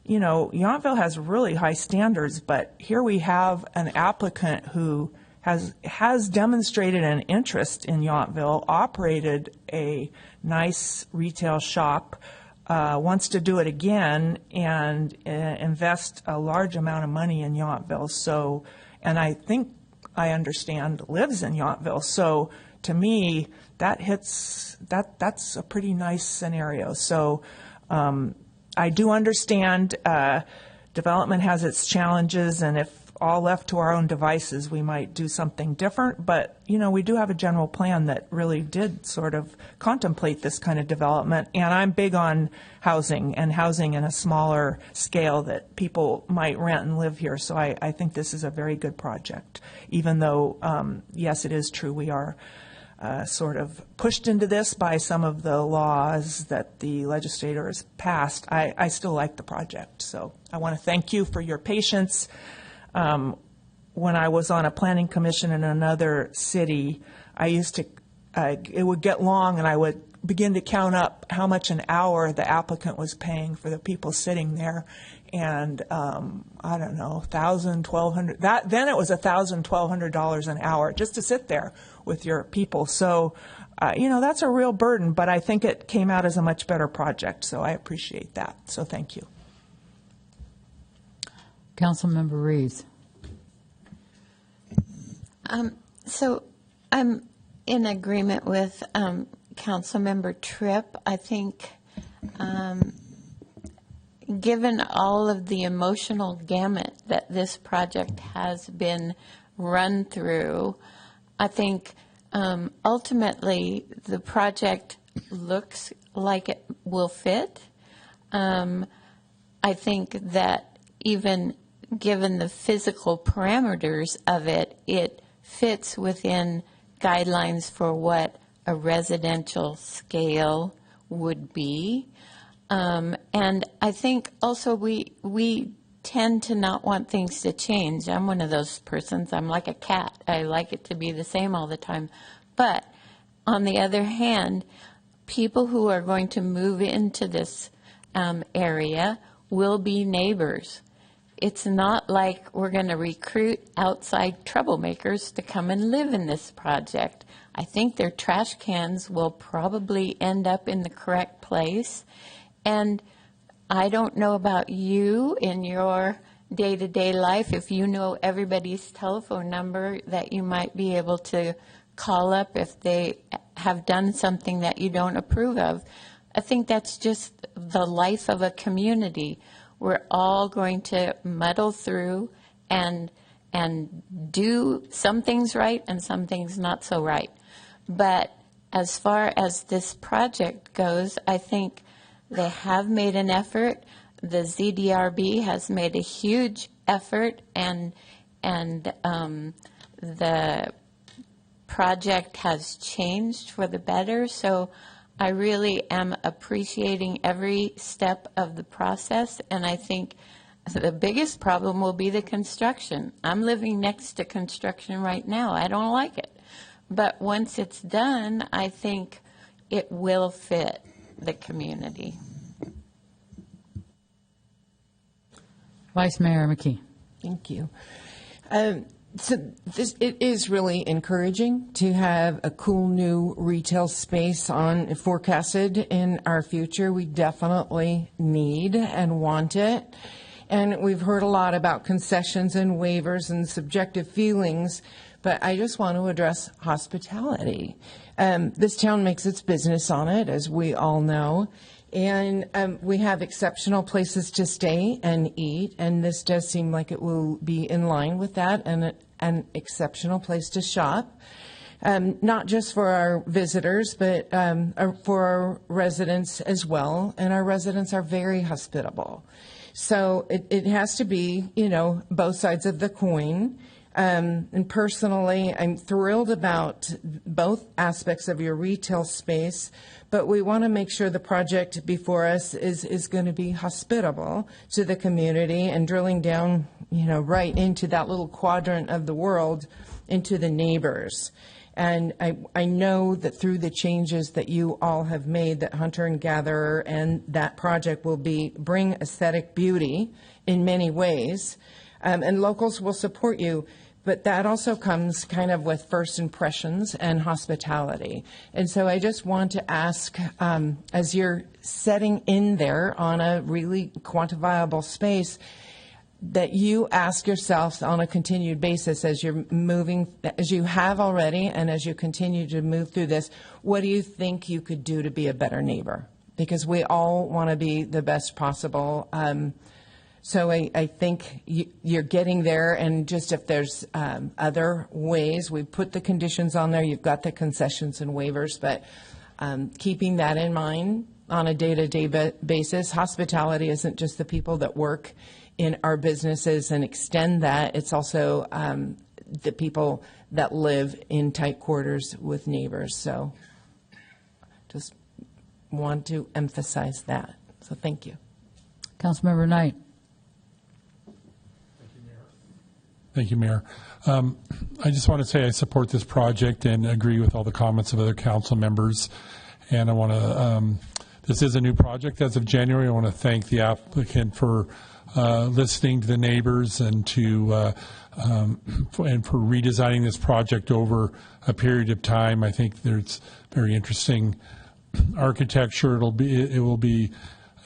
Yountville has really high standards, but here we have an applicant who has demonstrated an interest in Yountville, operated a nice retail shop, wants to do it again and invest a large amount of money in Yountville. So, and I think I understand lives in Yountville. So to me, that's a pretty nice scenario. So I do understand development has its challenges, and if all left to our own devices, we might do something different. But, we do have a general plan that really did sort of contemplate this kind of development. And I'm big on housing, and housing in a smaller scale that people might rent and live here. So I think this is a very good project, even though, yes, it is true we are sort of pushed into this by some of the laws that the legislator has passed. I still like the project. So I want to thank you for your patience. When I was on a planning commission in another city, I used to, it would get long, and I would begin to count up how much an hour the applicant was paying for the people sitting there. And I don't know, $1,000, $1,200. Then it was $1,000, $1,200 an hour just to sit there with your people. So, that's a real burden, but I think it came out as a much better project. So I appreciate that. So thank you. Councilmember Reeves. So I'm in agreement with Councilmember Tripp. I think given all of the emotional gamut that this project has been run through, I think ultimately the project looks like it will fit. I think that even given the physical parameters of it, it fits within guidelines for what a residential scale would be. And I think also we tend to not want things to change. I'm one of those persons. I'm like a cat. I like it to be the same all the time. But on the other hand, people who are going to move into this area will be neighbors. It's not like we're going to recruit outside troublemakers to come and live in this project. I think their trash cans will probably end up in the correct place. And I don't know about you in your day-to-day life, if you know everybody's telephone number that you might be able to call up if they have done something that you don't approve of. I think that's just the life of a community. We're all going to muddle through and do some things right and some things not so right. But as far as this project goes, I think they have made an effort. The ZDRB has made a huge effort, and the project has changed for the better. So I really am appreciating every step of the process, and I think the biggest problem will be the construction. I'm living next to construction right now. I don't like it. But once it's done, I think it will fit the community. Vice Mayor McKee. Thank you. So it is really encouraging to have a cool new retail space forecasted in our future. We definitely need and want it. And we've heard a lot about concessions and waivers and subjective feelings, but I just want to address hospitality. This town makes its business on it, as we all know. And we have exceptional places to stay and eat, and this does seem like it will be in line with that, and an exceptional place to shop, not just for our visitors, but for our residents as well. And our residents are very hospitable. So it has to be, both sides of the coin. And personally, I'm thrilled about both aspects of your retail space, but we want to make sure the project before us is going to be hospitable to the community and drilling down, right into that little quadrant of the world, into the neighbors. And I know that through the changes that you all have made, that Hunter and Gatherer and that project will bring aesthetic beauty in many ways, and locals will support you. But that also comes kind of with first impressions and hospitality. And so I just want to ask, as you're setting in there on a really quantifiable space, that you ask yourself on a continued basis as you're moving, as you have already, and as you continue to move through this, what do you think you could do to be a better neighbor? Because we all want to be the best possible. So I think you're getting there, and just if there's other ways, we put the conditions on there, you've got the concessions and waivers, but keeping that in mind on a day-to-day basis. Hospitality isn't just the people that work in our businesses and extend that, it's also the people that live in tight quarters with neighbors. So just want to emphasize that. So thank you. Councilmember Knight. Thank you, Mayor. I just want to say I support this project and agree with all the comments of other council members. And I want to, this is a new project as of January. I want to thank the applicant for listening to the neighbors and for redesigning this project over a period of time. I think there's very interesting architecture. It will be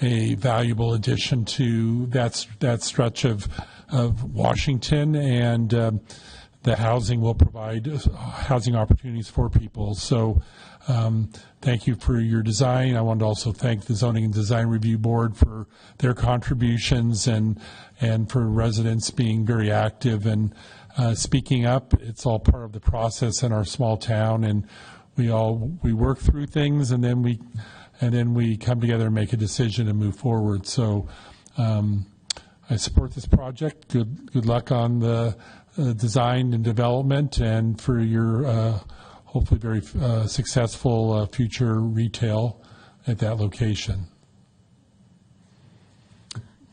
a valuable addition to that stretch of Washington, and the housing will provide housing opportunities for people. So thank you for your design. I want to also thank the Zoning and Design Review Board for their contributions and for residents being very active and speaking up. It's all part of the process in our small town, and we work through things, and then we come together and make a decision and move forward. So I support this project. Good luck on the design and development, and for your hopefully very successful future retail at that location.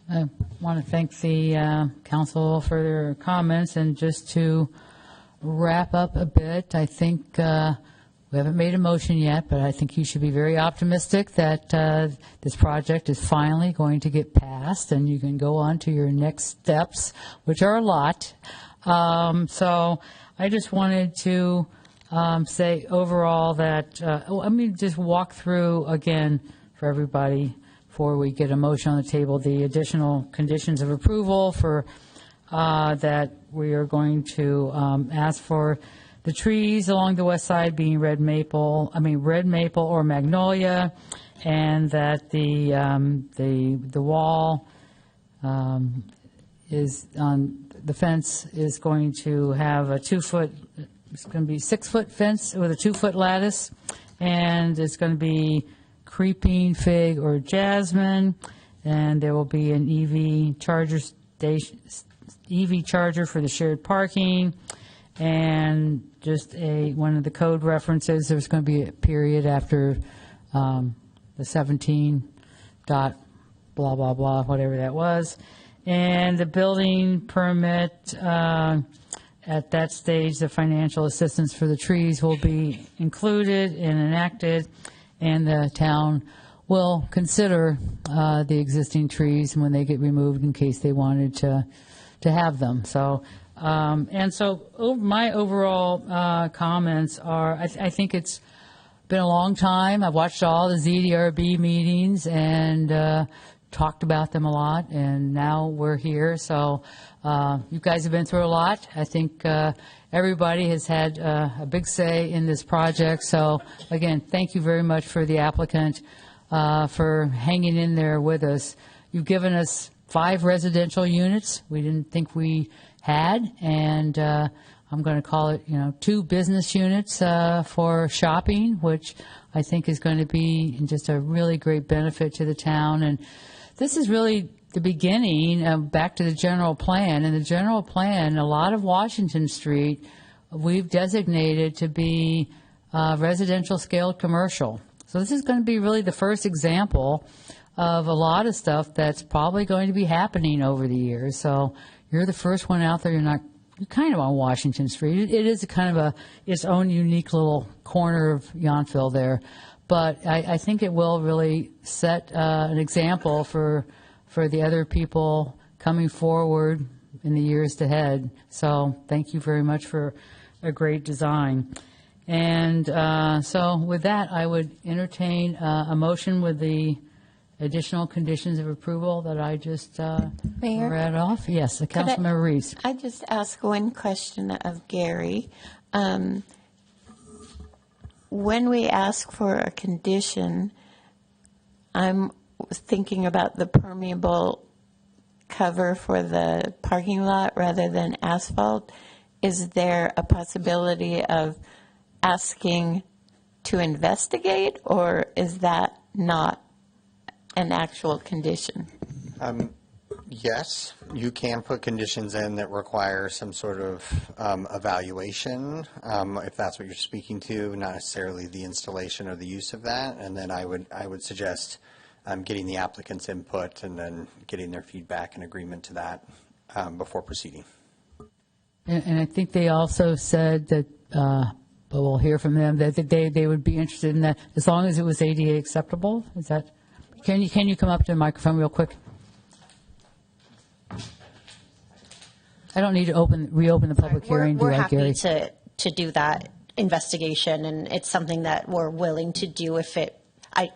I want to thank the council for their comments, and just to wrap up a bit, I think we haven't made a motion yet, but I think you should be very optimistic that this project is finally going to get passed, and you can go on to your next steps, which are a lot. So I just wanted to say overall that, let me just walk through again for everybody before we get a motion on the table, the additional conditions of approval for that we are going to ask for the trees along the west side being red maple or magnolia, and that the wall is on the fence is going to have a 2-foot, it's going to be 6-foot fence with a 2-foot lattice, and it's going to be creeping fig or jasmine, and there will be an EV charger station, EV charger for the shared parking, and just one of the code references, there's going to be a period after the 17 dot blah, blah, blah, whatever that was. And the building permit, at that stage, the financial assistance for the trees will be included and enacted, and the town will consider the existing trees when they get removed in case they wanted to have them. So, my overall comments are, I think it's been a long time. I've watched all the ZDRB meetings and talked about them a lot, and now we're here. So you guys have been through a lot. I think everybody has had a big say in this project. So again, thank you very much for the applicant for hanging in there with us. You've given us 5 residential units we didn't think we had, and I'm going to call it, 2 business units for shopping, which I think is going to be just a really great benefit to the town. And this is really the beginning, back to the general plan. In the general plan, a lot of Washington Street we've designated to be residential scaled commercial. So this is going to be really the first example of a lot of stuff that's probably going to be happening over the years. So you're the first one out there. You're kind of on Washington Street. It is kind of its own unique little corner of Yountville there. But I think it will really set an example for the other people coming forward in the years ahead. So thank you very much for a great design. And so with that, I would entertain a motion with the additional conditions of approval that I just Mayor? read off. Yes, Councilmember Reese. I just ask one question of Gary. When we ask for a condition, I'm thinking about the permeable cover for the parking lot rather than asphalt. Is there a possibility of asking to investigate, or is that not an actual condition? Yes, you can put conditions in that require some sort of evaluation, if that's what you're speaking to, not necessarily the installation or the use of that. And then I would suggest getting the applicant's input and then getting their feedback and agreement to that before proceeding. And I think they also said that, but we'll hear from them, that they would be interested in that as long as it was ADA acceptable. Is that? Can you come up to the microphone real quick? I don't need to reopen the public hearing, We're do I, happy Gary? to do that investigation, and it's something that we're willing to do if it.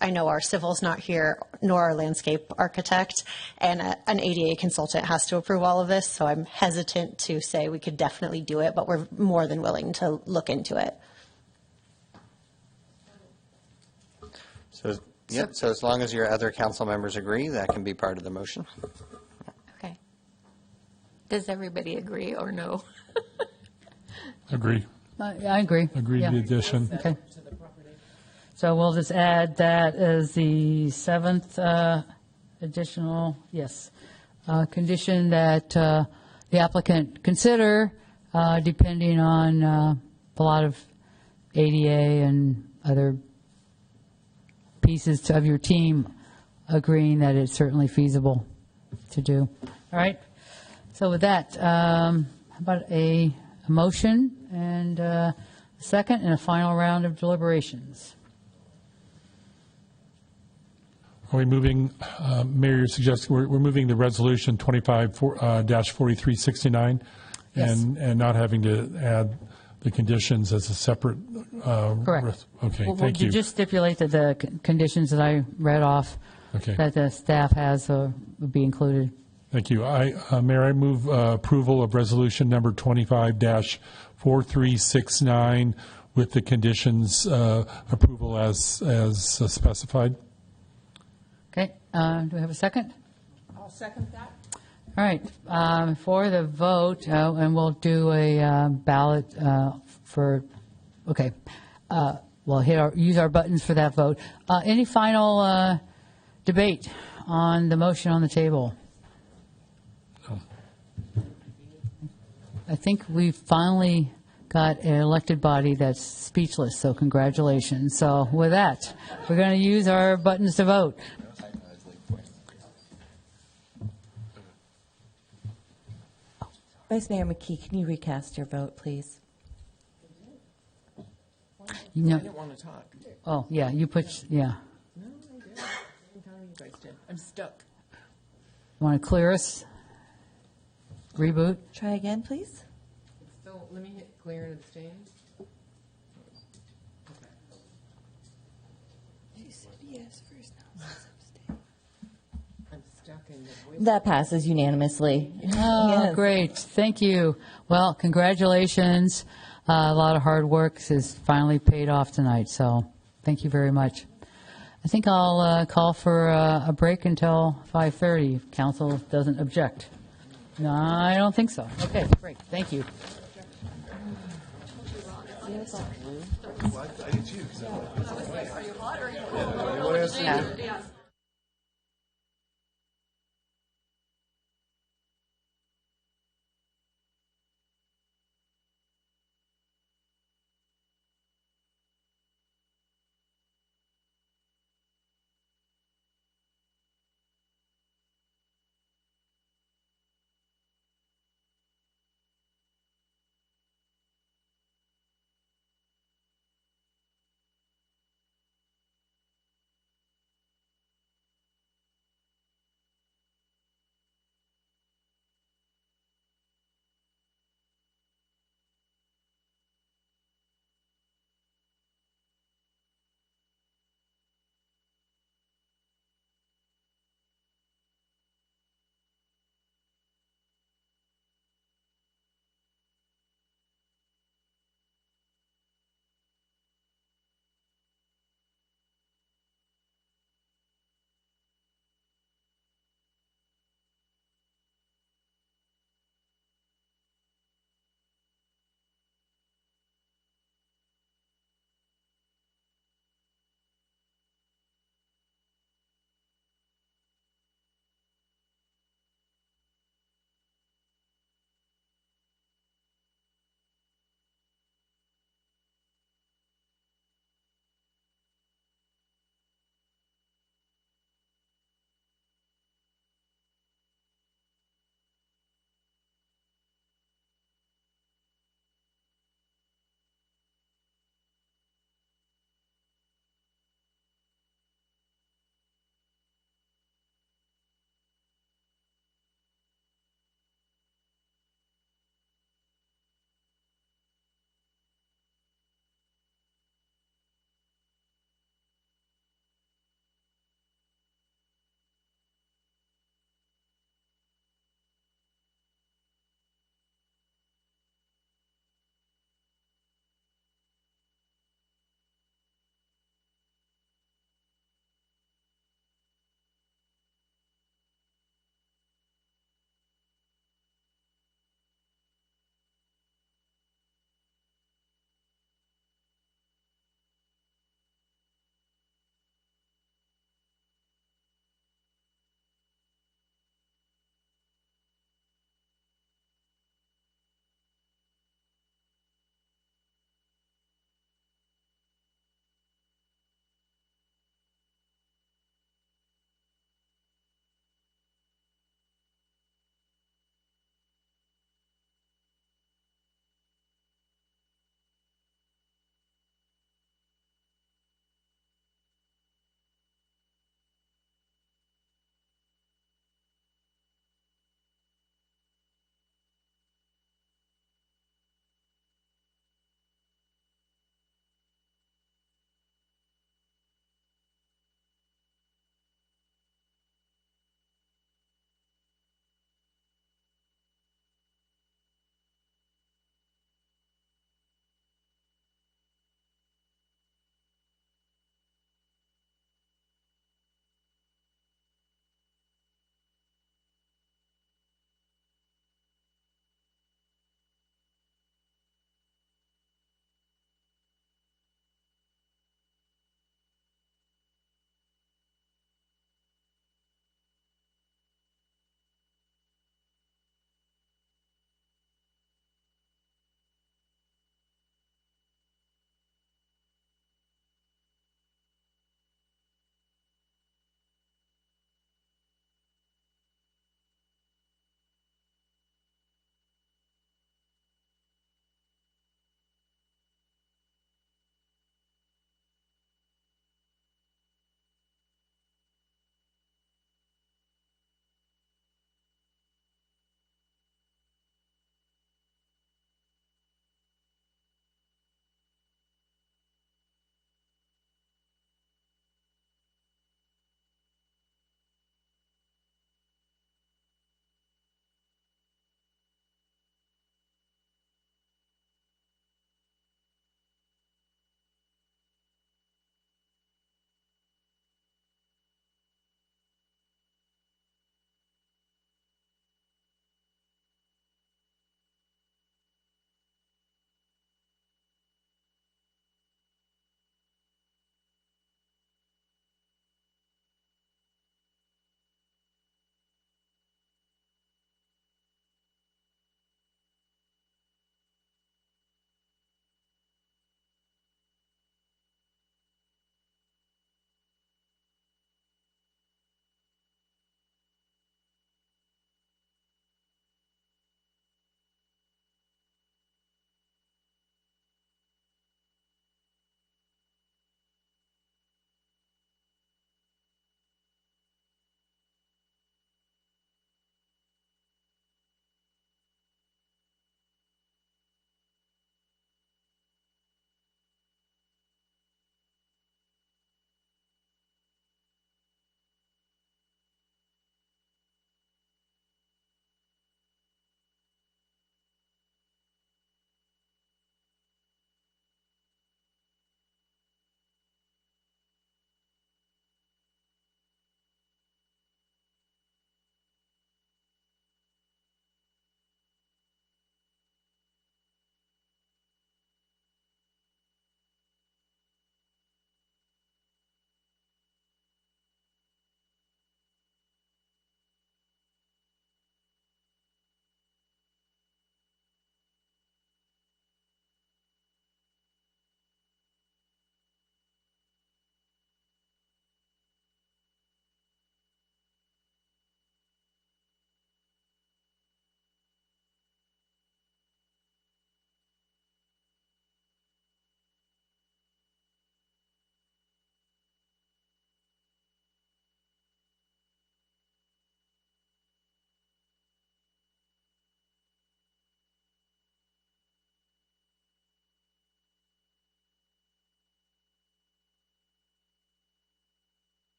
I know our civil's not here, nor our landscape architect, and an ADA consultant has to approve all of this, so I'm hesitant to say we could definitely do it, but we're more than willing to look into it. So as long as your other council members agree, that can be part of the motion. Okay. Does everybody agree or no? Agree. I agree. Agree to the addition. Okay. So we'll just add that as the seventh additional, yes, condition that the applicant consider, depending on a lot of ADA and other pieces of your team agreeing that it's certainly feasible to do. All right. So with that, how about a motion and a second and a final round of deliberations? Are we moving, Mayor, you're suggesting we're moving the resolution 25-4369 Yes. and not having to add the conditions as a separate. Correct. Okay, Well, thank you. Just stipulate that the conditions that I read off Okay. that the staff has would be included. Thank you. Mayor, I move approval of resolution number 25-4369 with the conditions approval as specified. Okay. Do we have a second? I'll second that. All right. For the vote, and we'll do a ballot for, okay. We'll use our buttons for that vote. Any final debate on the motion on the table? I think we've finally got an elected body that's speechless, so congratulations. So with that, we're going to use our buttons to vote. Vice Mayor McKee, can you recast your vote, please? You know, I didn't want to talk. oh, yeah, you put, yeah. No, I did. Same time you guys did. I'm stuck. Want to clear us? Reboot? Try again, please. So let me hit clear and abstain. She said yes first, now I'm stuck in the voice. That passes unanimously. Oh, Yes. great. Thank you. Well, congratulations. A lot of hard work has finally paid off tonight, so thank you very much. I think I'll call for a break until 5:30 if council doesn't object. No, I don't think so. Okay, great. Thank you. Yeah.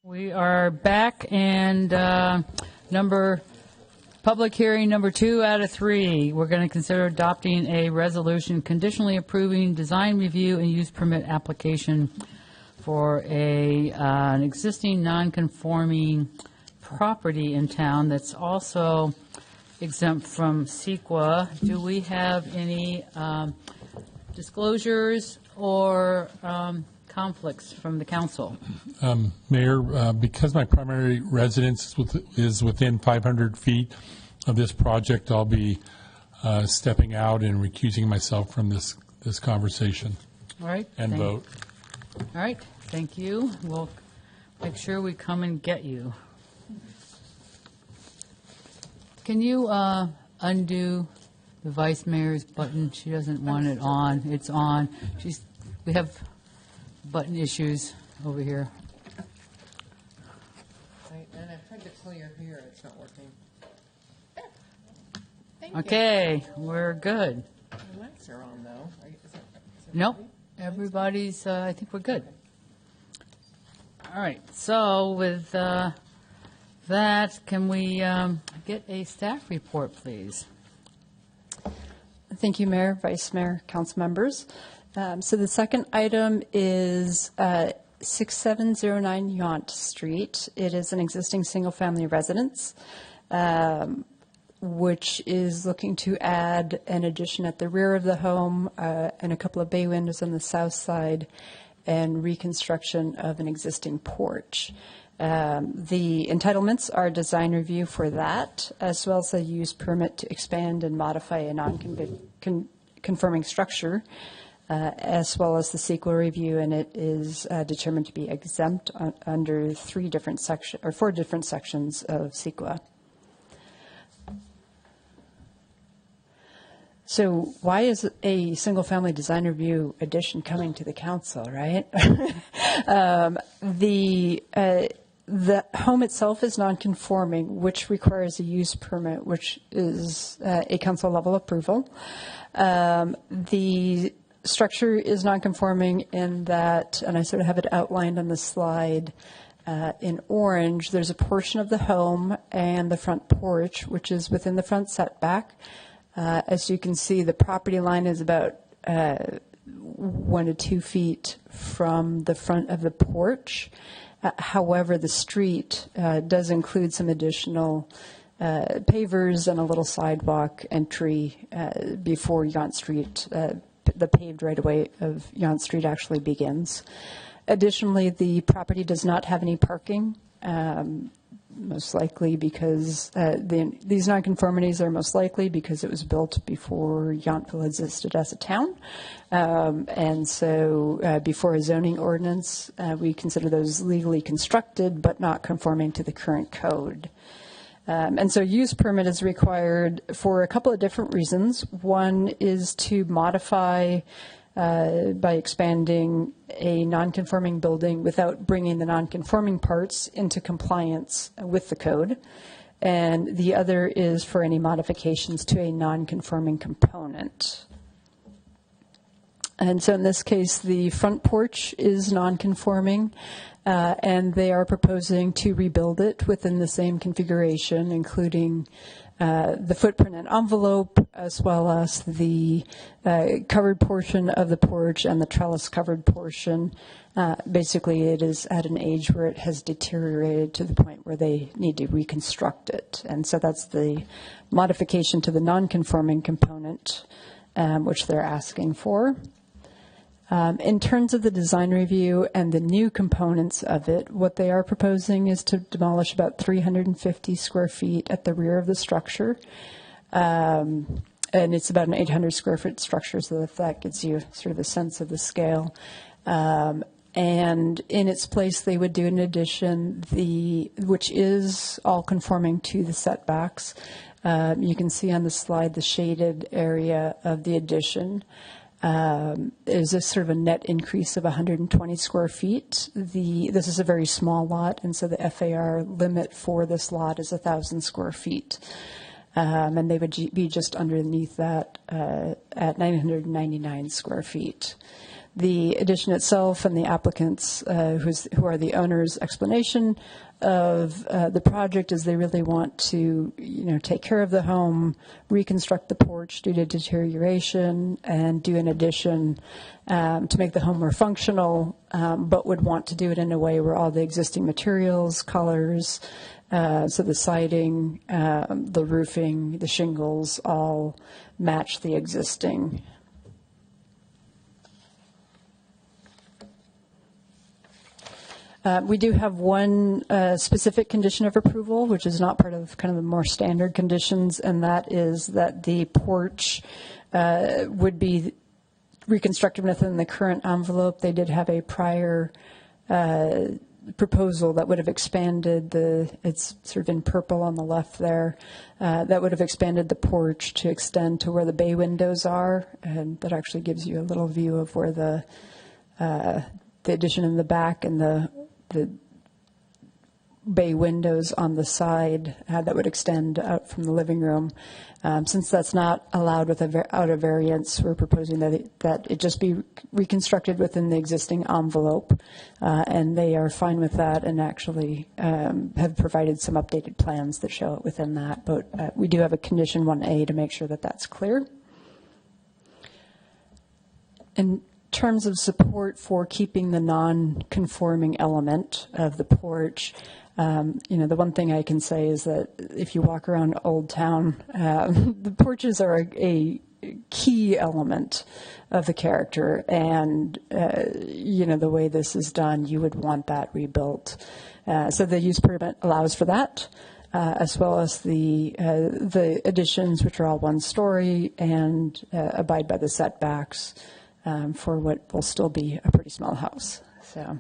We are back, and public hearing number 2 out of 3. We're going to consider adopting a resolution conditionally approving design review and use permit application for an existing non-conforming property in town that's also exempt from CEQA. Do we have any disclosures or conflicts from the council? Mayor, because my primary residence is within 500 feet of this project, I'll be stepping out and recusing myself from this conversation. All right. And vote. All right. Thank you. We'll make sure we come and get you. Can you undo the vice mayor's button? She doesn't want it on. It's on. We have button issues over here. And I've tried to clear here. It's not working. Okay, we're good. The lights are on, though. Nope. Everybody's, I think we're good. All right. So with that, can we get a staff report, please? Thank you, Mayor, Vice Mayor, council members. So the second item is 6709 Yacht Street. It is an existing single-family residence, which is looking to add an addition at the rear of the home and a couple of bay windows on the south side and reconstruction of an existing porch. The entitlements are a design review for that, as well as a use permit to expand and modify a non-conforming structure, as well as the CEQA review, and it is determined to be exempt under 4 different sections of CEQA. So why is a single-family design review addition coming to the council, right? The home itself is non-conforming, which requires a use permit, which is a council-level approval. The structure is non-conforming in that, and I sort of have it outlined on the slide in orange, there's a portion of the home and the front porch, which is within the front setback. As you can see, the property line is about 1 to 2 feet from the front of the porch. However, the street does include some additional pavers and a little sidewalk entry before Yacht Street, the paved right-of-way of Yacht Street actually begins. Additionally, the property does not have any parking. Most likely because these nonconformities are most likely because it was built before Yountville existed as a town. And so before a zoning ordinance, we consider those legally constructed but not conforming to the current code. And so use permit is required for a couple of different reasons. One is to modify by expanding a non-conforming building without bringing the non-conforming parts into compliance with the code. And the other is for any modifications to a non-conforming component. And so in this case, the front porch is non-conforming, and they are proposing to rebuild it within the same configuration, including the footprint and envelope, as well as the covered portion of the porch and the trellis covered portion. Basically, it is at an age where it has deteriorated to the point where they need to reconstruct it. And so that's the modification to the non-conforming component, which they're asking for. In terms of the design review and the new components of it, what they are proposing is to demolish about 350 square feet at the rear of the structure. And it's about an 800 square foot structure, so if that gives you sort of a sense of the scale. And in its place, they would do an addition, which is all conforming to the setbacks. You can see on the slide the shaded area of the addition. Is a sort of a net increase of 120 square feet. This is a very small lot, and so the FAR limit for this lot is 1,000 square feet. And they would be just underneath that at 999 square feet. the addition itself and the applicants, who are the owners' explanation of the project is they really want to, take care of the home, reconstruct the porch due to deterioration, and do an addition to make the home more functional, but would want to do it in a way where all the existing materials, colors, so the siding, the roofing, the shingles all match the existing. We do have one specific condition of approval, which is not part of kind of the more standard conditions, and that is that the porch would be reconstructed within the current envelope. They did have a prior proposal that would have expanded it's sort of in purple on the left there, that would have expanded the porch to extend to where the bay windows are, and that actually gives you a little view of where the addition in the back and the bay windows on the side that would extend out from the living room. Since that's not allowed without a variance, we're proposing that it just be reconstructed within the existing envelope, and they are fine with that and actually have provided some updated plans that show it within that. But we do have a condition 1A to make sure that that's clear. In terms of support for keeping the non-conforming element of the porch, the one thing I can say is that if you walk around Old Town, the porches are a key element of the character, and the way this is done, you would want that rebuilt. So the use permit allows for that, as well as the additions, which are all one story and abide by the setbacks for what will still be a pretty small house. So.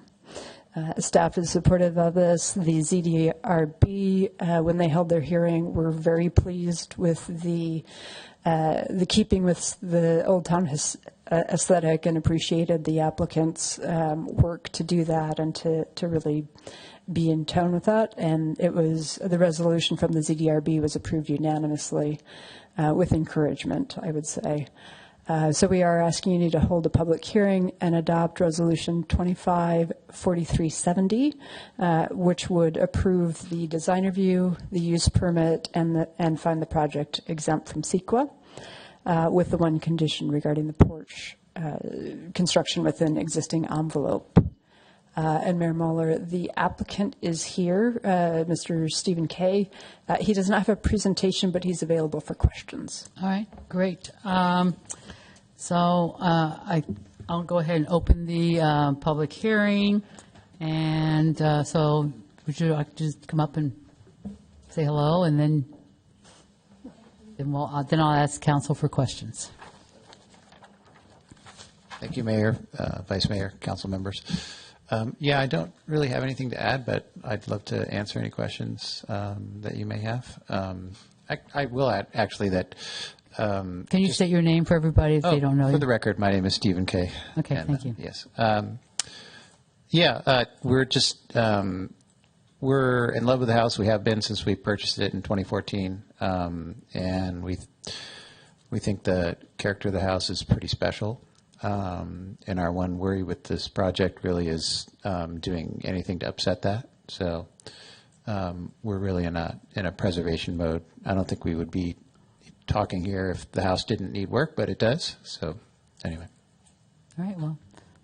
Staff is supportive of this. The ZDRB, when they held their hearing, were very pleased with the keeping with the Old Town aesthetic and appreciated the applicant's work to do that and to really be in tone with that. And the resolution from the ZDRB was approved unanimously with encouragement, I would say. So we are asking you to hold a public hearing and adopt Resolution 254370, which would approve the design review, the use permit, and find the project exempt from CEQA, with the one condition regarding the porch construction within existing envelope. And Mayor Mueller, the applicant is here, Mr. Stephen Kay. He does not have a presentation, but he's available for questions. All right, great. So I'll go ahead and open the public hearing. And so would you like to just come up and say hello, and then I'll ask council for questions. Thank you, Mayor, Vice Mayor, council members. I don't really have anything to add, but I'd love to answer any questions that you may have. I will add, actually, that... Can you state your name for everybody if they don't know you? For the record, my name is Stephen Kay. Okay, and, thank you. Yes. We're just, we're in love with the house. We have been since we purchased it in 2014. And we think the character of the house is pretty special. And our one worry with this project really is doing anything to upset that. So we're really in a preservation mode. I don't think we would be talking here if the house didn't need work, but it does. So anyway. All right, well,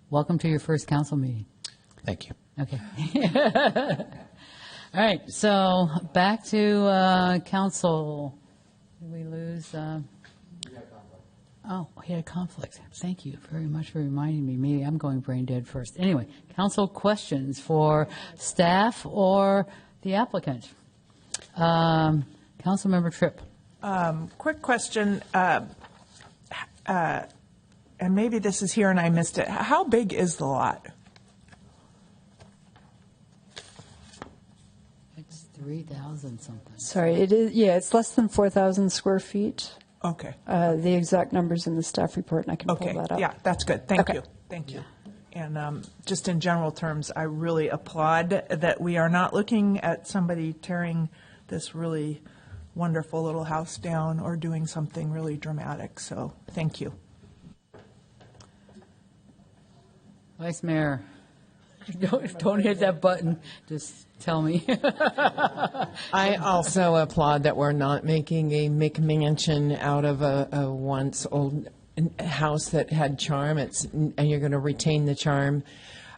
welcome to your first council meeting. Thank you. Okay. All right, so back to council. Did we lose? Oh, he had a conflict. Thank you very much for reminding me. Maybe I'm going brain dead first. Anyway, council questions for staff or the applicant. Councilmember Tripp. Quick question, and maybe this is here and I missed it. How big is the lot? It's 3,000 something. Sorry, it is. Yeah, it's less than 4,000 square feet. Okay. The exact numbers in the staff report, and I can pull that up. Yeah, that's good. Thank you. Thank you. And just in general terms, I really applaud that we are not looking at somebody tearing this really wonderful little house down or doing something really dramatic. So thank you. Vice Mayor, don't hit that button. Just tell me. I also applaud that we're not making a McMansion out of a once old house that had charm. And you're going to retain the charm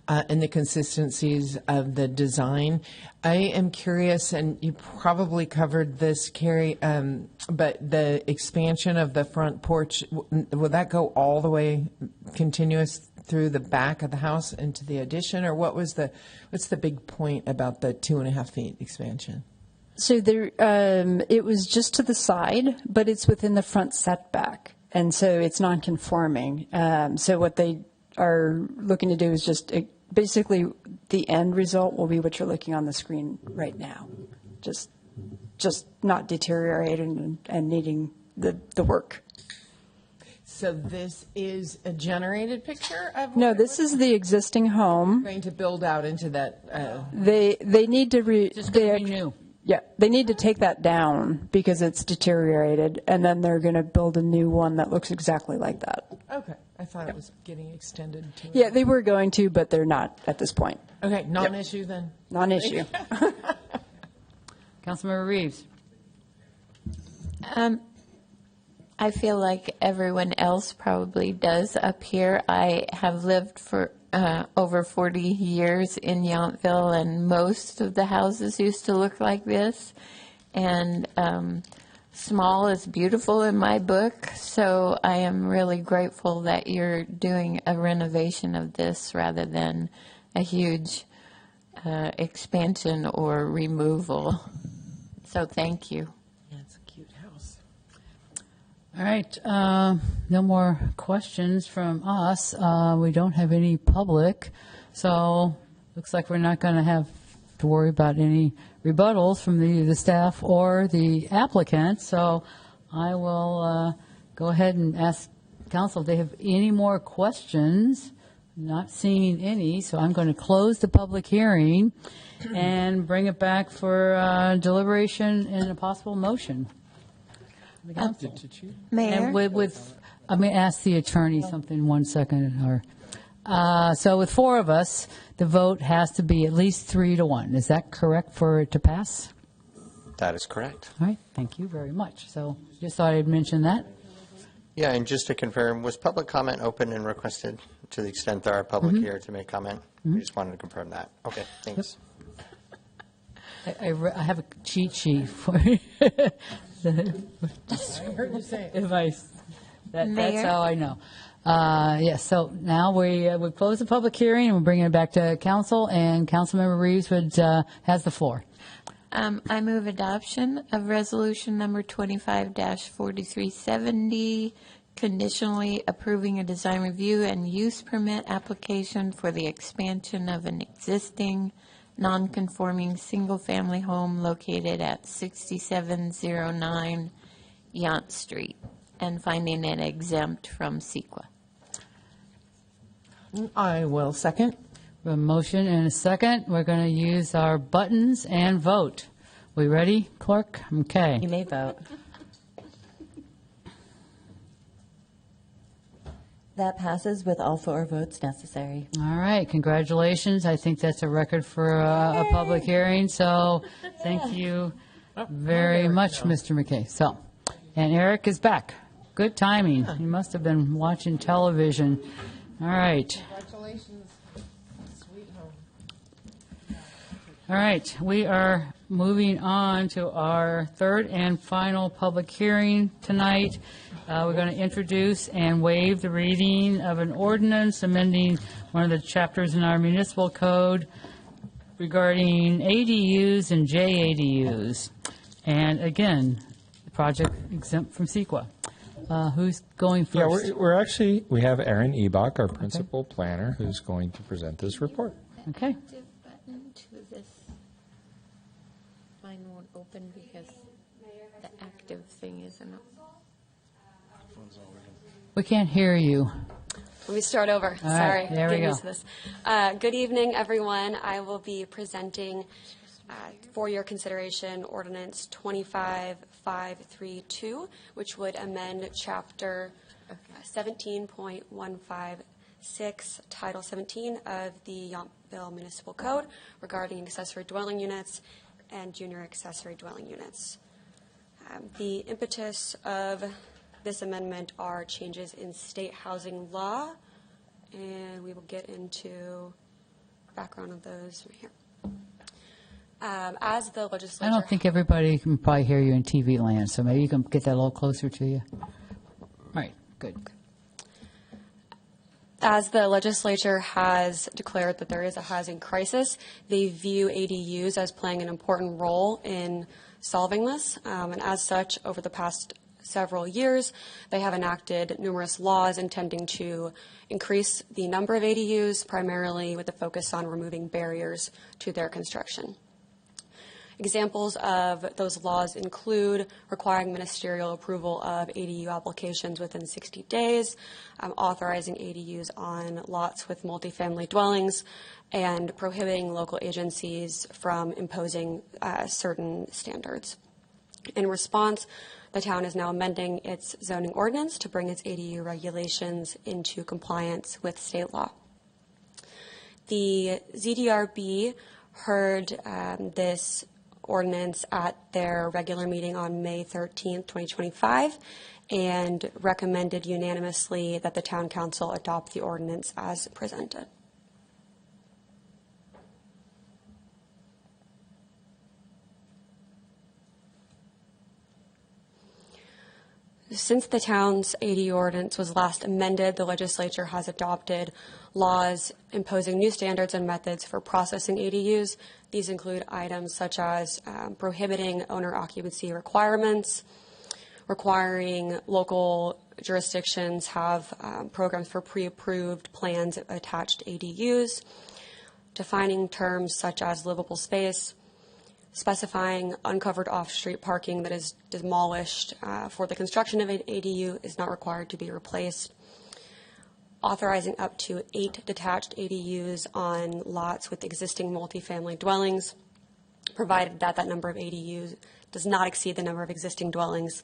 and the consistencies of the design. I am curious, and you probably covered this, Carrie, but the expansion of the front porch, will that go all the way continuous through the back of the house into the addition, or what's the big point about the 2.5 feet expansion? So there, it was just to the side, but it's within the front setback, and so it's non-conforming. So what they are looking to do is just basically the end result will be what you're looking on the screen right now, just not deteriorating and needing the work. So this is a generated picture of? No, this is the existing home. Going to build out into that. They need to Just going to be new. Yeah, they need to take that down because it's deteriorated, and then they're going to build a new one that looks exactly like that. Okay, I thought it was getting extended to. Yeah, they were going to, but they're not at this point. Okay, non-issue then. Non-issue. Councilmember Reeves. I feel like everyone else probably does up here. I have lived for over 40 years in Yountville, and most of the houses used to look like this. And small is beautiful in my book, so I am really grateful that you're doing a renovation of this rather than a huge expansion or removal. So thank you. All right, no more questions from us. We don't have any public, so looks like we're not going to have to worry about any rebuttals from the staff or the applicant. So I will go ahead and ask council if they have any more questions. Not seeing any, so I'm going to close the public hearing and bring it back for deliberation and a possible motion. Mayor? And I'm going to ask the attorney something 1 second. So with 4 of us, the vote has to be at least 3-1. Is that correct for it to pass? That is correct. All right, thank you very much. So just thought I'd mention that. Yeah, and just to confirm, was public comment open and requested to the extent there are public here to make comment? We just wanted to confirm that. Okay, thanks. I have a cheat sheet for you. I heard you say it. Advice. That's Mayor? how I know. Yes, so now we close the public hearing and we're bringing it back to council, and Councilmember Reeves has the floor. I move adoption of resolution number 25-4370, conditionally approving a design review and use permit application for the expansion of an existing non-conforming single-family home located at 6709 Yacht Street, and finding it exempt from CEQA. I will second. A motion and a second. We're going to use our buttons and vote. We ready, clerk? Okay. You may vote. That passes with all 4 votes necessary. All right, congratulations. I think that's a record for a public hearing, so thank you very much, Mr. McKay. So, and Eric is back. Good timing. He must have been watching television. All right. Congratulations. Sweet home. All right, we are moving on to our 3rd and final public hearing tonight. We're going to introduce and waive the reading of an ordinance amending one of the chapters in our municipal code regarding ADUs and JADUs. And again, the project exempt from CEQA. Who's going first? Yeah, we have Aaron Ebach, our principal planner, who's going to present this report. Okay. Button to this. Mine won't open because the active thing isn't up. We can't hear you. Let me start over. All right, Sorry. there we Get go. used to this. Good evening, everyone. I will be presenting for your consideration ordinance 25532, which would amend chapter 17.15 6, Title 17 of the Yountville Municipal Code regarding accessory dwelling units and junior accessory dwelling units. The impetus of this amendment are changes in state housing law, and we will get into background of those right here. As the legislature, I don't think everybody can probably hear you in TV land, so maybe you can get that a little closer to you. All right, good. As the legislature has declared that there is a housing crisis, they view ADUs as playing an important role in solving this. And as such, over the past several years, they have enacted numerous laws intending to increase the number of ADUs, primarily with a focus on removing barriers to their construction. Examples of those laws include requiring ministerial approval of ADU applications within 60 days, authorizing ADUs on lots with multifamily dwellings, and prohibiting local agencies from imposing certain standards. In response, the town is now amending its zoning ordinance to bring its ADU regulations into compliance with state law. The ZDRB heard this ordinance at their regular meeting on May 13th, 2025, and recommended unanimously that the town council adopt the ordinance as presented. Since the town's ADU ordinance was last amended, the legislature has adopted laws imposing new standards and methods for processing ADUs. These include items such as prohibiting owner occupancy requirements, requiring local jurisdictions have programs for pre-approved plans attached to ADUs, defining terms such as livable space, specifying uncovered off-street parking that is demolished for the construction of an ADU is not required to be replaced, authorizing up to 8 detached ADUs on lots with existing multifamily dwellings, provided that that number of ADUs does not exceed the number of existing dwellings,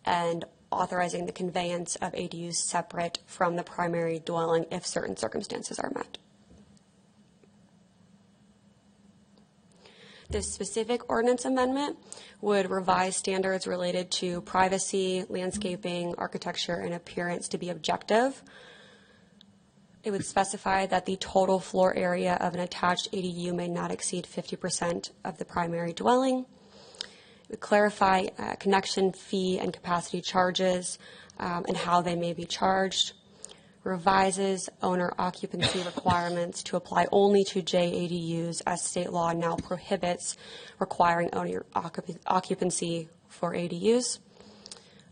and authorizing the conveyance of ADUs separate from the primary dwelling if certain circumstances are met. This specific ordinance amendment would revise standards related to privacy, landscaping, architecture, and appearance to be objective. It would specify that the total floor area of an attached ADU may not exceed 50% of the primary dwelling. It would clarify connection fee and capacity charges and how they may be charged. Revises owner occupancy requirements to apply only to JADUs, as state law now prohibits requiring owner occupancy for ADUs,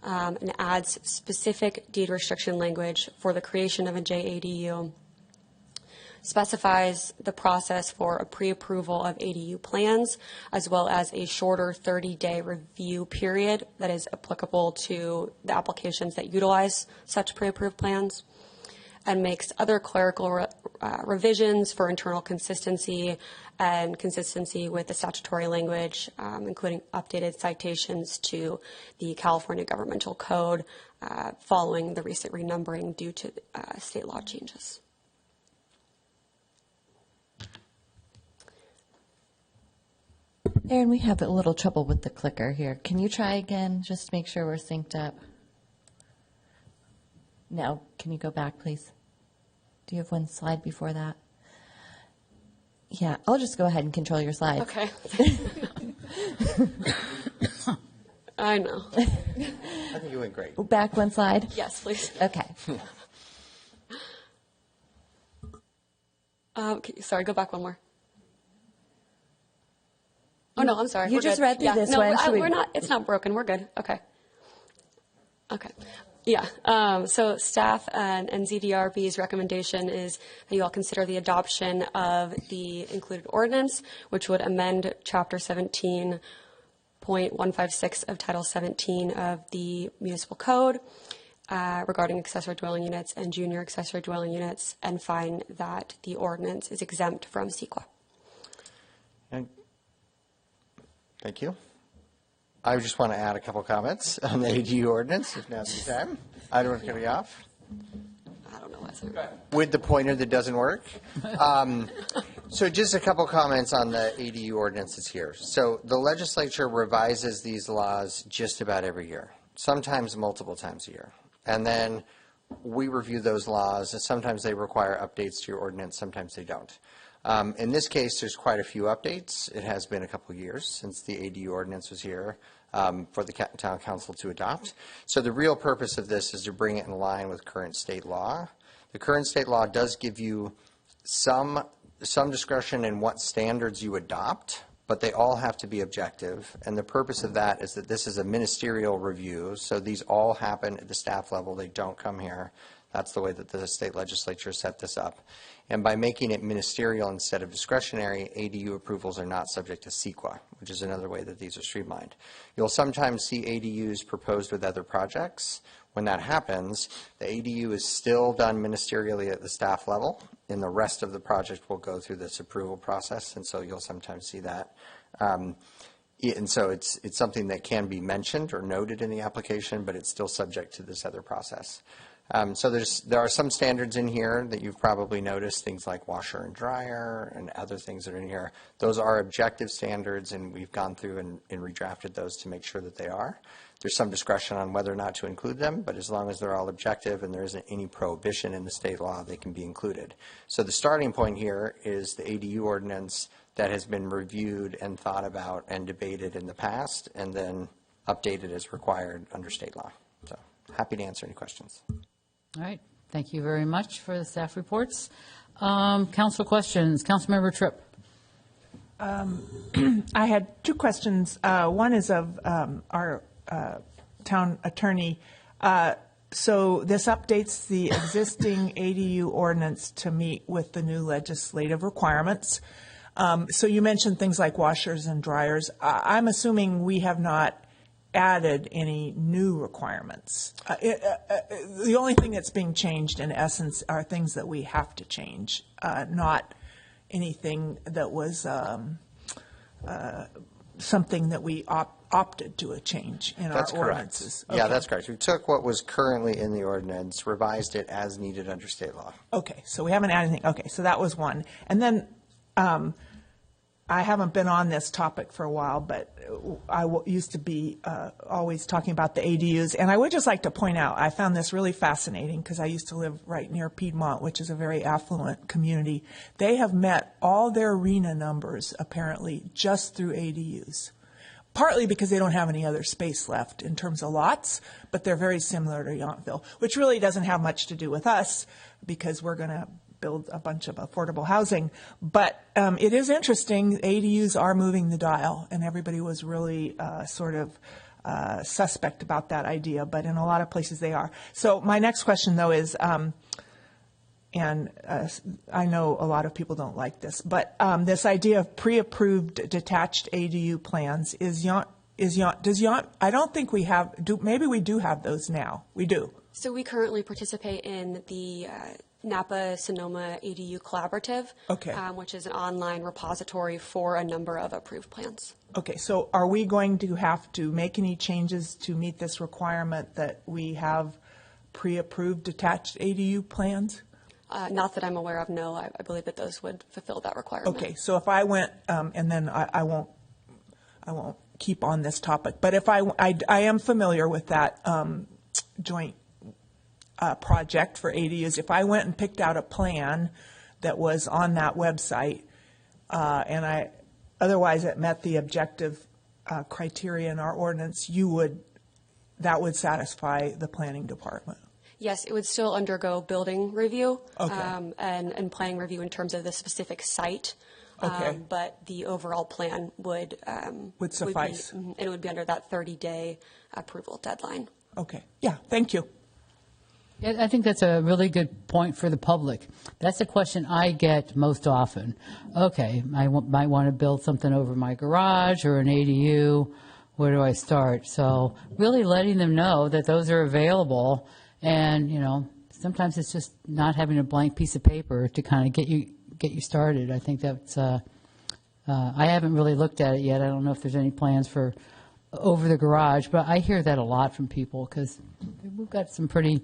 and adds specific deed restriction language for the creation of a JADU, specifies the process for a pre-approval of ADU plans, as well as a shorter 30-day review period that is applicable to the applications that utilize such pre-approved plans, and makes other clerical revisions for internal consistency and consistency with the statutory language, including updated citations to the California Governmental Code following the recent renumbering due to state law changes. Erin, we have a little trouble with the clicker here. Can you try again, just to make sure we're synced up? No, can you go back, please? Do you have one slide before that? Yeah, I'll just go ahead and control your slides. Okay. I know. I think you went great. Back one slide? Yes, please. Okay. Sorry, go back one more. Oh, no, I'm sorry. You We're just good. read through this no, one. we're not, it's not broken. We're good. Okay. Okay. Yeah. So staff and ZDRB's recommendation is that you all consider the adoption of the included ordinance, which would amend Chapter 17.156 of Title 17 of the Municipal Code regarding accessory dwelling units and junior accessory dwelling units, and find that the ordinance is exempt from CEQA. And thank you. I just want to add a couple comments on the ADU ordinance, if now's the time. I don't want to cut you off. don't know why. With the pointer that doesn't work. So just a couple comments on the ADU ordinances here. So the legislature revises these laws just about every year, sometimes multiple times a year. And then we review those laws, and sometimes they require updates to your ordinance, sometimes they don't. In this case, there's quite a few updates. It has been a couple of years since the ADU ordinance was here for the town council to adopt. So the real purpose of this is to bring it in line with current state law. The current state law does give you some discretion in what standards you adopt, but they all have to be objective. And the purpose of that is that this is a ministerial review, so these all happen at the staff level. They don't come here. That's the way that the state legislature set this up. And by making it ministerial instead of discretionary, ADU approvals are not subject to CEQA, which is another way that these are streamlined. You'll sometimes see ADUs proposed with other projects. When that happens, the ADU is still done ministerially at the staff level, and the rest of the project will go through this approval process, and so you'll sometimes see that. And so it's something that can be mentioned or noted in the application, but it's still subject to this other process. So there are some standards in here that you've probably noticed, things like washer and dryer and other things that are in here. Those are objective standards, and we've gone through and redrafted those to make sure that they are. There's some discretion on whether or not to include them, but as long as they're all objective and there isn't any prohibition in the state law, they can be included. So the starting point here is the ADU ordinance that has been reviewed and thought about and debated in the past, and then updated as required under state law. So happy to answer any questions. All right. Thank you very much for the staff reports. Council questions. Councilmember Tripp. I had two questions. One is of our town attorney. So this updates the existing ADU ordinance to meet with the new legislative requirements. So you mentioned things like washers and dryers. I'm assuming we have not added any new requirements. The only thing that's being changed in essence are things that we have to change, not anything that was something that we opted to a change in That's our ordinances. Correct. Yeah, that's correct. We took what was currently in the ordinance, revised it as needed under state law. Okay, so we haven't added anything. Okay, so that was one. And then I haven't been on this topic for a while, but I used to be always talking about the ADUs. And I would just like to point out, I found this really fascinating because I used to live right near Piedmont, which is a very affluent community. They have met all their RENA numbers, apparently, just through ADUs. Partly because they don't have any other space left in terms of lots, but they're very similar to Yountville, which really doesn't have much to do with us because we're going to build a bunch of affordable housing. But it is interesting. ADUs are moving the dial, and everybody was really sort of suspect about that idea, but in a lot of places they are. So my next question, though, is, and I know a lot of people don't like this, but this idea of pre-approved detached ADU plans is I don't think we have, maybe we do have those now. We do. So we currently participate in the Napa Sonoma ADU Collaborative, okay. Which is an online repository for a number of approved plans. Okay, so are we going to have to make any changes to meet this requirement that we have pre-approved detached ADU plans? Not that I'm aware of, no. I believe that those would fulfill that requirement. Okay, so if I went, and then I won't keep on this topic, but if I am familiar with that joint project for ADUs. If I went and picked out a plan that was on that website, and otherwise it met the objective criteria in our ordinance, that would satisfy the planning department. Yes, it would still undergo building review, okay. and planning review in terms of the specific site. Okay. But the overall plan would suffice. And it would be under that 30-day approval deadline. Okay. Yeah, thank you. Yeah, I think that's a really good point for the public. That's a question I get most often. Okay, I might want to build something over my garage or an ADU. Where do I start? So really letting them know that those are available, and sometimes it's just not having a blank piece of paper to kind of get you started. I think that's. I haven't really looked at it yet. I don't know if there's any plans for over the garage, but I hear that a lot from people because we've got some pretty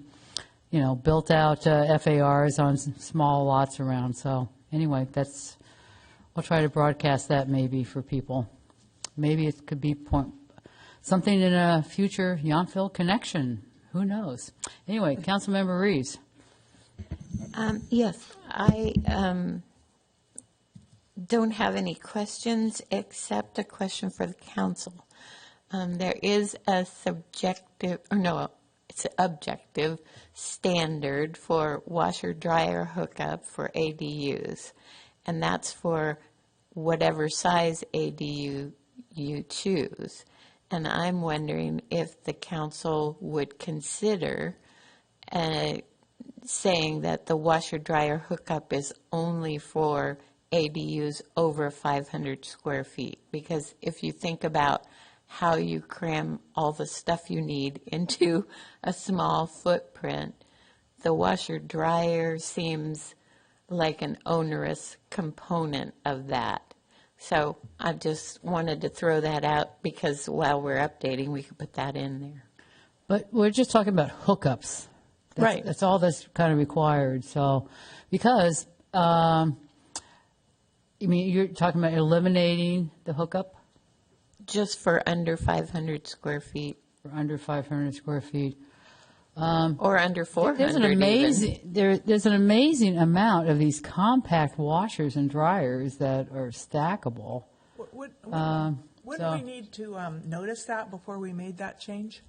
built out FARs on small lots around. So anyway, we'll try to broadcast that maybe for people. Maybe it could be something in a future Yountville connection. Who knows? Anyway, Councilmember Reeves. Yes, I don't have any questions except a question for the council. There is a it's an objective standard for washer-dryer hookup for ADUs, and that's for whatever size ADU you choose. And I'm wondering if the council would consider saying that the washer-dryer hookup is only for ADUs over 500 square feet. Because if you think about how you cram all the stuff you need into a small footprint, the washer-dryer seems like an onerous component of that. So I just wanted to throw that out because while we're updating, we could put that in there. But we're just talking about hookups. Right. That's all that's kind of required. So, because, you're talking about eliminating the hookup? Just for under 500 square feet. For under 500 square feet. Or under 400 There's an amazing amount of these compact washers and dryers that are stackable. Wouldn't we need to notice that before we made that change?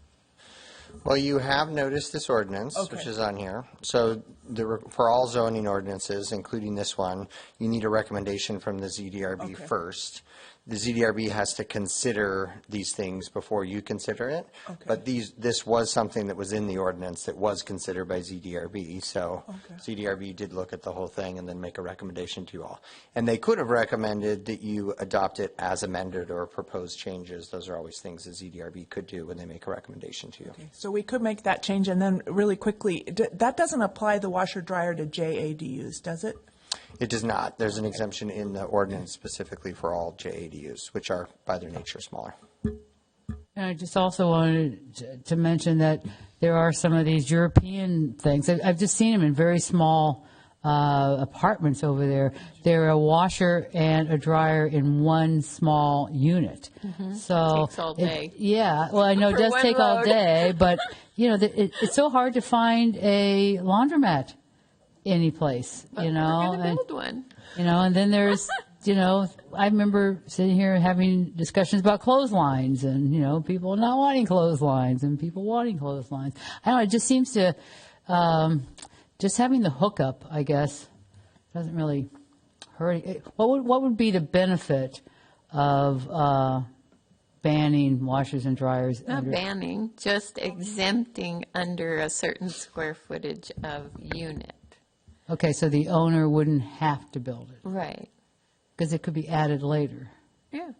Well, you have noticed this ordinance, Okay. which is on here. So for all zoning ordinances, including this one, you need a recommendation from the ZDRB Okay. first. The ZDRB has to consider these things before you consider it. Okay. But this was something that was in the ordinance that was considered by ZDRB. So Okay. ZDRB did look at the whole thing and then make a recommendation to you all. And they could have recommended that you adopt it as amended or propose changes. Those are always things that ZDRB could do when they make a recommendation to you. So we could make that change, and then really quickly, that doesn't apply the washer-dryer to JADUs, does it? It does not. There's an exemption in the ordinance specifically for all JADUs, which are by their nature smaller. And I just also wanted to mention that there are some of these European things. I've just seen them in very small apartments over there. They're a washer and a dryer in one small unit. Mhm. So Takes all day. Yeah, well, I know it For does one take all load. day, but it's so hard to find a laundromat any place. But we're going to build one. And then there's, I remember sitting here having discussions about clotheslines and, people not wanting clotheslines and people wanting clotheslines. I don't know, it just seems to, just having the hookup, I guess, doesn't really hurt. What would be the benefit of banning washers and dryers? Not banning, just exempting under a certain square footage of unit. Okay, so the owner wouldn't have to build it. Right. Because it could be added later. Yeah.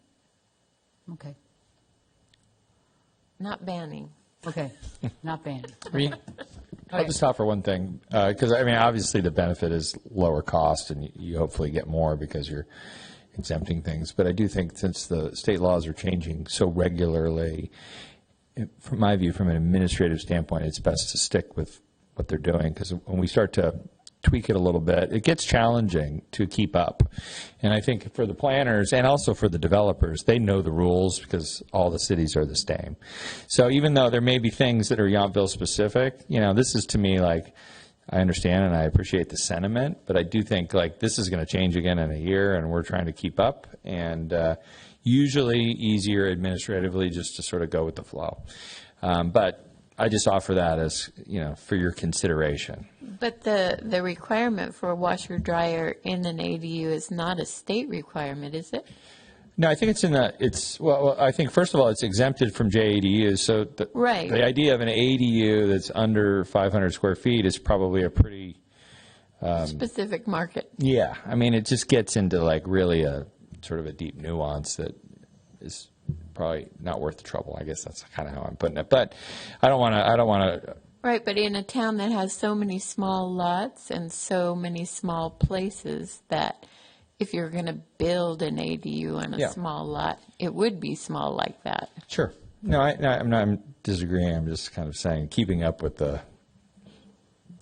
Okay. Not banning. Okay, not banning. I'll just offer one thing, because, obviously the benefit is lower cost, and you hopefully get more because you're exempting things. But I do think since the state laws are changing so regularly, from my view, from an administrative standpoint, it's best to stick with what they're doing, because when we start to tweak it a little bit, it gets challenging to keep up. And I think for the planners and also for the developers, they know the rules because all the cities are the same. So even though there may be things that are Yountville specific, this is to me like, I understand and I appreciate the sentiment, but I do think like this is going to change again in a year and we're trying to keep up, and usually easier administratively just to sort of go with the flow. But I just offer that as, for your consideration. But the requirement for a washer dryer in an ADU is not a state requirement, is it? No, I think I think first of all, it's exempted from JADUs. So Right. The idea of an ADU that's under 500 square feet is probably a pretty Specific market. Yeah, it just gets into like really a sort of a deep nuance that is probably not worth the trouble. I guess that's kind of how I'm putting it. But I don't want to. Right, but in a town that has so many small lots and so many small places that if you're going to build an ADU on a small lot, it would be small like that. Sure. No, I'm not disagreeing. I'm just kind of saying keeping up with the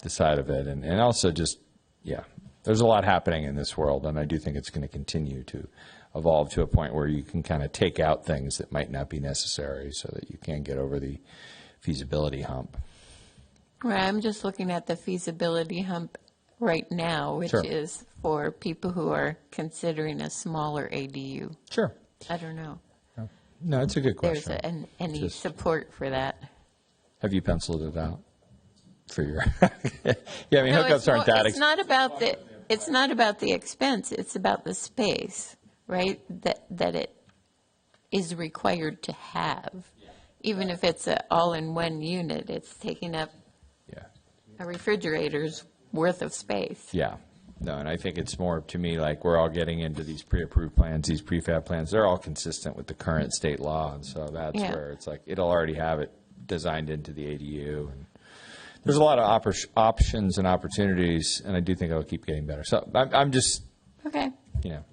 the side of it. And also just, yeah, there's a lot happening in this world, and I do think it's going to continue to evolve to a point where you can kind of take out things that might not be necessary so that you can get over the feasibility hump. Right, I'm just looking at the feasibility hump right now, which Sure. is for people who are considering a smaller ADU. Sure. I don't know. No, it's a good question. There's any Just- support for that. Have you penciled it out for your? Yeah, I mean, No, hookups aren't that it's not about the. It's not about the expense. It's about the space, right? That it is required to have, even if it's all in one unit. It's taking up a refrigerator's worth of space. Yeah. No, and I think it's more, to me, like we're all getting into these pre-approved plans, these prefab plans. They're all consistent with the current state law, and so that's Yeah. where it's like it'll already have it designed into the ADU. And there's a lot of options and opportunities, and I do think it'll keep getting better. So I'm just, Okay. you know.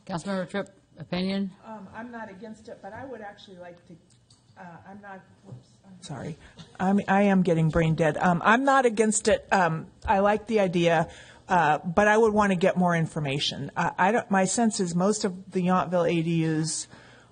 Councilmember Tripp, opinion? I'm not against it, but I would actually like to, I'm not, whoops, I'm sorry. I am getting brain dead. I'm not against it. I like the idea, but I would want to get more information. My sense is most of the Yountville ADUs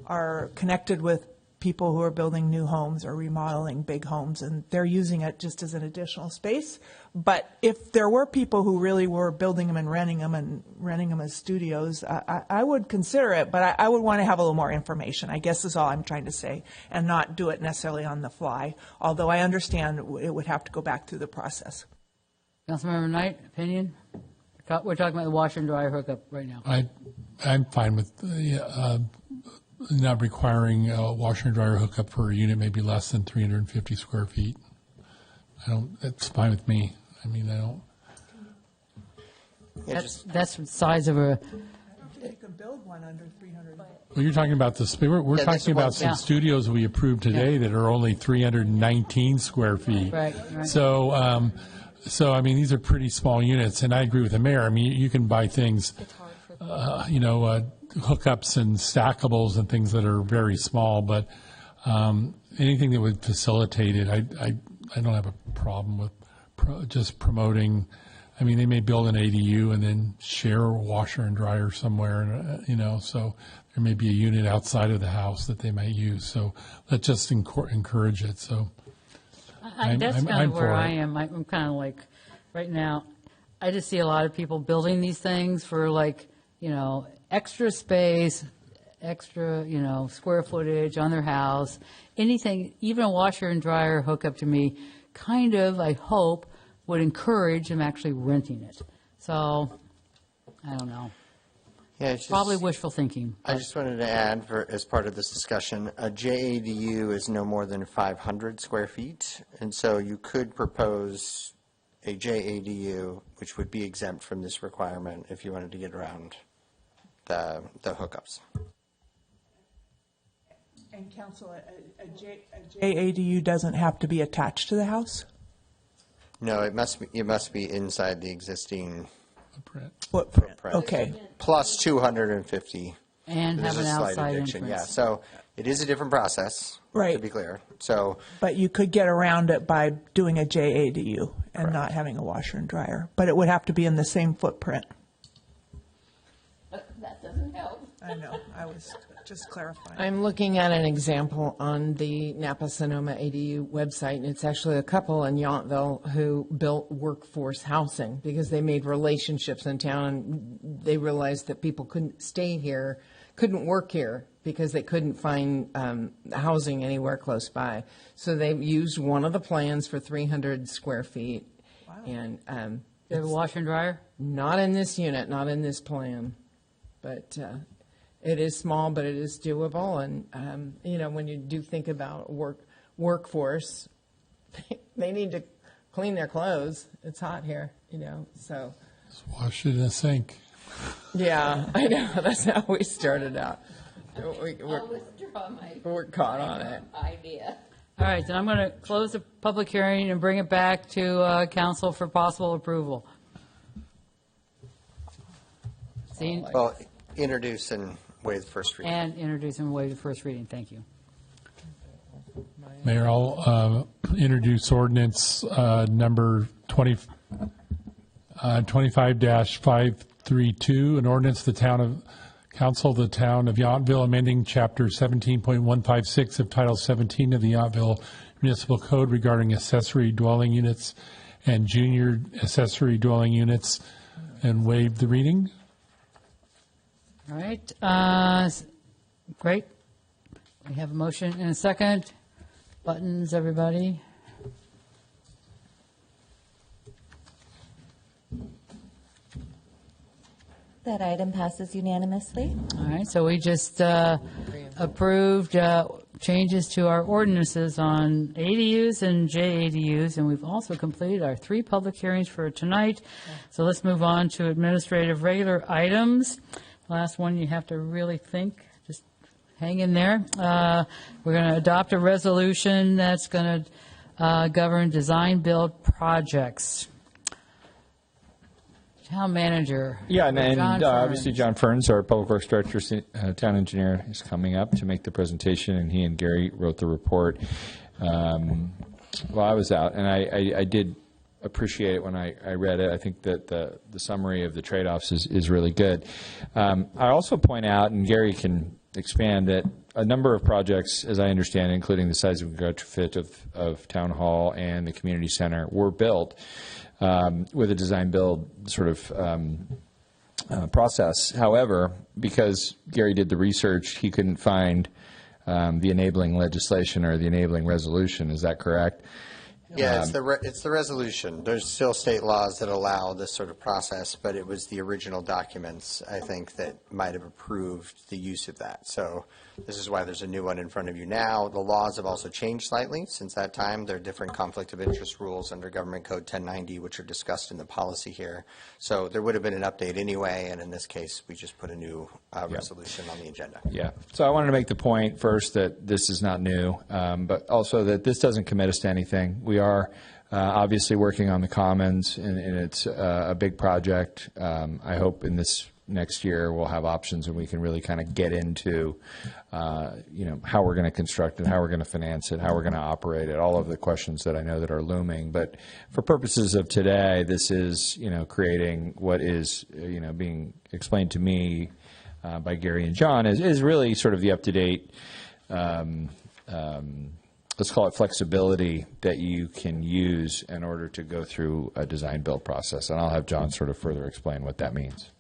are connected with people who are building new homes or remodeling big homes, and they're using it just as an additional space. But if there were people who really were building them and renting them as studios, I would consider it, but I would want to have a little more information, I guess is all I'm trying to say, and not do it necessarily on the fly, although I understand it would have to go back through the process. Councilmember Knight, opinion? We're talking about the washer and dryer hookup right now. I'm fine with not requiring a washer and dryer hookup for a unit maybe less than 350 square feet. It's fine with me. I mean, I don't. That's the size of a. You can build one under 300. Well, you're talking about the. We're talking about some studios we approved today that are only 319 square feet. Right. So, so I mean, these are pretty small units, and I agree with the mayor. I mean, you can buy things, hookups and stackables and things that are very small, but anything that would facilitate it, I don't have a problem with just promoting. I mean, they may build an ADU and then share a washer and dryer somewhere, so there may be a unit outside of the house that they might use. So let's just encourage it. So that's kind of where for I it. am. I'm kind of like, right now, I just see a lot of people building these things for extra space, extra, square footage on their house. Anything, even a washer and dryer hookup to me, kind of, I hope, would encourage them actually renting it. So, I don't know. Yeah, it's just, probably wishful thinking. I just wanted to add, as part of this discussion, a JADU is no more than 500 square feet, and so you could propose a JADU, which would be exempt from this requirement if you wanted to get around the hookups. And council, a JADU doesn't have to be attached to the house? No, it must be inside the existing footprint. Okay. Plus 250. And There's have an a slight outside addition. entrance. Yeah, so it is a different process, Right. to be clear. So, But you could get around it by doing a JADU and not having a washer and dryer. But it would have to be in the same footprint. That doesn't help. I know. I was just clarifying. I'm looking at an example on the Napa Sonoma ADU website, and it's actually a couple in Yountville who built workforce housing because they made relationships in town, and they realized that people couldn't stay here, couldn't work here because they couldn't find housing anywhere close by. So they used one of the plans for 300 square feet. Wow. And They have a washer and dryer? not in this unit, not in this plan, but it is small, but it is doable. And when you do think about workforce, they need to clean their clothes. It's hot here, so. Just wash it in a sink. Yeah, I know. That's how we started out. I'll withdraw my We're caught on it. idea. All right, then I'm going to close the public hearing and bring it back to council for possible approval. Seeing, well, introduce and waive the first reading. and introduce and waive the first reading. Thank you. Mayor, I'll introduce ordinance number 25-532, an ordinance, the Town of Council of the Town of Yountville amending Chapter 17.156 of Title 17 of the Yountville Municipal Code regarding accessory dwelling units and junior accessory dwelling units, and waive the reading. All right. Great. We have a motion and a second. Buttons, everybody. That item passes unanimously. All right, so we just approved changes to our ordinances on ADUs and JADUs, and we've also completed our 3 public hearings for tonight. So let's move on to administrative regular items. Last one, you have to really think. Just hang in there. We're going to adopt a resolution that's going to govern design-build projects. Town manager. Yeah, and John obviously Ferns. John Ferns, our public works director, town engineer, is coming up to make the presentation, and he and Gary wrote the report while I was out, and I did appreciate it when I read it. I think that the summary of the trade-offs is really good. I also point out, and Gary can expand, that a number of projects, as I understand it, including the size of retrofit of Town Hall and the community center, were built with a design-build sort of process. However, because Gary did the research, he couldn't find the enabling legislation or the enabling resolution. Is that correct? Yeah, it's the resolution. There's still state laws that allow this sort of process, but it was the original documents, I think, that might have approved the use of that. So this is why there's a new one in front of you now. The laws have also changed slightly since that time. There are different conflict of interest rules under Government Code 1090, which are discussed in the policy here. So there would have been an update anyway, and in this case, we just put a new resolution on the agenda. Yeah. So I wanted to make the point first that this is not new, but also that this doesn't commit us to anything. We are obviously working on the Commons, and it's a big project. I hope in this next year we'll have options and we can really kind of get into how we're going to construct it, how we're going to finance it, how we're going to operate it, all of the questions that I know that are looming. But for purposes of today, this is creating what is being explained to me by Gary and John is really sort of the up-to-date let's call it flexibility that you can use in order to go through a design-build process. And I'll have John sort of further explain what that means.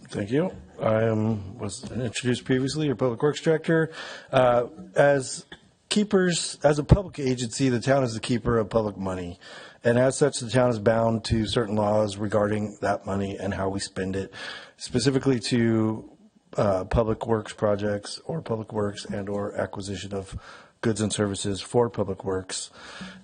Thank you. I was introduced previously, your Public Works Director. As keepers, as a public agency, the town is the keeper of public money. And as such, the town is bound to certain laws regarding that money and how we spend it, specifically to public works projects or public works and or acquisition of goods and services for public works.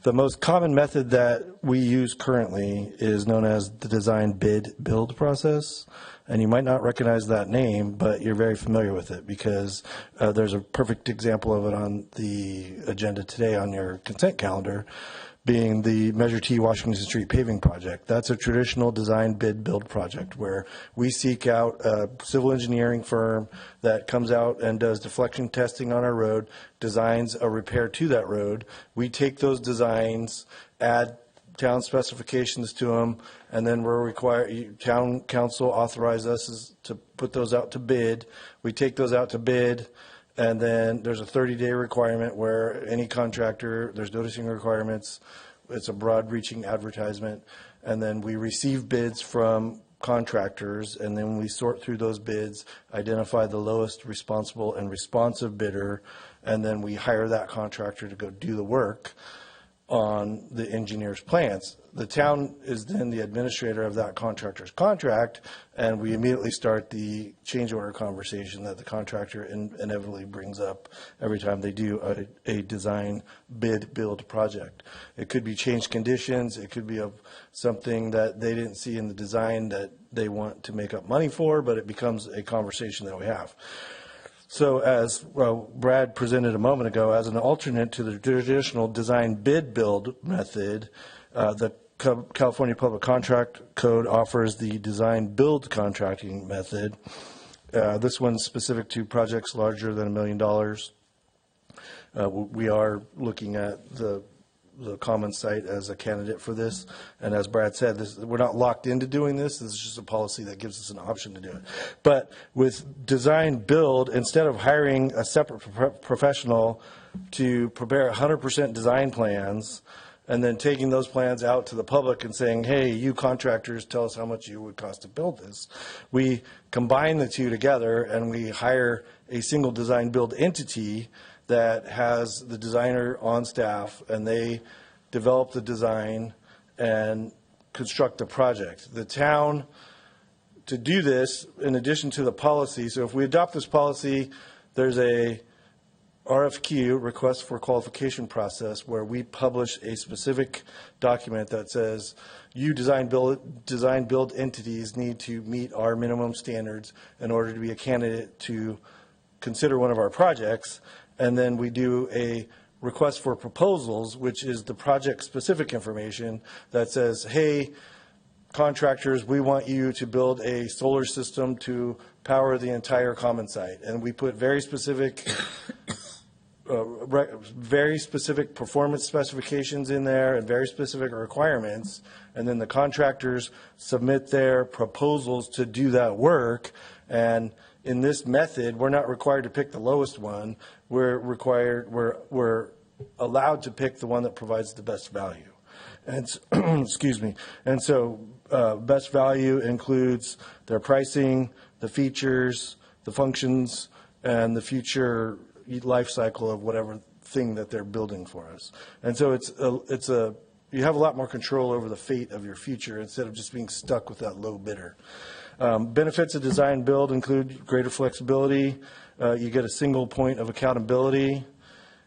The most common method that we use currently is known as the design bid build process. And you might not recognize that name, but you're very familiar with it because there's a perfect example of it on the agenda today on your consent calendar, being the Measure T Washington Street paving project. That's a traditional design bid build project where we seek out a civil engineering firm that comes out and does deflection testing on our road, designs a repair to that road. We take those designs, add town specifications to them, and then we're required, town council authorize us to put those out to bid. We take those out to bid, and then there's a 30-day requirement where any contractor, there's noticing requirements. It's a broad-reaching advertisement. And then we receive bids from contractors, and then we sort through those bids, identify the lowest responsible and responsive bidder, and then we hire that contractor to go do the work on the engineer's plans. The town is then the administrator of that contractor's contract, and we immediately start the change order conversation that the contractor inevitably brings up every time they do a design bid build project. It could be change conditions, it could be of something that they didn't see in the design that they want to make up money for, but it becomes a conversation that we have. So as Brad presented a moment ago, as an alternate to the traditional design bid build method, the California Public Contract Code offers the design build contracting method. This one's specific to projects larger than $1 million. We are looking at the the common site as a candidate for this. And as Brad said, we're not locked into doing this. This is just a policy that gives us an option to do it. But with design build, instead of hiring a separate professional to prepare 100% design plans and then taking those plans out to the public and saying, hey, you contractors, tell us how much it would cost to build this. We combine the two together and we hire a single design build entity that has the designer on staff, and they develop the design and construct the project. The town, to do this, in addition to the policy, so if we adopt this policy, there's a RFQ, request for qualification process, where we publish a specific document that says you design build entities need to meet our minimum standards in order to be a candidate to consider one of our projects. And then we do a request for proposals, which is the project-specific information that says, hey, contractors, we want you to build a solar system to power the entire common site. And we put very specific performance specifications in there and very specific requirements. And then the contractors submit their proposals to do that work. And in this method, we're not required to pick the lowest one. We're allowed to pick the one that provides the best value. And excuse me. And so best value includes their pricing, the features, the functions, and the future life cycle of whatever thing that they're building for us. And so you have a lot more control over the fate of your future instead of just being stuck with that low bidder. Benefits of design build include greater flexibility. You get a single point of accountability.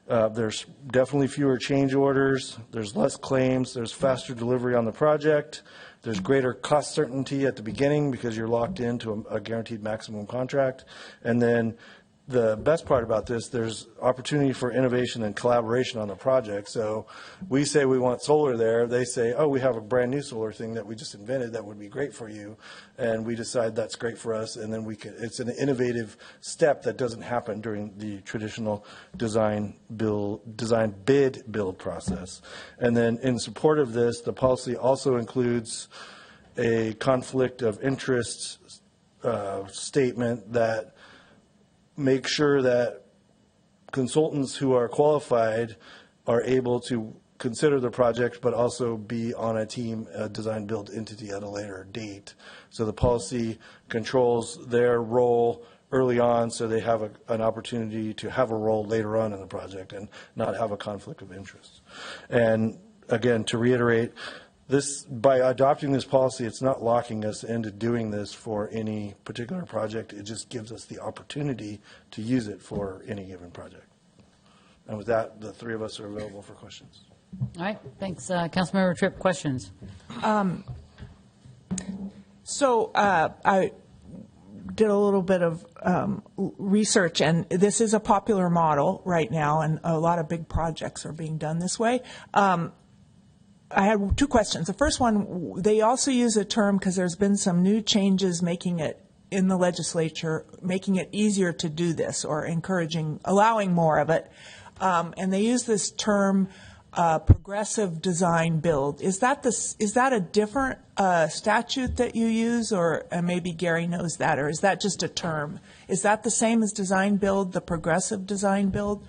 There's definitely fewer change orders. There's less claims. There's faster delivery on the project. There's greater cost certainty at the beginning because you're locked into a guaranteed maximum contract. And then the best part about this, there's opportunity for innovation and collaboration on the project. So we say we want solar there. They say, oh, we have a brand new solar thing that we just invented that would be great for you. And we decide that's great for us. And then it's an innovative step that doesn't happen during the traditional design bid build process. And then in support of this, the policy also includes a conflict of interest statement that make sure that consultants who are qualified are able to consider the project, but also be on a team, a design build entity at a later date. So the policy controls their role early on so they have an opportunity to have a role later on in the project and not have a conflict of interest. And again, to reiterate, by adopting this policy, it's not locking us into doing this for any particular project. It just gives us the opportunity to use it for any given project. And with that, the three of us are available for questions. All right. Thanks. Councilmember Tripp, questions? So I did a little bit of research, and this is a popular model right now, and a lot of big projects are being done this way. I had two questions. The first one, they also use a term, because there's been some new changes making it in the legislature, making it easier to do this or allowing more of it. And they use this term, progressive design build. Is that a different statute that you use, or maybe Gary knows that, or is that just a term? Is that the same as design build, the progressive design build?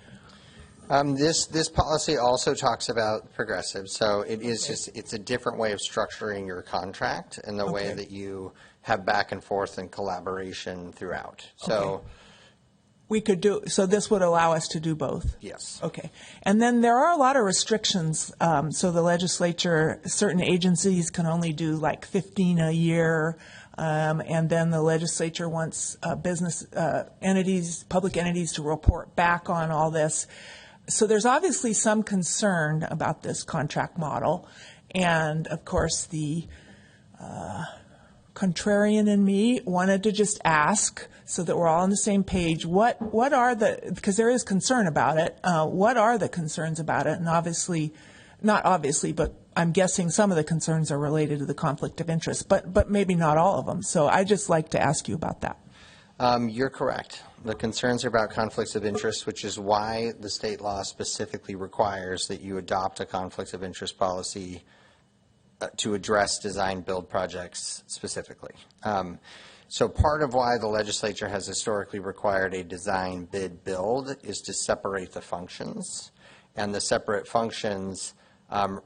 This policy also talks about progressive, so it's a different way of structuring your contract and the way that you have back and forth and collaboration throughout. So so this would allow us to do both? Yes. Okay. And then there are a lot of restrictions. So the legislature, certain agencies can only do like 15 a year. And then the legislature wants business entities, public entities, to report back on all this. So there's obviously some concern about this contract model. And of course, the contrarian in me wanted to just ask, so that we're all on the same page, what are because there is concern about it, what are the concerns about it? And not obviously, but I'm guessing some of the concerns are related to the conflict of interest, but maybe not all of them. So I'd just like to ask you about that. You're correct. The concerns are about conflicts of interest, which is why the state law specifically requires that you adopt a conflict of interest policy to address design build projects specifically. So part of why the legislature has historically required a design bid build is to separate the functions, and the separate functions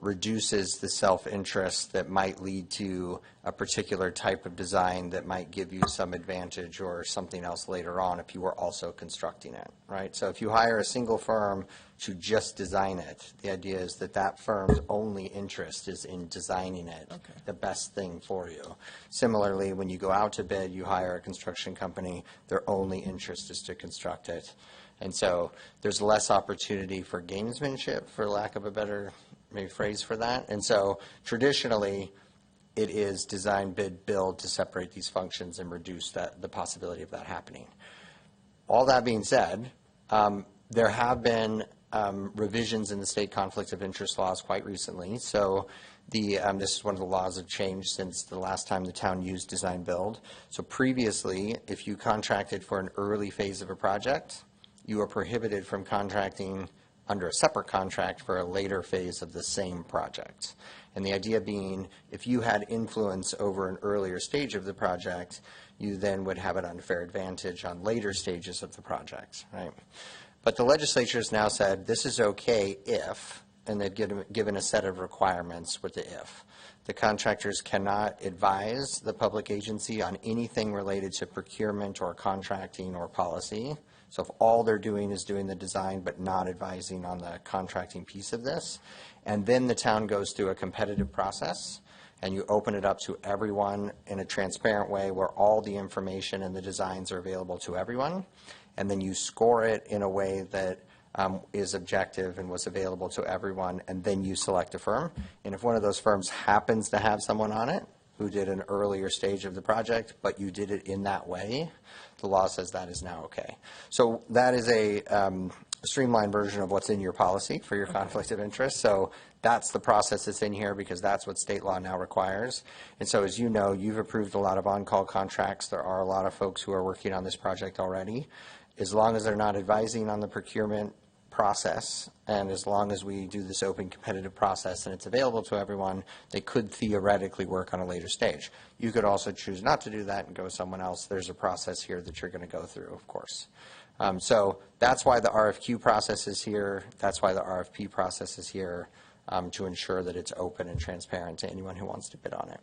reduces the self-interest that might lead to a particular type of design that might give you some advantage or something else later on if you were also constructing it, right? So if you hire a single firm to just design it, the idea is that that firm's only interest is in designing it the best thing for you. Similarly, when you go out to bid, you hire a construction company, their only interest is to construct it. And so there's less opportunity for gamesmanship, for lack of a better maybe phrase for that. And so traditionally, it is design, bid, build to separate these functions and reduce the possibility of that happening. All that being said, there have been revisions in the state conflict of interest laws quite recently. So this is one of the laws that changed since the last time the town used design build. So previously, if you contracted for an early phase of a project, you were prohibited from contracting under a separate contract for a later phase of the same project. And the idea being, if you had influence over an earlier stage of the project, you then would have an unfair advantage on later stages of the project, right? But the legislature has now said this is okay if, and they've given a set of requirements with the if. The contractors cannot advise the public agency on anything related to procurement or contracting or policy. So if all they're doing is doing the design but not advising on the contracting piece of this, and then the town goes through a competitive process and you open it up to everyone in a transparent way where all the information and the designs are available to everyone, and then you score it in a way that is objective and was available to everyone, and then you select a firm. And if one of those firms happens to have someone on it who did an earlier stage of the project, but you did it in that way, the law says that is now okay. So that is a streamlined version of what's in your policy for your conflict of interest. So that's the process that's in here because that's what state law now requires. And so as you know, you've approved a lot of on-call contracts. There are a lot of folks who are working on this project already. As long as they're not advising on the procurement process, and as long as we do this open competitive process and it's available to everyone, they could theoretically work on a later stage. You could also choose not to do that and go with someone else. There's a process here that you're going to go through, of course. So that's why the RFQ process is here. That's why the RFP process is here, to ensure that it's open and transparent to anyone who wants to bid on it.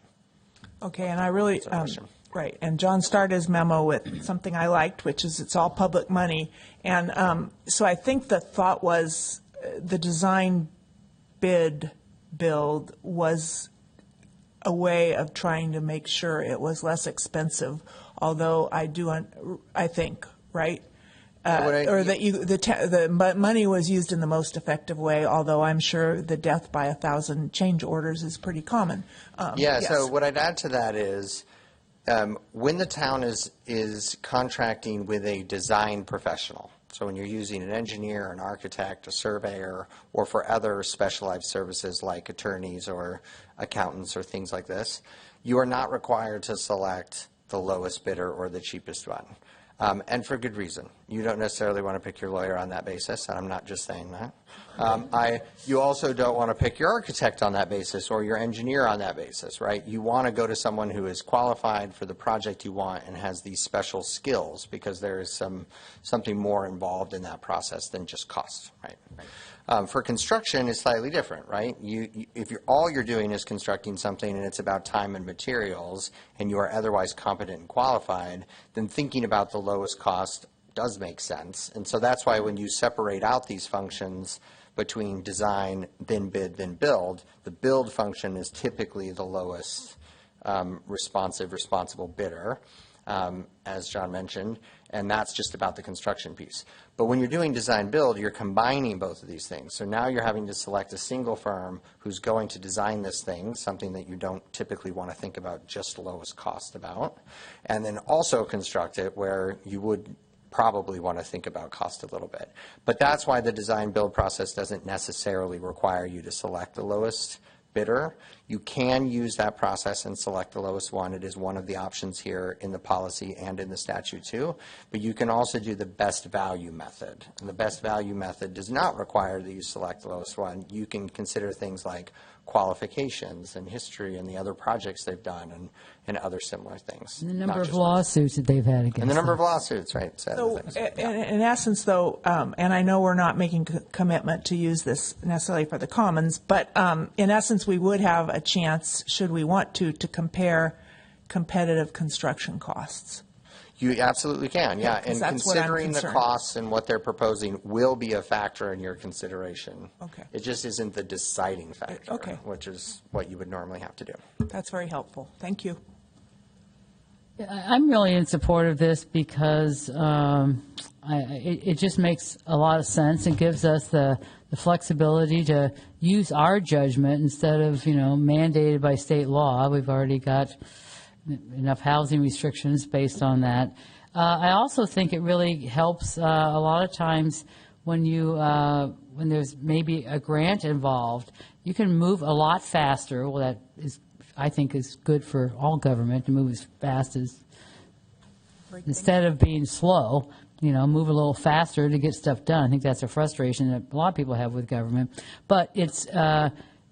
Okay, and I really, right, and John started his memo with something I liked, which is it's all public money. And so I think the thought was the design bid build was a way of trying to make sure it was less expensive, although I think, right? Or that the money was used in the most effective way, although I'm sure the death by 1,000 change orders is pretty common. Yes. So what I'd add to that is when the town is contracting with a design professional, so when you're using an engineer, an architect, a surveyor, or for other specialized services like attorneys or accountants or things like this, you are not required to select the lowest bidder or the cheapest one. And for good reason. You don't necessarily want to pick your lawyer on that basis, and I'm not just saying that. You also don't want to pick your architect on that basis or your engineer on that basis, right? You want to go to someone who is qualified for the project you want and has these special skills because there is something more involved in that process than just cost, right? For construction, it's slightly different, right? If all you're doing is constructing something and it's about time and materials and you are otherwise competent and qualified, then thinking about the lowest cost does make sense. And so that's why when you separate out these functions between design, then bid, then build, the build function is typically the lowest responsible bidder, as John mentioned, and that's just about the construction piece. But when you're doing design build, you're combining both of these things. So now you're having to select a single firm who's going to design this thing, something that you don't typically want to think about just lowest cost about, and then also construct it where you would probably want to think about cost a little bit. But that's why the design build process doesn't necessarily require you to select the lowest bidder. You can use that process and select the lowest one. It is one of the options here in the policy and in the statute too. But you can also do the best value method. And the best value method does not require that you select the lowest one. You can consider things like qualifications and history and the other projects they've done and other similar things. And the number of lawsuits that they've had against And the number them. of lawsuits, right. So, in essence, though, and I know we're not making commitment to use this necessarily for the commons, but in essence, we would have a chance, should we want to compare competitive construction costs. You absolutely can, yeah. And that's what I'm considering the concerned. costs and what they're proposing will be a factor in your consideration. Okay. It just isn't the deciding factor, Okay. which is what you would normally have to do. That's very helpful. Thank you. I'm really in support of this because it just makes a lot of sense and gives us the flexibility to use our judgment instead of, mandated by state law. We've already got enough housing restrictions based on that. I also think it really helps a lot of times when when there's maybe a grant involved, you can move a lot faster. Well, that is, I think, is good for all government to move as fast as, instead of being slow, move a little faster to get stuff done. I think that's a frustration that a lot of people have with government. But it's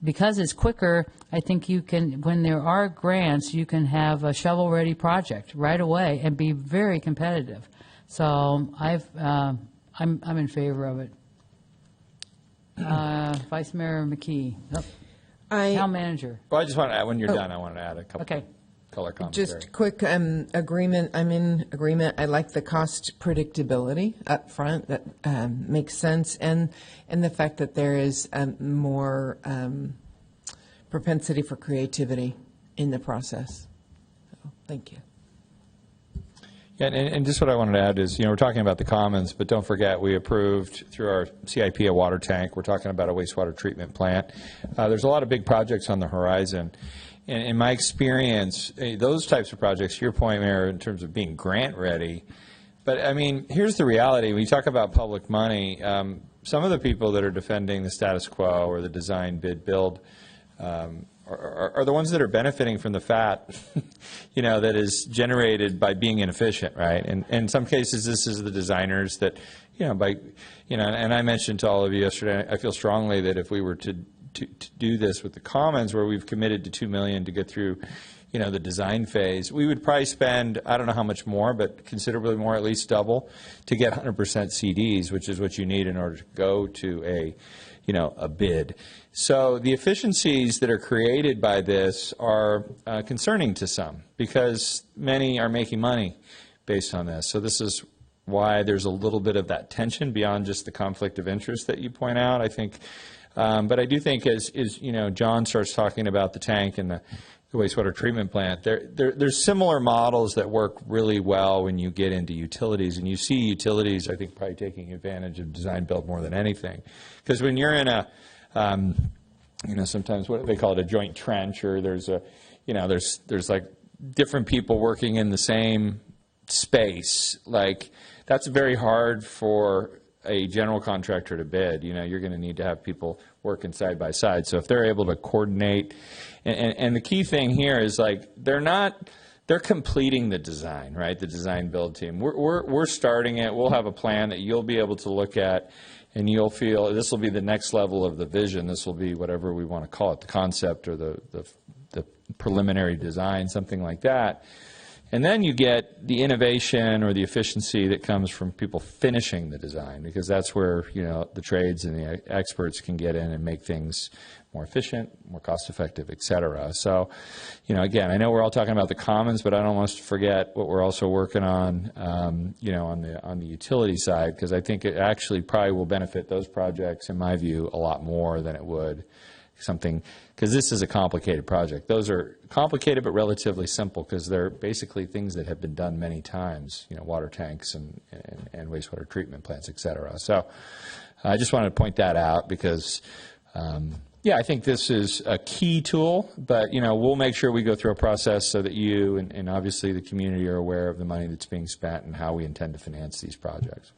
because it's quicker, I think you can, when there are grants, you can have a shovel-ready project right away and be very competitive. So I'm in favor of it. Vice Mayor McKee. Town Manager. Well, I just want to add, when you're done, I wanted to add a couple color commentary. Just quick agreement. I'm in agreement. I like the cost predictability up front. That makes sense, and the fact that there is more propensity for creativity in the process. So, thank you. Yeah, and just what I wanted to add is, we're talking about the commons, but don't forget we approved through our CIP a water tank. We're talking about a wastewater treatment plant. There's a lot of big projects on the horizon. And in my experience, those types of projects, to your point, Mayor, in terms of being grant ready, but I mean, here's the reality. When you talk about public money, some of the people that are defending the status quo or the design, bid, build are the ones that are benefiting from the fat, that is generated by being inefficient, right? And in some cases, this is the designers that, and I mentioned to all of you yesterday, I feel strongly that if we were to do this with the commons, where we've committed to $2 million to get through, the design phase, we would probably spend, I don't know how much more, but considerably more, at least double, to get 100% CDs, which is what you need in order to go to a bid. So the efficiencies that are created by this are concerning to some, because many are making money based on this. So this is why there's a little bit of that tension beyond just the conflict of interest that you point out, I think. But I do think as John starts talking about the tank and the wastewater treatment plant, there's similar models that work really well when you get into utilities. And you see utilities, I think, probably taking advantage of design build more than anything. Because when you're in a, sometimes what they call it, a joint trench, or there's like different people working in the same space, like that's very hard for a general contractor to bid. You're going to need to have people working side by side. So if they're able to coordinate, and the key thing here is they're completing the design, right? The design build team. We're starting it. We'll have a plan that you'll be able to look at, and you'll feel this will be the next level of the vision. This will be whatever we want to call it, the concept or the preliminary design, something like that. And then you get the innovation or the efficiency that comes from people finishing the design, because that's where the trades and the experts can get in and make things more efficient, more cost-effective, et cetera. So, again, I know we're all talking about the commons, but I don't want us to forget what we're also working on, on the utility side, because I think it actually probably will benefit those projects, in my view, a lot more than it would something, because this is a complicated project. Those are complicated but relatively simple, because they're basically things that have been done many times, water tanks and wastewater treatment plants, et cetera. So I just wanted to point that out because, I think this is a key tool, but, we'll make sure we go through a process so that you and obviously the community are aware of the money that's being spent and how we intend to finance these projects.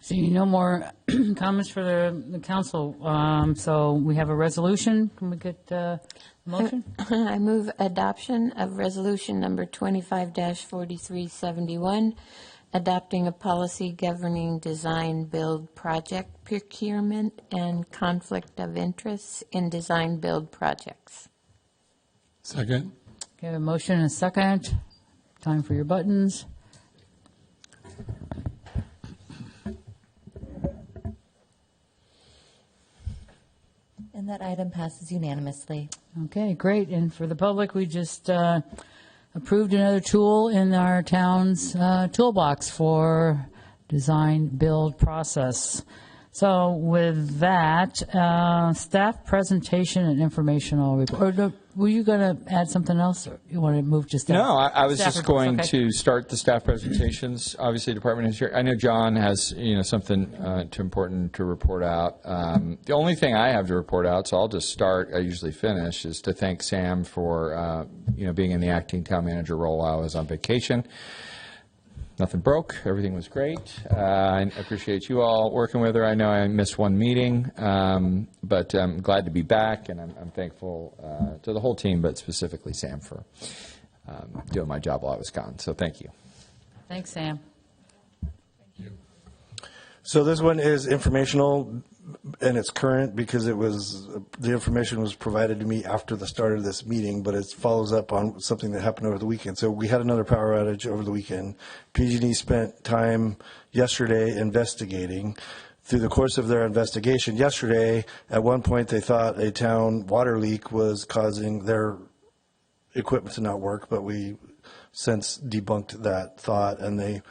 Seeing no more comments for the council. So we have a resolution. Can we get a motion? I move adoption of resolution number 25-4371, adopting a policy governing design build project procurement and conflict of interests in design build projects. Second. Okay, a motion and a second. Time for your buttons. And that item passes unanimously. Okay, great. And for the public, we just approved another tool in our town's toolbox for design build process. So with that, staff presentation and informational report. Or were you going to add something else, or you want to move just down? No, I was Staff just reports, going okay. to start the staff presentations. Obviously, department heads here. I know John has something too important to report out. The only thing I have to report out, so I'll just start. I usually finish, is to thank Sam for being in the acting town manager role while I was on vacation. Nothing broke. Everything was great. I appreciate you all working with her. I know I missed one meeting, but I'm glad to be back, and I'm thankful to the whole team, but specifically Sam for doing my job while I was gone. So thank you. Thanks, Sam. So this one is informational, and it's current because the information was provided to me after the start of this meeting, but it follows up on something that happened over the weekend. So we had another power outage over the weekend. PG&E spent time yesterday investigating. Through the course of their investigation yesterday, at one point they thought a town water leak was causing their equipment to not work, but we since debunked that thought, and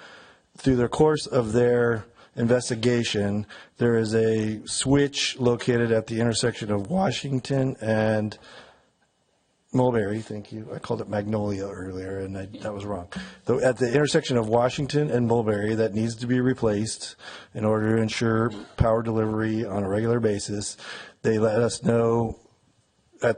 through the course of their investigation, there is a switch located at the intersection of Washington and Mulberry. Thank you. I called it Magnolia earlier, and that was wrong. At the intersection of Washington and Mulberry, that needs to be replaced in order to ensure power delivery on a regular basis. They let us know at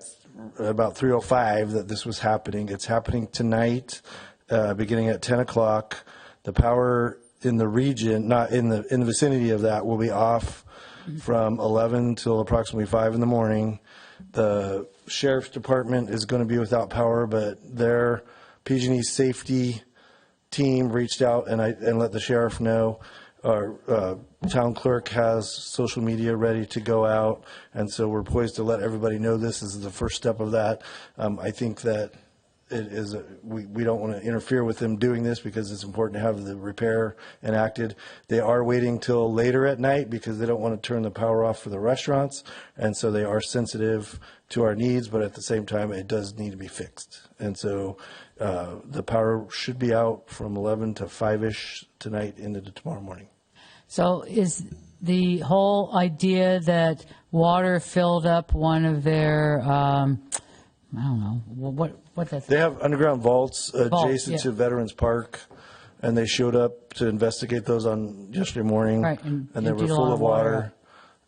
about 3:05 that this was happening. It's happening tonight, beginning at 10 o'clock. The power in the region, not in the vicinity of that, will be off from 11 till approximately 5 in the morning. The sheriff's department is going to be without power, but their PG&E safety team reached out and let the sheriff know. Our town clerk has social media ready to go out, and so we're poised to let everybody know this. This is the first step of that. I think that it is we don't want to interfere with them doing this because it's important to have the repair enacted. They are waiting till later at night because they don't want to turn the power off for the restaurants, and so they are sensitive to our needs, but at the same time it does need to be fixed. And so the power should be out from 11 to 5-ish tonight into tomorrow morning. So is the whole idea that water filled up one of their I don't know what that's. They have underground vaults adjacent to Veterans Park, and they showed up to investigate those on yesterday morning. Right, and they were full of water,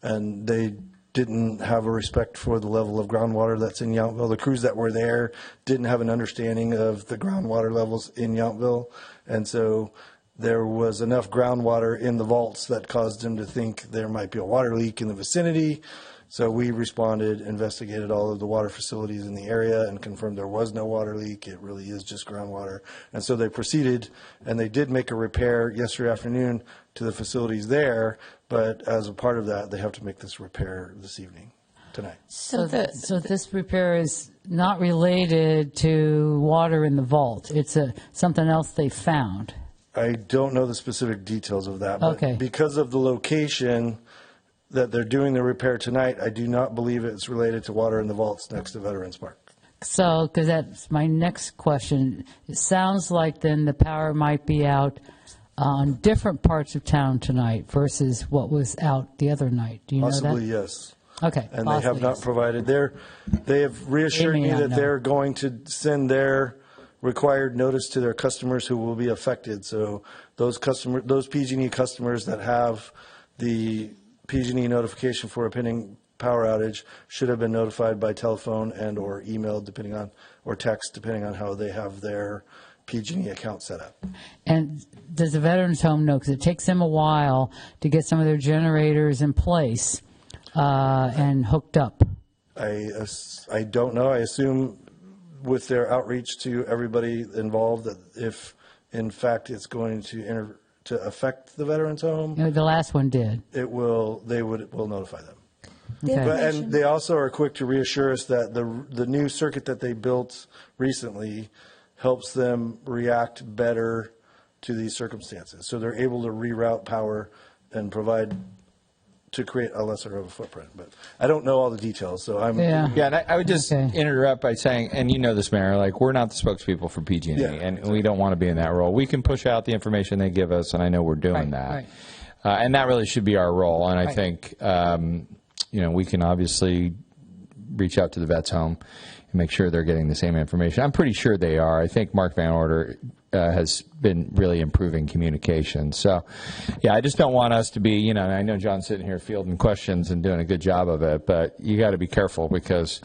and they didn't have a respect for the level of groundwater that's in Yountville. The crews that were there didn't have an understanding of the groundwater levels in Yountville, and so there was enough groundwater in the vaults that caused them to think there might be a water leak in the vicinity. So we responded, investigated all of the water facilities in the area, and confirmed there was no water leak. It really is just groundwater. And so they proceeded, and they did make a repair yesterday afternoon to the facilities there, but as a part of that, they have to make this repair this evening, tonight. So this repair is not related to water in the vault. It's something else they found. I don't know the specific details of that, but Okay. because of the location that they're doing the repair tonight, I do not believe it's related to water in the vaults next to Veterans Park. So, because that's my next question. It sounds like then the power might be out on different parts of town tonight versus what was out the other night. Do you know that? Possibly, yes. Okay. And they have not provided they have reassured me that they're going to send their required notice to their customers who will be affected. So those PG&E customers that have the PG&E notification for a pending power outage should have been notified by telephone and or email, or text, depending on how they have their PG&E account set up. And does the Veterans Home know? Because it takes them a while to get some of their generators in place and hooked up. I don't know. I assume with their outreach to everybody involved that if, in fact, it's going to affect the Veterans Home, The last one did. they will notify them. Okay. And they also are quick to reassure us that the new circuit that they built recently helps them react better to these circumstances. So they're able to reroute power and provide to create a lesser of a footprint. But I don't know all the details, so I'm... Yeah, and I would just interrupt by saying, and you know this, Mayor, like, we're not the spokespeople for PG&E, and we don't want to be in that role. We can push out the information they give us, and I know we're doing that. Right. And that really should be our role, and I Right. think, we can obviously reach out to the Vets Home and make sure they're getting the same information. I'm pretty sure they are. I think Mark Van Order has been really improving communication. So, yeah, I just don't want us to be, and I know John's sitting here fielding questions and doing a good job of it, but you got to be careful because,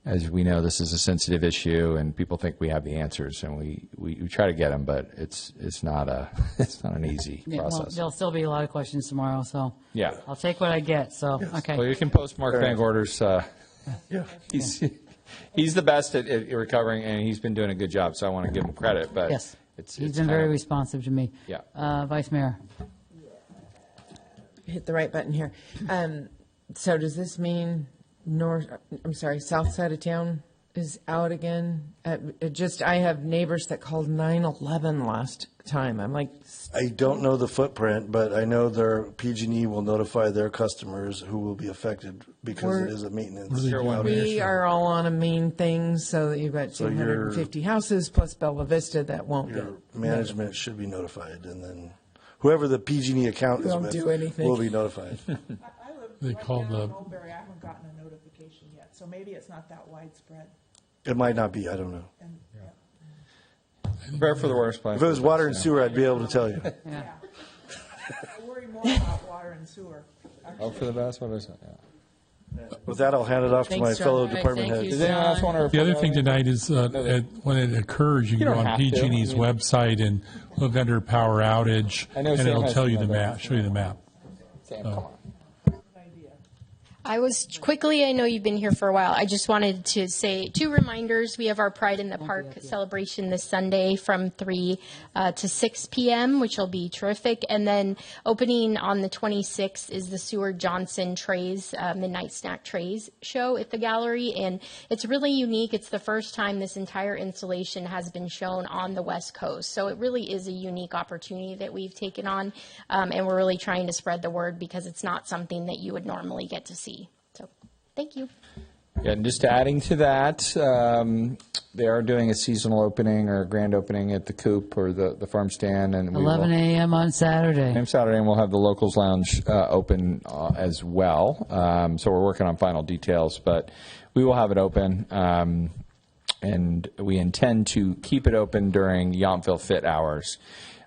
as we know, this is a sensitive issue, and people think we have the answers, and we try to get them, but it's not an easy process. There'll still be a lot of questions tomorrow, so Yeah. I'll take what I get. So okay. Well, you can post Mark Van Gorder's. He's the best at recovering, and he's been doing a good job. So I want to give him credit. But Yes, it's he's been very responsive to me. Yeah. Vice Mayor. Hit the right button here. So does this mean south side of town is out again? I have neighbors that called 911 last time. I'm like, I don't know the footprint, but I know their PG&E will notify their customers who will be affected because it is a maintenance outage. we are all on a main thing, so that you've got So 250 houses plus Bella Vista that won't get. Your management should be notified, and then whoever the PG&E account is Won't with do anything. will be notified. They called the. Mulberry, I haven't gotten a notification yet, so maybe it's not that widespread. It might not be. I don't know. Prepare for the worst. If it was water and sewer, I'd be able to tell you. I worry more about water and sewer. Hope for the best. What is it? Yeah. With that, I'll hand it off to my Thanks, John. fellow All right, department thank heads. you, Does anyone else want to The other thing tonight is when it occurs, you can You go don't on have to. PG&E's website and look under power outage, I know and Sam it'll has tell you some the of map. those. Show you the map. Sam, come on. I know you've been here for a while. I just wanted to say 2 reminders. We have our Pride in the Park celebration this Sunday from 3 to 6 p.m., which will be terrific. And then opening on the 26th is the Seward Johnson Trays, Midnight Snack Trays show at the gallery. And it's really unique. It's the first time this entire installation has been shown on the West Coast. So it really is a unique opportunity that we've taken on. And we're really trying to spread the word because it's not something that you would normally get to see. So, thank you. Yeah, and just adding to that, they are doing a seasonal opening or a grand opening at the Coop or the farm stand. And 11 a.m. on Saturday. And we'll have the Locals Lounge open as well. So we're working on final details, but we will have it open. And we intend to keep it open during Yountville Fit hours.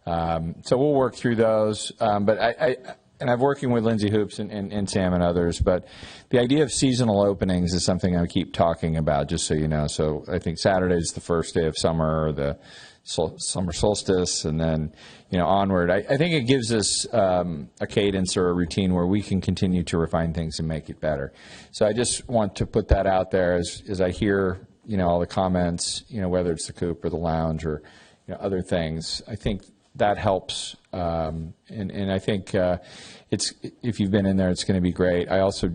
So we'll work through those. But and I'm working with Lindsay Hoops and Sam and others, but the idea of seasonal openings is something I keep talking about, just so you know. So I think Saturday is the first day of summer, or the summer solstice, and then onward. I think it gives us a cadence or a routine where we can continue to refine things and make it better. So I just want to put that out there as I hear all the comments, whether it's the Coop or the lounge or other things. I think that helps, and I think if you've been in there, it's going to be great. I also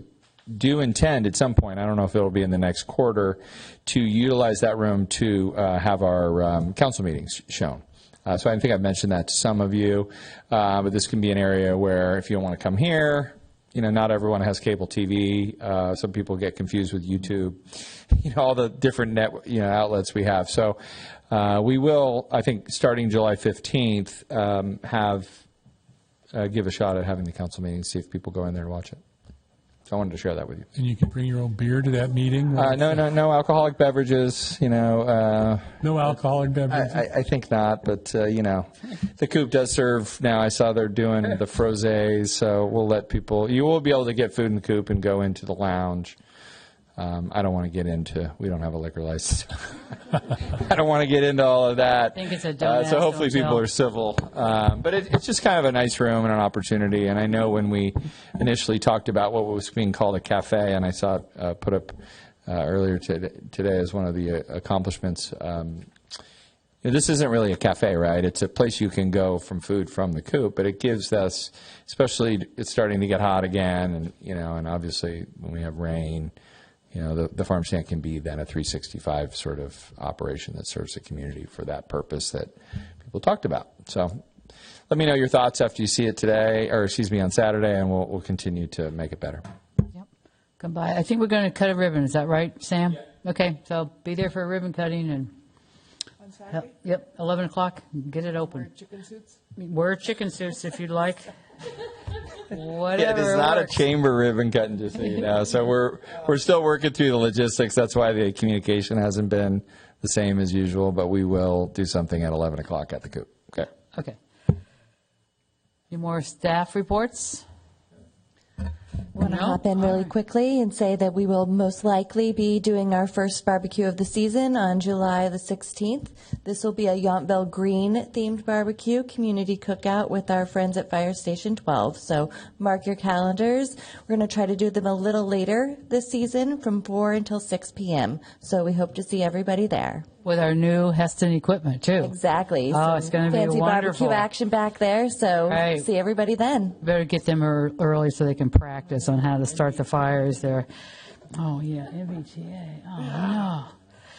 do intend at some point, I don't know if it'll be in the next quarter, to utilize that room to have our council meetings shown. So I think I've mentioned that to some of you, but this can be an area where if you don't want to come here, not everyone has cable TV. Some people get confused with YouTube, all the different outlets we have. So we will, I think, starting July 15th, give a shot at having the council meeting, see if people go in there and watch it. So I wanted to share that with you. And you can bring your own beer to that meeting? No alcoholic beverages. No alcoholic beverages? I think not, but the Coop does serve now. I saw they're doing the frosés, so we'll let people. You will be able to get food in the Coop and go into the lounge. I don't want to get into, we don't have a liquor license. I don't want to get into all of that. I think it's a don't ask, so hopefully don't people tell. are civil. But it's just kind of a nice room and an opportunity. And I know when we initially talked about what was being called a cafe, and I saw it put up earlier today as one of the accomplishments, this isn't really a cafe, right? It's a place you can go from food from the coop, but it gives us, especially it's starting to get hot again, and obviously when we have rain, the farm stand can be then a 365 sort of operation that serves the community for that purpose that people talked about. So let me know your thoughts after you see it today, or excuse me, on Saturday, and we'll continue to make it better. Yep. Come by. I think we're going to cut a ribbon. Is that right, Sam? Yeah. Okay. So be there for a ribbon cutting and. On Saturday? Yep. 11 o'clock. Get it open. Wear chicken suits? Wear chicken suits if you'd like. Whatever. It's not works. a chamber ribbon cutting, just so you know. So we're still working through the logistics. That's why the communication hasn't been the same as usual, but we will do something at 11 o'clock at the coop. Okay. Okay. Any more staff reports? I want to hop in really quickly and say that we will most likely be doing our first barbecue of the season on July the 16th. This will be a Yountville Green themed barbecue community cookout with our friends at Fire Station 12. So mark your calendars. We're going to try to do them a little later this season from 4 until 6 p.m. So we hope to see everybody there. With our new Heston equipment, too. Exactly. Oh, Some it's going to be fancy wonderful. barbecue action back there. So Right. see everybody then. Better get them early so they can practice on how to start the fires there. Oh, yeah, MBTA. Oh,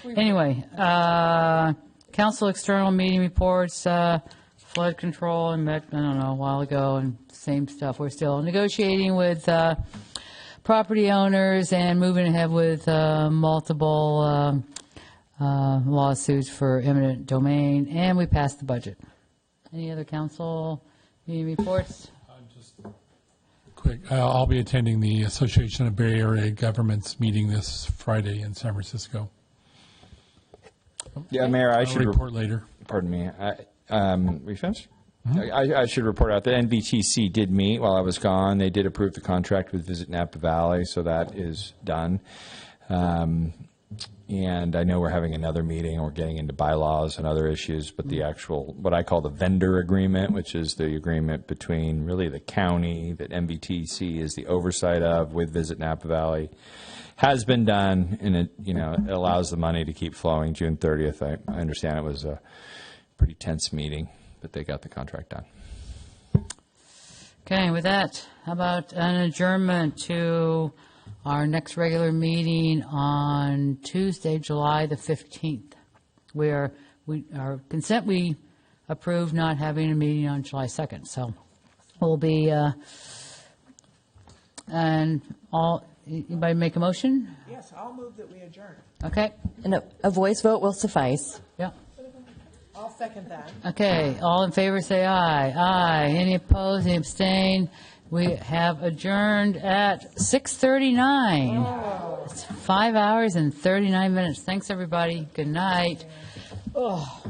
no. Anyway, council external meeting reports, flood control, I met, I don't know, a while ago, and same stuff. We're still negotiating with property owners and moving ahead with multiple lawsuits for eminent domain, and we passed the budget. Any other council meeting reports? Quick, I'll be attending the Association of Bay Area Governments meeting this Friday in San Francisco. Yeah, Mayor, I should report later. Pardon me. We finished? I should report out that NVTC did meet while I was gone. They did approve the contract with Visit Napa Valley, so that is done. And I know we're having another meeting. We're getting into bylaws and other issues, but the actual, what I call the vendor agreement, which is the agreement between really the county that MVTC is the oversight of with Visit Napa Valley, has been done, and it allows the money to keep flowing. June 30th, I understand it was a pretty tense meeting, but they got the contract done. Okay, with that, how about an adjournment to our next regular meeting on Tuesday, July the 15th, where our consent, we approved not having a meeting on July 2nd. So we'll be, anybody make a motion? Yes, I'll move that we adjourn. Okay. And a voice vote will suffice. Yeah. I'll second that. Okay, all in favor say aye. Aye. Any opposed, any abstain? We have adjourned at 6:39. It's 5 hours and 39 minutes. Thanks, everybody. Good night. Oh.